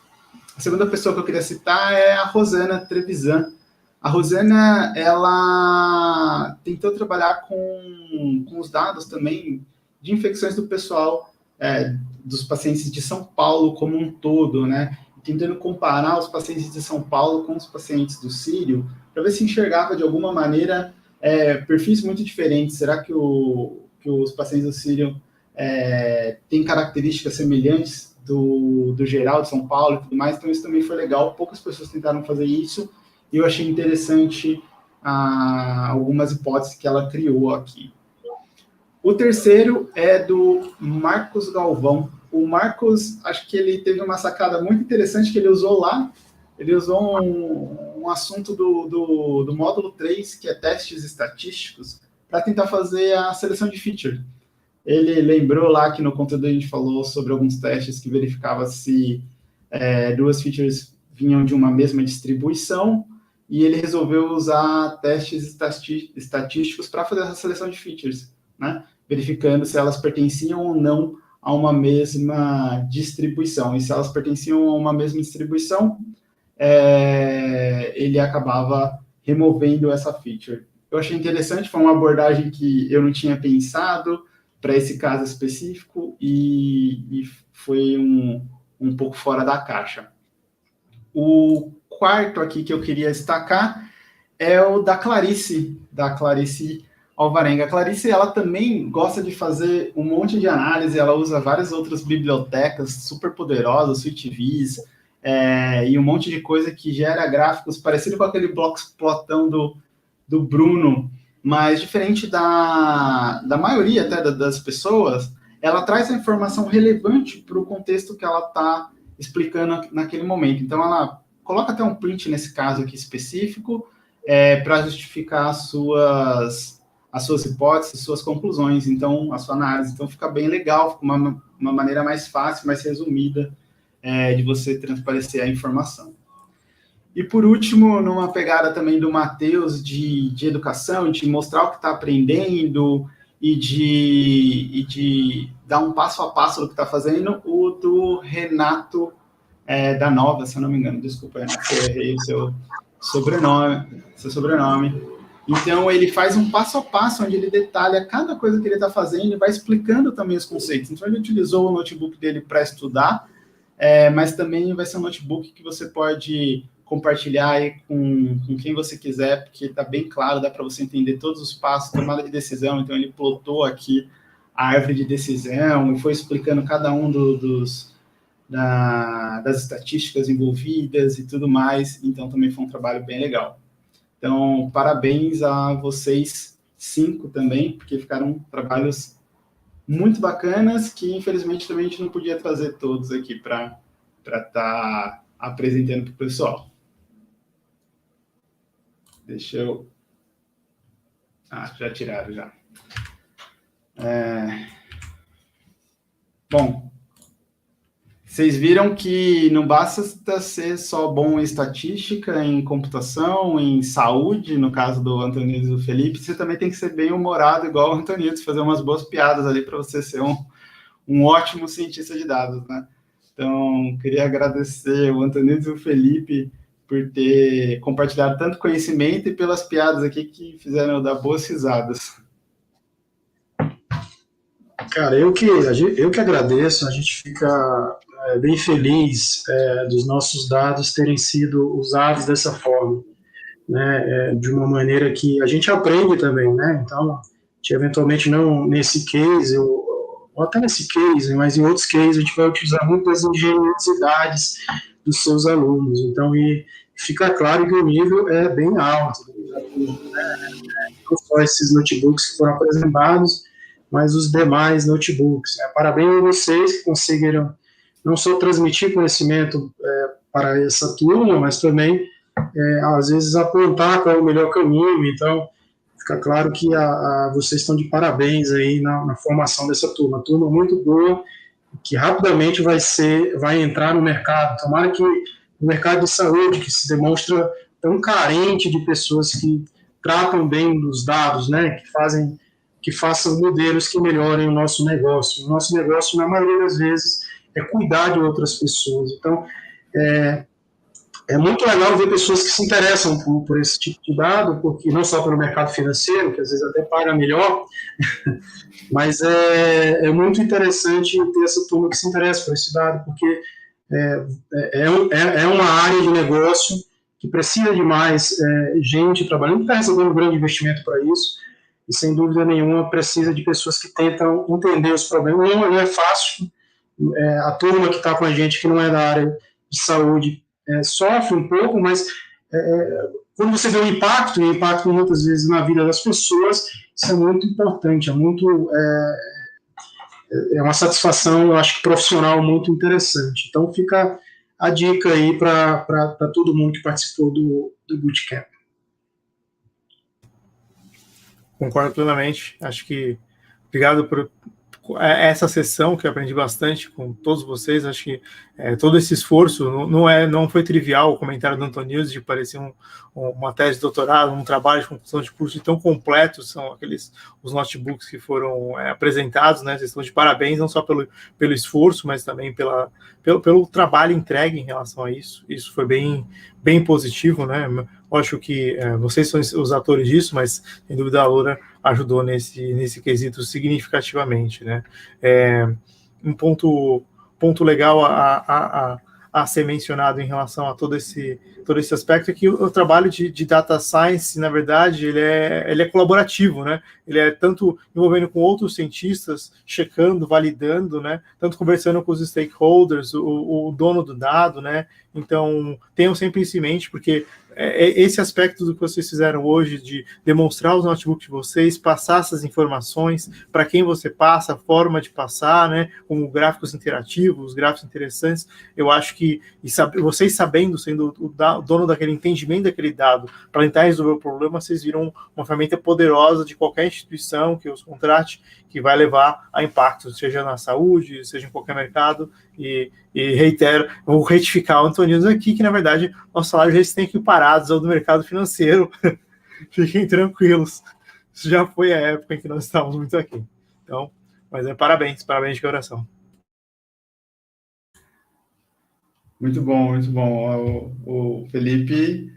A segunda pessoa que eu queria citar é a Rosana Trevisan. A Rosana, ela tentou trabalhar com os dados também de infecções do pessoal, dos pacientes de São Paulo como um todo, né? Tentando comparar os pacientes de São Paulo com os pacientes do Sírio, para ver se enxergava de alguma maneira perfis muito diferentes. Será que os pacientes do Sírio têm características semelhantes do geral de São Paulo e tudo mais? Então, isso também foi legal. Poucas pessoas tentaram fazer isso, e eu achei interessante algumas hipóteses que ela criou aqui. O terceiro é do Marcos Galvão. O Marcos, acho que ele teve uma sacada muito interessante que ele usou lá. Ele usou um assunto do módulo 3, que é testes estatísticos, para tentar fazer a seleção de feature. Ele lembrou lá que no conteúdo a gente falou sobre alguns testes que verificava se duas features vinham de uma mesma distribuição, e ele resolveu usar testes estatísticos para fazer essa seleção de features, né? Verificando se elas pertenciam ou não a uma mesma distribuição. E se elas pertenciam a uma mesma distribuição, ele acabava removendo essa feature. Eu achei interessante, foi uma abordagem que eu não tinha pensado para esse caso específico, e foi um pouco fora da caixa. O quarto aqui que eu queria destacar é o da Clarice Alvarenga. A Clarice, ela também gosta de fazer um monte de análise, ela usa várias outras bibliotecas super poderosas, SweetViz, e um monte de coisa que gera gráficos parecido com aquele blockplotão do Bruno, mas diferente da maioria até das pessoas, ela traz a informação relevante para o contexto que ela está explicando naquele momento. Então, ela coloca até um print nesse caso aqui específico, para justificar as suas hipóteses, suas conclusões, então, a sua análise. Então, fica bem legal, fica uma maneira mais fácil, mais resumida de você transparecer a informação. E, por último, numa pegada também do Matheus de educação, de mostrar o que está aprendendo e de dar um passo a passo do que está fazendo, o do Renato da Nova, se eu não me engano. Desculpa, Renato, eu errei o seu sobrenome. Então, ele faz um passo a passo, onde ele detalha cada coisa que ele está fazendo e vai explicando também os conceitos. Então, ele utilizou o notebook dele para estudar, mas também vai ser um notebook que você pode compartilhar aí com quem você quiser, porque está bem claro, dá para você entender todos os passos, tomada de decisão. Então, ele plotou aqui a árvore de decisão e foi explicando cada um das estatísticas envolvidas e tudo mais. Então, também foi um trabalho bem legal. Então, parabéns a vocês 5 também, porque ficaram trabalhos muito bacanas, que infelizmente também a gente não podia trazer todos aqui para estar apresentando para o pessoal. Deixa eu... já tiraram, já. Bom, vocês viram que não basta ser só bom em estatística, em computação, em saúde, no caso do Antonides e do Felipe, você também tem que ser bem humorado, igual o Antonides, fazer umas boas piadas ali para você ser um ótimo cientista de dados, né? Então, queria agradecer o Antonides e o Felipe por ter compartilhado tanto conhecimento e pelas piadas aqui que fizeram eu dar boas risadas.
Cara, eu que agradeço, a gente fica bem feliz dos nossos dados terem sido usados dessa forma, né, de uma maneira que a gente aprende também, né, então, eventualmente não nesse case, ou até nesse case, mas em outros cases a gente vai utilizar muitas engenhosidades dos seus alunos, então, e fica claro que o nível é bem alto, né, não só esses notebooks que foram apresentados, mas os demais notebooks. Parabéns a vocês que conseguiram não só transmitir conhecimento para essa turma, mas também, às vezes, apontar qual é o melhor caminho. Então, fica claro que vocês estão de parabéns aí na formação dessa turma. Uma turma muito boa, que rapidamente vai entrar no mercado. Tomara que o mercado de saúde, que se demonstra tão carente de pessoas que tratam bem dos dados, né, que façam modelos que melhorem o nosso negócio. O nosso negócio, na maioria das vezes, é cuidar de outras pessoas. Então, é muito legal ver pessoas que se interessam por esse tipo de dado, porque não só pelo mercado financeiro, que às vezes até paga melhor, mas é muito interessante ter essa turma que se interessa por esse dado, porque é uma área de negócio que precisa de mais gente trabalhando, que está recebendo um grande investimento para isso, e sem dúvida nenhuma precisa de pessoas que tentam entender os problemas. Não é fácil, a turma que está com a gente, que não é da área de saúde, sofre um pouco, mas quando você vê o impacto, e o impacto muitas vezes na vida das pessoas, isso é muito importante, é uma satisfação, eu acho que profissional muito interessante. Então fica a dica aí para todo mundo que participou do Bootcamp.
Concordo plenamente. Acho que obrigado por essa sessão, que eu aprendi bastante com todos vocês. Acho que todo esse esforço não foi trivial. O comentário do Antonides de parecer uma tese de doutorado, um trabalho de conclusão de curso tão completo, são os notebooks que foram apresentados, né? Vocês estão de parabéns, não só pelo esforço, mas também pelo trabalho entregue em relação a isso. Isso foi bem positivo, né? Acho que vocês são os atores disso, mas, sem dúvida, a Laura ajudou nesse quesito significativamente, né? Um ponto legal a a ser mencionado em relação a todo esse aspecto é que o trabalho de data science, na verdade, ele é colaborativo, né? Ele é tanto envolvendo com outros cientistas, checando, validando, né? Tanto conversando com os stakeholders, o dono do dado, né? Então, tenham sempre isso em mente, porque esse aspecto do que vocês fizeram hoje, de demonstrar os notebooks de vocês, passar essas informações, para quem você passa, a forma de passar, né, como gráficos interativos, gráficos interessantes, eu acho que vocês sabendo, sendo o dono daquele entendimento daquele dado, para tentar resolver o problema, vocês viram uma ferramenta poderosa de qualquer instituição que os contrate, que vai levar a impacto, seja na saúde, seja em qualquer mercado, e reitero, vou retificar o Antônio aqui, que na verdade nossos salários eles têm que ir parados ao do mercado financeiro. Fiquem tranquilos. Isso já foi a época em que nós estávamos muito aqui. Então, mas parabéns de coração.
Muito bom, muito bom. O Felipe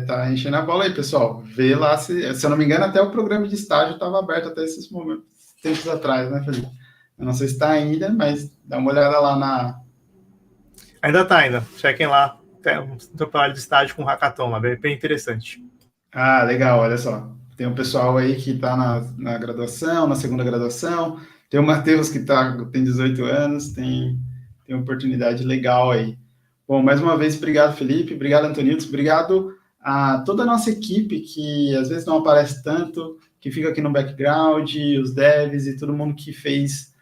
tá enchendo a bola aí, pessoal. Vê lá, se eu não me engano, até o programa de estágio estava aberto até esses tempos atrás, né, Felipe? Eu não sei se está ainda, mas dá uma olhada lá na...
Ainda está, ainda. Chequem lá. Tem um trabalho de estágio com hackathon lá, bem interessante.
Ah, legal, olha só. Tem um pessoal aí que está na graduação, na segunda graduação. Tem o Matheus que tem 18 anos, tem uma oportunidade legal aí. Bom, mais uma vez, obrigado, Felipe. Obrigado, Antonitos. Obrigado a toda a nossa equipe que às vezes não aparece tanto, que fica aqui no background, os devs e todo mundo que fez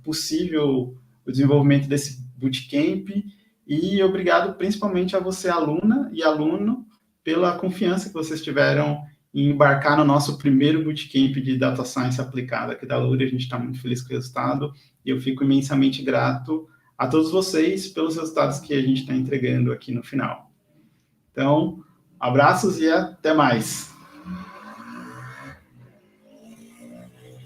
possível o desenvolvimento desse bootcamp, e obrigado principalmente a você, aluna e aluno, pela confiança que vocês tiveram em embarcar no nosso primeiro bootcamp de Data Science aplicada aqui da Lura. A gente está muito feliz com o resultado, e eu fico imensamente grato a todos vocês pelos resultados que a gente está entregando aqui no final. Então, abraços e até mais!